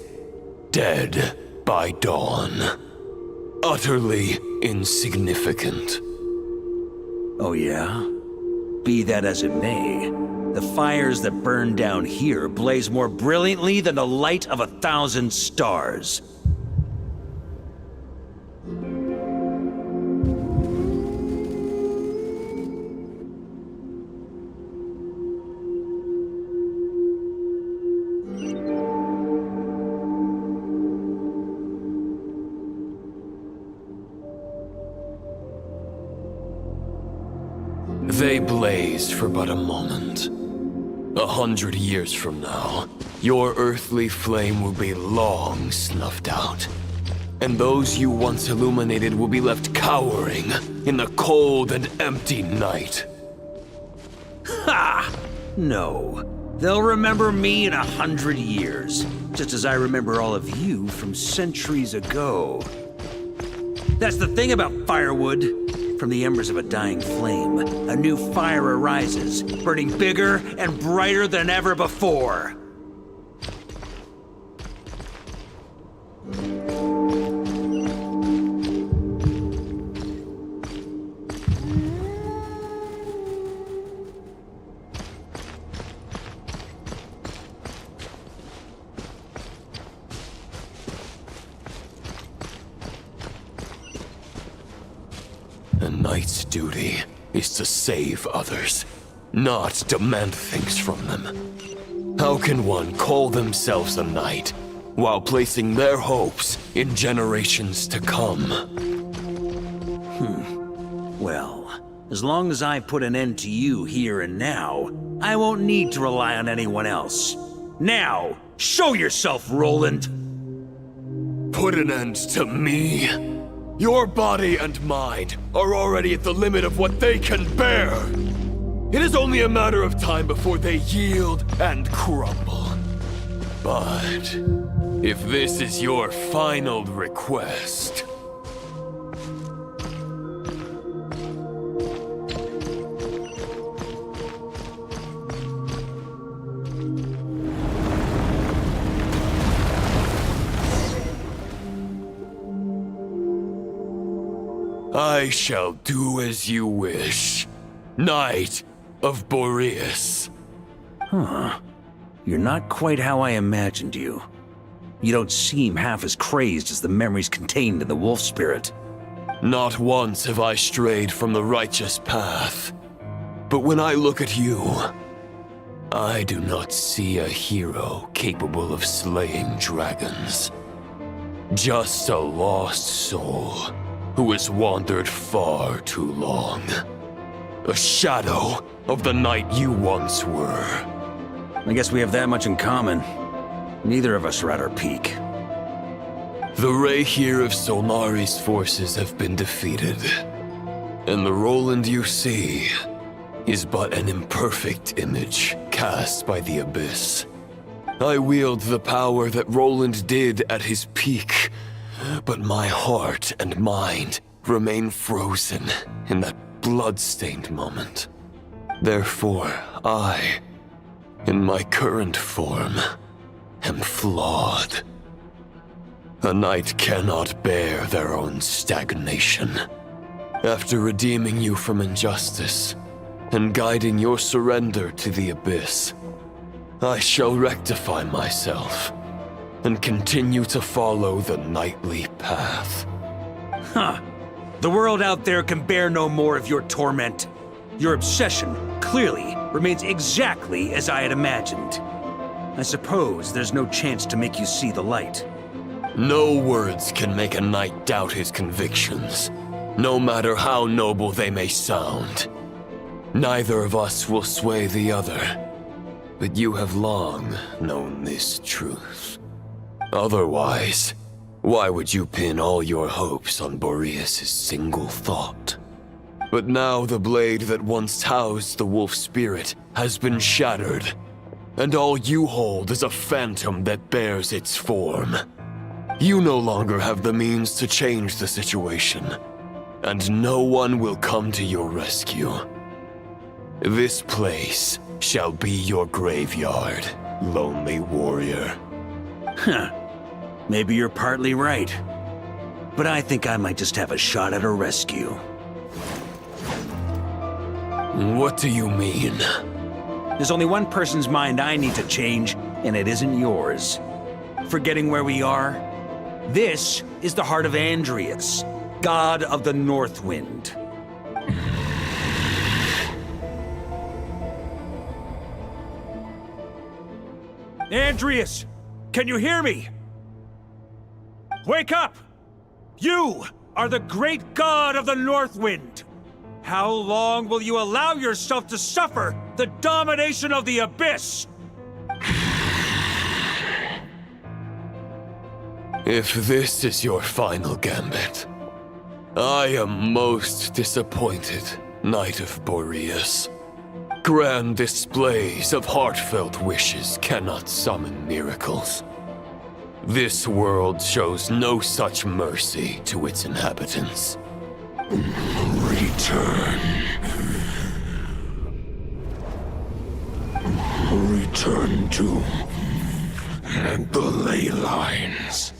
dead by dawn, utterly insignificant. Oh yeah? Be that as it may, the fires that burn down here blaze more brilliantly than the light of 1,000 stars. They blaze for but a moment. 100 years from now, your earthly flame will be long snuffed out. And those you once illuminated will be left cowering in the cold and empty night. Ha! No. They'll remember me in 100 years, just as I remember all of you from centuries ago. That's the thing about firewood. From the embers of a dying flame, a new fire arises, burning bigger and brighter than ever before. A knight's duty is to save others, not demand things from them. How can one call themselves a knight while placing their hopes in generations to come? Well, as long as I put an end to you here and now, I won't need to rely on anyone else. Now, show yourself, Roland! Put an end to me? Your body and mind are already at the limit of what they can bear. It is only a matter of time before they yield and crumble. But if this is your final request... I shall do as you wish, Knight of Boreas. Huh. You're not quite how I imagined you. You don't seem half as crazed as the memories contained in the wolf spirit. Not once have I strayed from the righteous path. But when I look at you, I do not see a hero capable of slaying dragons. Just a lost soul who has wandered far too long. A shadow of the knight you once were. I guess we have that much in common. Neither of us are at our peak. The Rayhir of Solnari's forces have been defeated, and the Roland you see is but an imperfect image cast by the Abyss. I wield the power that Roland did at his peak, but my heart and mind remain frozen in that blood-stained moment. Therefore, I, in my current form, am flawed. A knight cannot bear their own stagnation. After redeeming you from injustice and guiding your surrender to the Abyss, I shall rectify myself and continue to follow the knightly path. Huh. The world out there can bear no more of your torment. Your obsession, clearly, remains exactly as I had imagined. I suppose there's no chance to make you see the light. No words can make a knight doubt his convictions, no matter how noble they may sound. Neither of us will sway the other, but you have long known this truth. Otherwise, why would you pin all your hopes on Boreas' single thought? But now the blade that once housed the wolf spirit has been shattered, and all you hold is a phantom that bears its form. You no longer have the means to change the situation, and no one will come to your rescue. This place shall be your graveyard, lonely warrior. Huh. Maybe you're partly right. But I think I might just have a shot at a rescue. What do you mean? There's only one person's mind I need to change, and it isn't yours. Forgetting where we are? This is the heart of Andrias, god of the North Wind. Andrias! Can you hear me? Wake up! You are the great god of the North Wind! How long will you allow yourself to suffer the domination of the Abyss? If this is your final gambit, I am most disappointed, Knight of Boreas. Grand displays of heartfelt wishes cannot summon miracles. This world shows no such mercy to its inhabitants. Return. Return to the ley lines.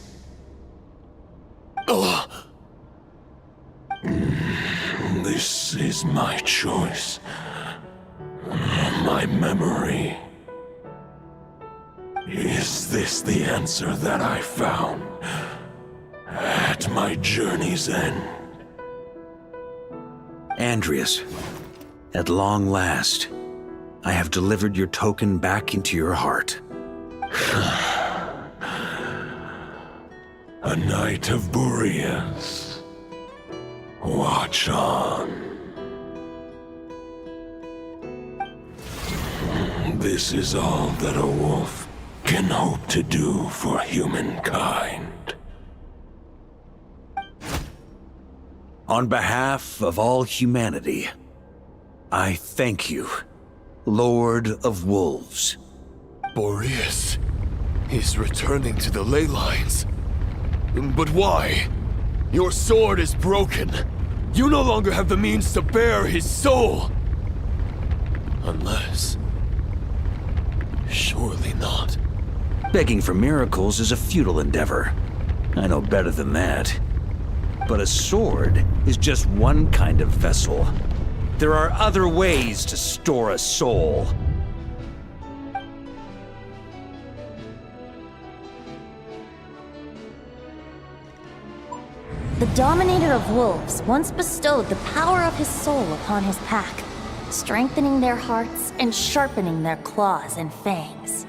This is my choice. My memory. Is this the answer that I found at my journey's end? Andreas, at long last, I have delivered your token back into your heart. A Knight of Boreas. Watch on. This is all that a wolf can hope to do for humankind. On behalf of all humanity, I thank you, Lord of Wolves. Boreas is returning to the ley lines. But why? Your sword is broken. You no longer have the means to bear his soul. Unless... surely not. Begging for miracles is a futile endeavor. I know better than that. But a sword is just one kind of vessel. There are other ways to store a soul. The Dominator of Wolves once bestowed the power of his soul upon his pack, strengthening their hearts and sharpening their claws and fangs.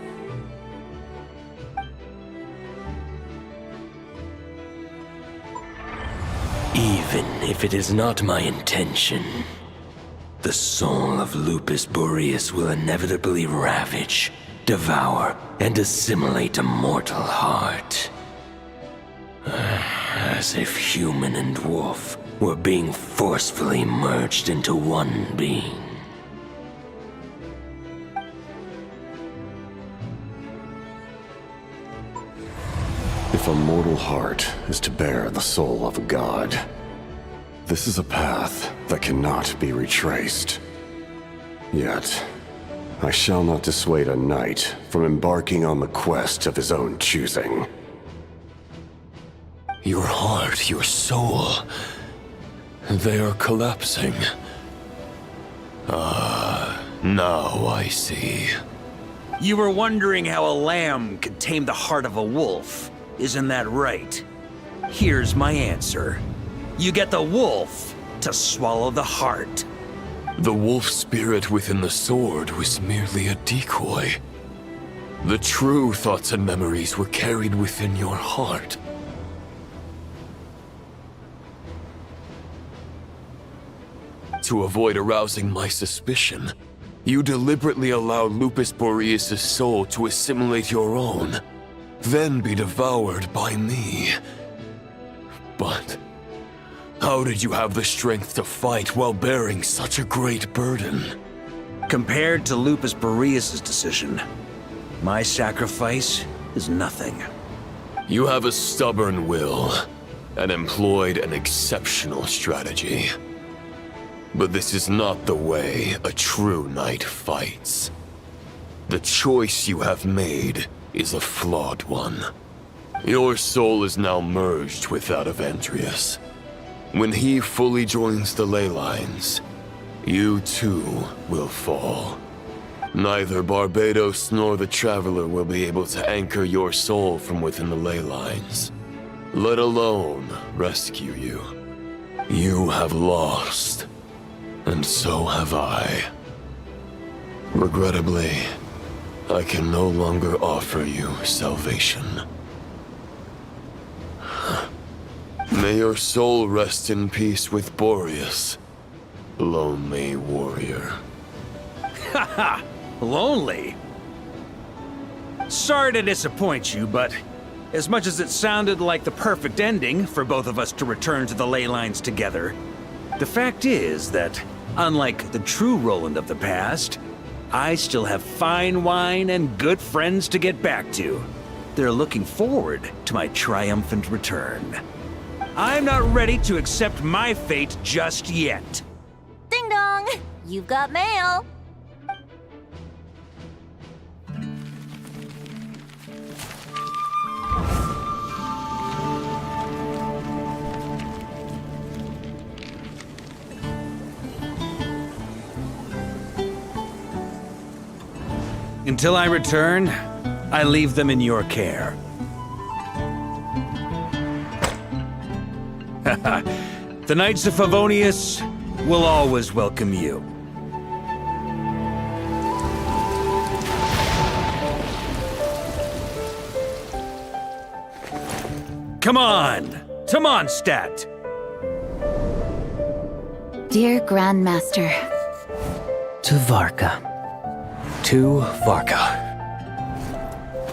Even if it is not my intention, the soul of Lupus Boreas will inevitably ravage, devour, and assimilate a mortal heart. As if human and wolf were being forcefully merged into one being. If a mortal heart is to bear the soul of a god, this is a path that cannot be retraced. Yet, I shall not dissuade a knight from embarking on the quest of his own choosing. Your heart, your soul... they are collapsing. Now I see. You were wondering how a lamb could tame the heart of a wolf. Isn't that right? Here's my answer. You get the wolf to swallow the heart. The wolf spirit within the sword was merely a decoy. The true thoughts and memories were carried within your heart. To avoid arousing my suspicion, you deliberately allow Lupus Boreas' soul to assimilate your own, then be devoured by me. But how did you have the strength to fight while bearing such a great burden? Compared to Lupus Boreas' decision, my sacrifice is nothing. You have a stubborn will and employed an exceptional strategy. But this is not the way a true knight fights. The choice you have made is a flawed one. Your soul is now merged with that of Andreas. When he fully joins the ley lines, you too will fall. Neither Barbados nor the Traveler will be able to anchor your soul from within the ley lines, let alone rescue you. You have lost. And so have I. Regrettably, I can no longer offer you salvation. May your soul rest in peace with Boreas, lonely warrior. Haha! Lonely? Sorry to disappoint you, but as much as it sounded like the perfect ending for both of us to return to the ley lines together, the fact is that Unlike the true Roland of the past, I still have fine wine and good friends to get back to. They're looking forward to my triumphant return. I'm not ready to accept my fate just yet. Ding dong! You've got mail! Until I return, I leave them in your care. The Knights of Favonius will always welcome you. Come on! To Mondstadt! Dear Grandmaster. To Varka. To Varka.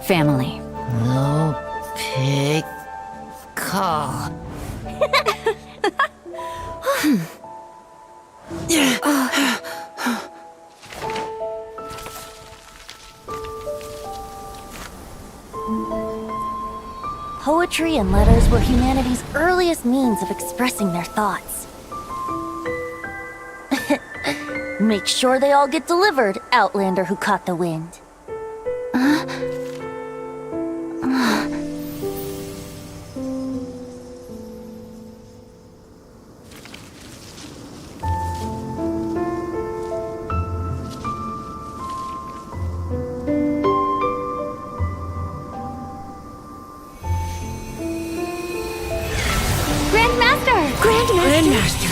Family. No pig call. Poetry and letters were humanity's earliest means of expressing their thoughts. Make sure they all get delivered, Outlander who caught the wind.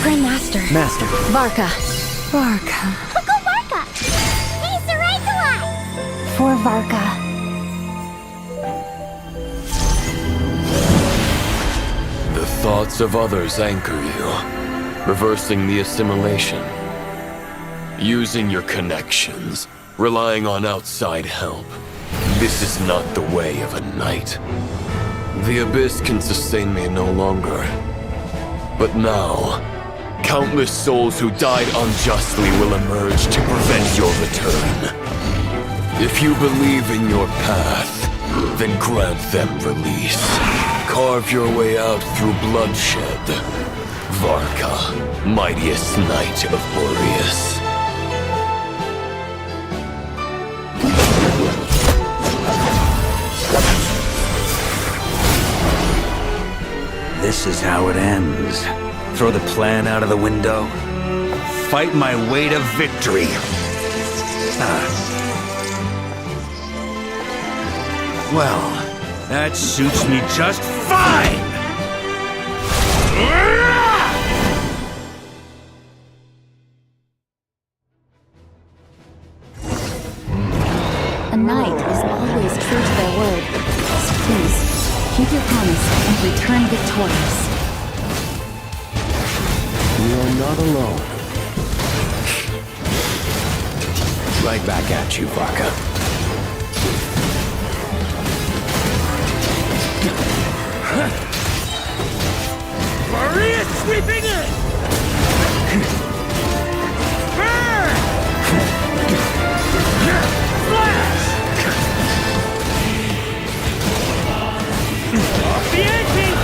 Grandmaster. Master. Varka. Uncle Varka! He's the right to us! For Varka. The thoughts of others anchor you, reversing the assimilation. Using your connections, relying on outside help. This is not the way of a knight. The Abyss can sustain me no longer. But now, countless souls who died unjustly will emerge to prevent your return. If you believe in your path, then grant them release. Carve your way out through bloodshed. Varka, mightiest knight of Boreas. This is how it ends. Throw the plan out of the window. Fight my way to victory. Well, that suits me just fine! A knight is always true to their word. So please, keep your promise and return victorious. You are not alone. Right back at you, Varka. Maria sweeping in! Burn! Flash! Off the edges!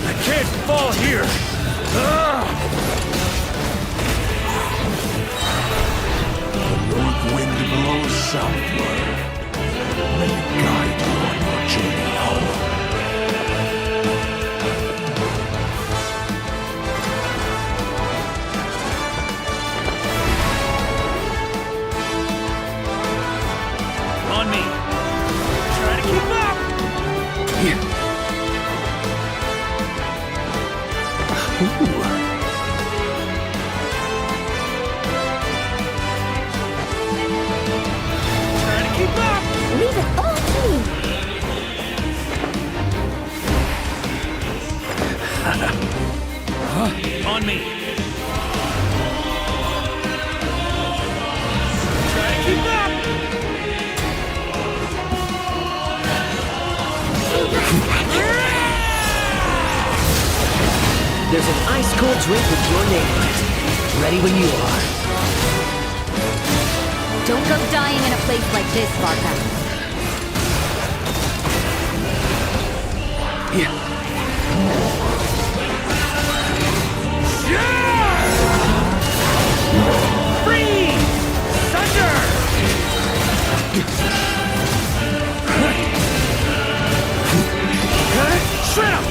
I can't fall here! The north wind blows southward. May it guide you on your journey home. On me! Try to keep up! Try to keep up! Leave it all to me! On me! Try to keep up! There's an ice-cold drink with your name on it. Ready when you are. Don't go dying in a place like this, Varka. Freeze! Thunder! Shred 'em!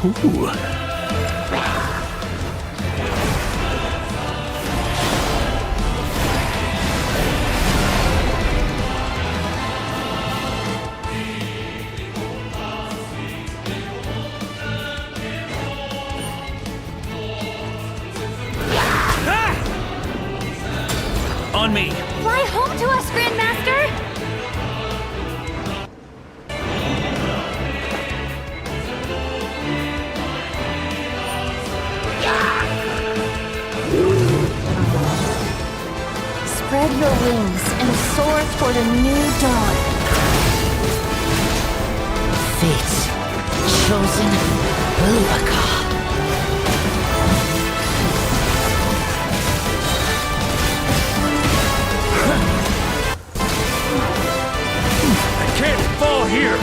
Ooh. On me! Fly home to us, Grandmaster! Spread your wings and soar toward a new dawn. Fate's chosen Varka. I can't fall here!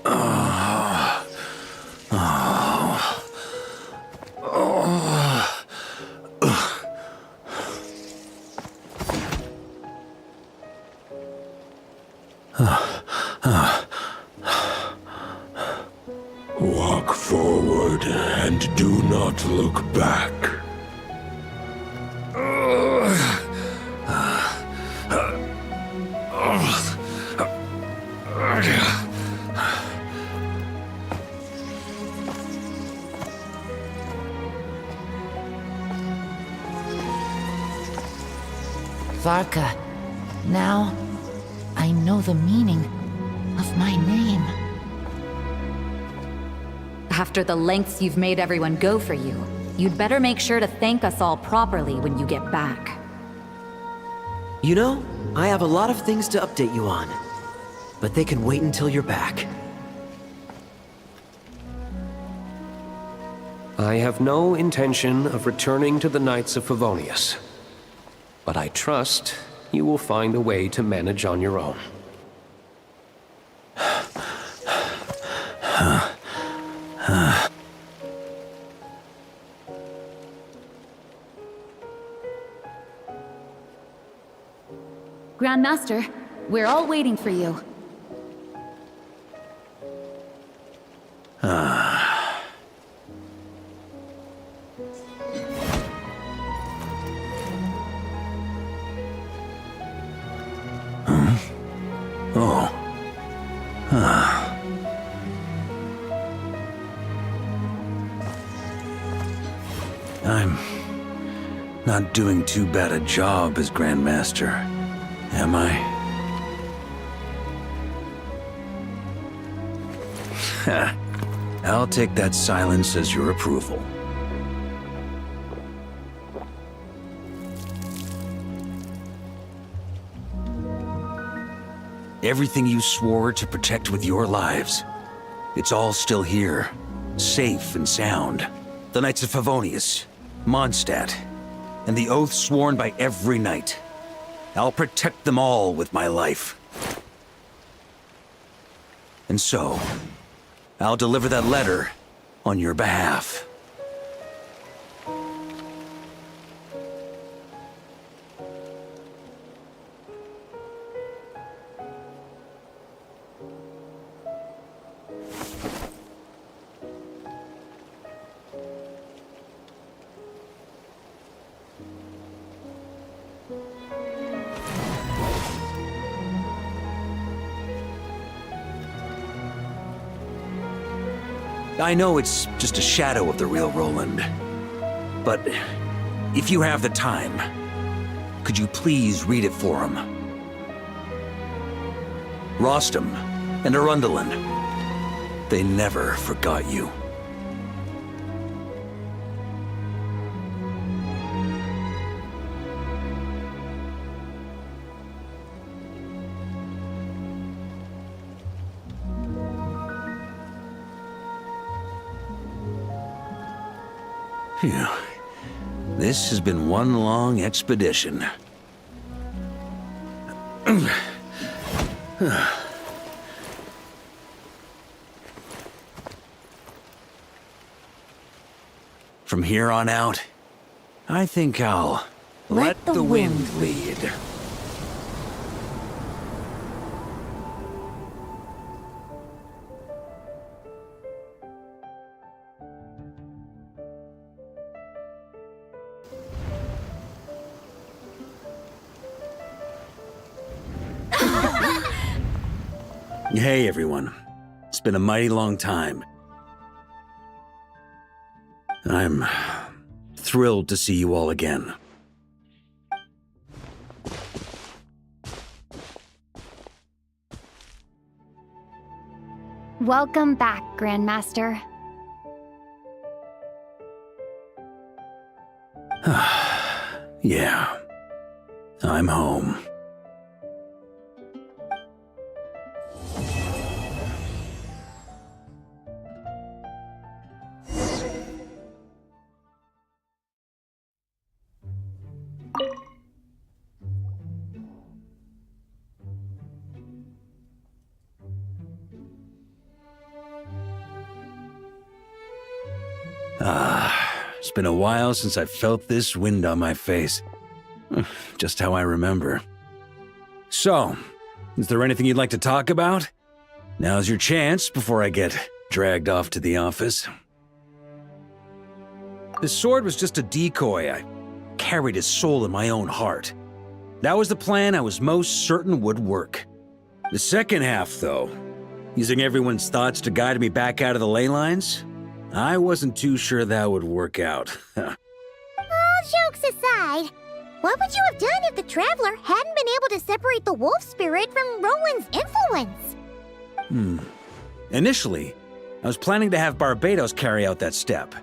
Ugh. Walk forward and do not look back. Varka, now I know the meaning of my name. After the lengths you've made everyone go for you, you'd better make sure to thank us all properly when you get back. You know, I have a lot of things to update you on. But they can wait until you're back. I have no intention of returning to the Knights of Favonius. But I trust you will find a way to manage on your own. Grandmaster, we're all waiting for you. Oh. not doing too bad a job as Grandmaster, am I? I'll take that silence as your approval. Everything you swore to protect with your lives, it's all still here, safe and sound. The Knights of Favonius, Mondstadt, and the oath sworn by every knight. I'll protect them all with my life. And so, I'll deliver that letter on your behalf. I know it's just a shadow of the real Roland, but if you have the time, could you please read it for him? Rostam and Arundelen, they never forgot you. Phew. This has been one long expedition. From here on out, I think I'll let the wind lead. Hey everyone, it's been a mighty long time. I'm thrilled to see you all again. Welcome back, Grandmaster. Yeah, I'm home. It's been a while since I felt this wind on my face. Just how I remember. So, is there anything you'd like to talk about? Now's your chance before I get dragged off to the office. The sword was just a decoy. I carried his soul in my own heart. That was the plan I was most certain would work. The second half, though, using everyone's thoughts to guide me back out of the ley lines, I wasn't too sure that would work out. All jokes aside, what would you have done if the Traveler hadn't been able to separate the wolf spirit from Roland's influence? Initially, I was planning to have Barbatos carry out that step.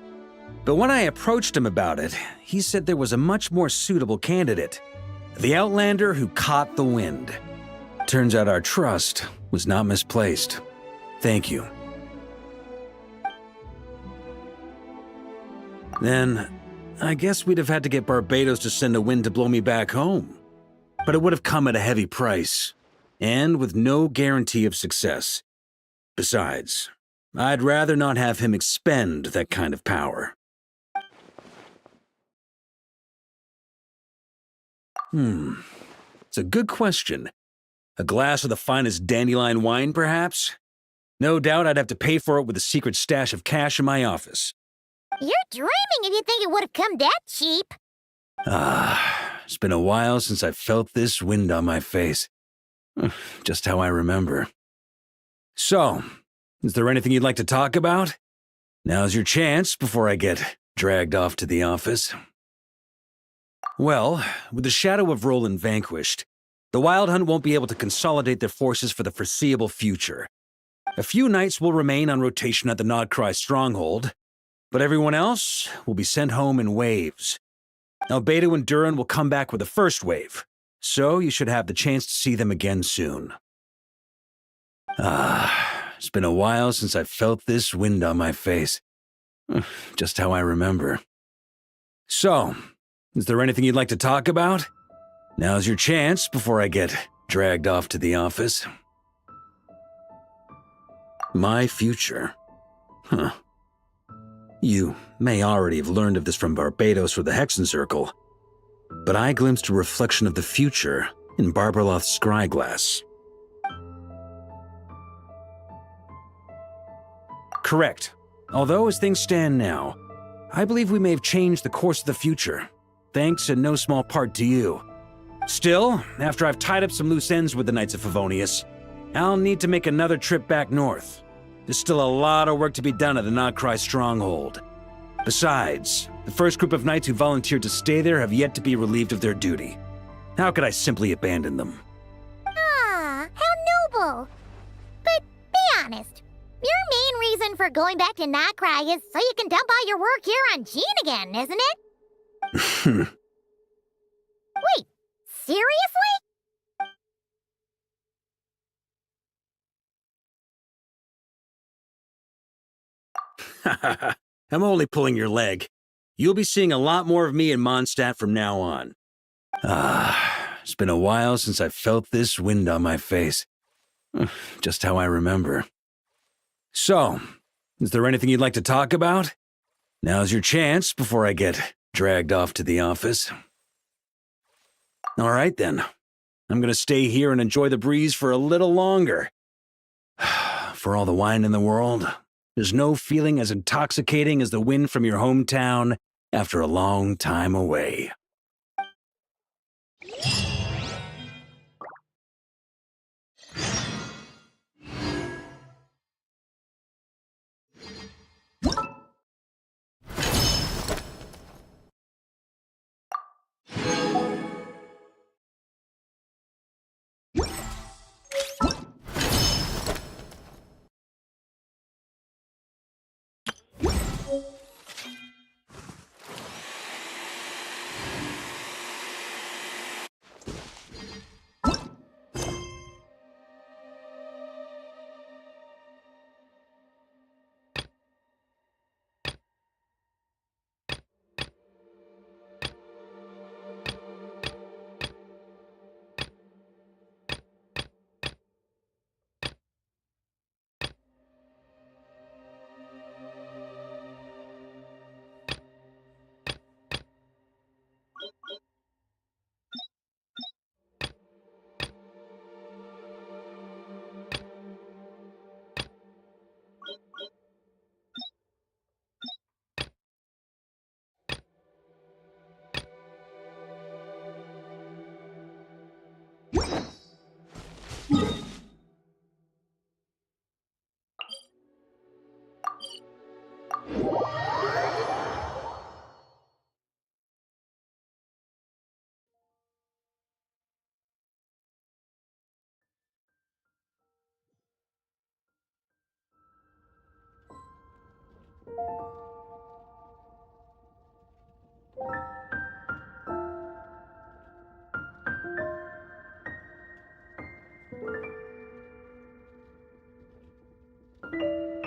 But when I approached him about it, he said there was a much more suitable candidate. The Outlander who caught the wind. Turns out our trust was not misplaced. Thank you. Then, I guess we'd have had to get Barbatos to send a wind to blow me back home. But it would have come at a heavy price, and with no guarantee of success. Besides, I'd rather not have him expend that kind of power. It's a good question. A glass of the finest dandelion wine, perhaps? No doubt I'd have to pay for it with a secret stash of cash in my office. You're dreaming if you think it would have come that cheap. It's been a while since I felt this wind on my face. Just how I remember. So, is there anything you'd like to talk about? Now's your chance before I get dragged off to the office. Well, with the shadow of Roland vanquished, the Wild Hunt won't be able to consolidate their forces for the foreseeable future. A few knights will remain on rotation at the Nodcry stronghold, but everyone else will be sent home in waves. Albedo and Durin will come back with the first wave, so you should have the chance to see them again soon. It's been a while since I felt this wind on my face. Just how I remember. So, is there anything you'd like to talk about? Now's your chance before I get dragged off to the office. My future? Huh. You may already have learned of this from Barbados or the Hexen Circle, but I glimpsed a reflection of the future in Barbarloth's scryglass. Correct. Although as things stand now, I believe we may have changed the course of the future, thanks in no small part to you. Still, after I've tied up some loose ends with the Knights of Favonius, I'll need to make another trip back north. There's still a lot of work to be done at the Nodcry stronghold. Besides, the first group of knights who volunteered to stay there have yet to be relieved of their duty. How could I simply abandon them? Ah, how noble. But be honest, your main reason for going back to Nodcry is so you can dump all your work here on Jean again, isn't it? Wait, seriously? I'm only pulling your leg. You'll be seeing a lot more of me in Mondstadt from now on. It's been a while since I felt this wind on my face. Just how I remember. So, is there anything you'd like to talk about? Now's your chance before I get dragged off to the office. All right then. I'm gonna stay here and enjoy the breeze for a little longer. For all the wine in the world, there's no feeling as intoxicating as the wind from your hometown after a long time away.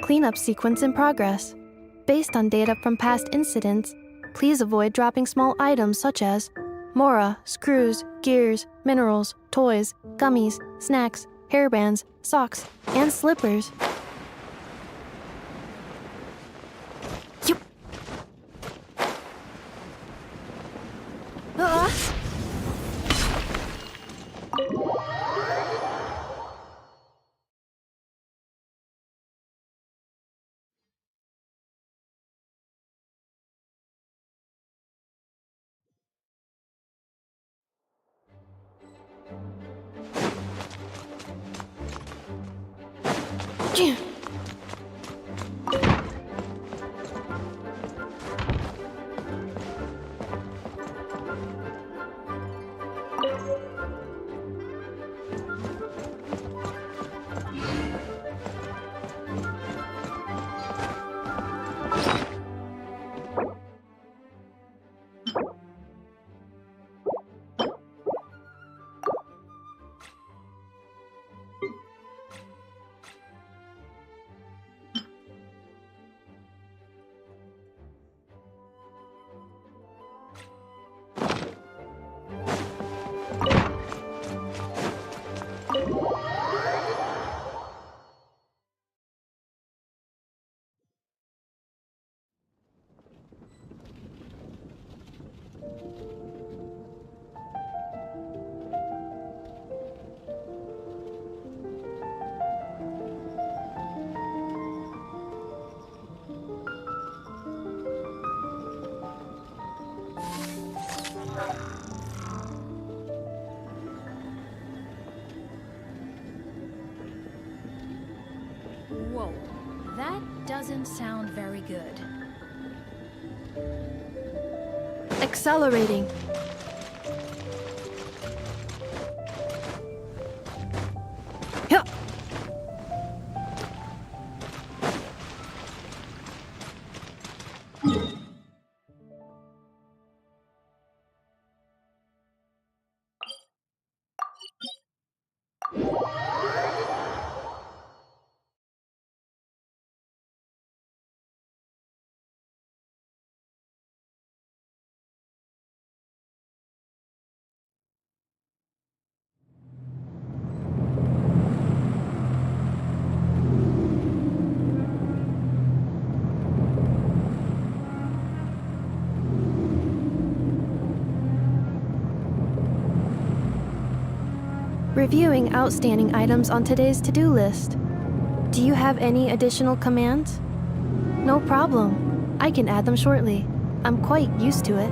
Cleanup sequence in progress. Based on data from past incidents, please avoid dropping small items such as Mora, screws, gears, minerals, toys, gummies, snacks, hairbands, socks, and slippers. doesn't sound very good. Accelerating. Hyah! Reviewing outstanding items on today's to-do list. Do you have any additional commands? No problem. I can add them shortly. I'm quite used to it.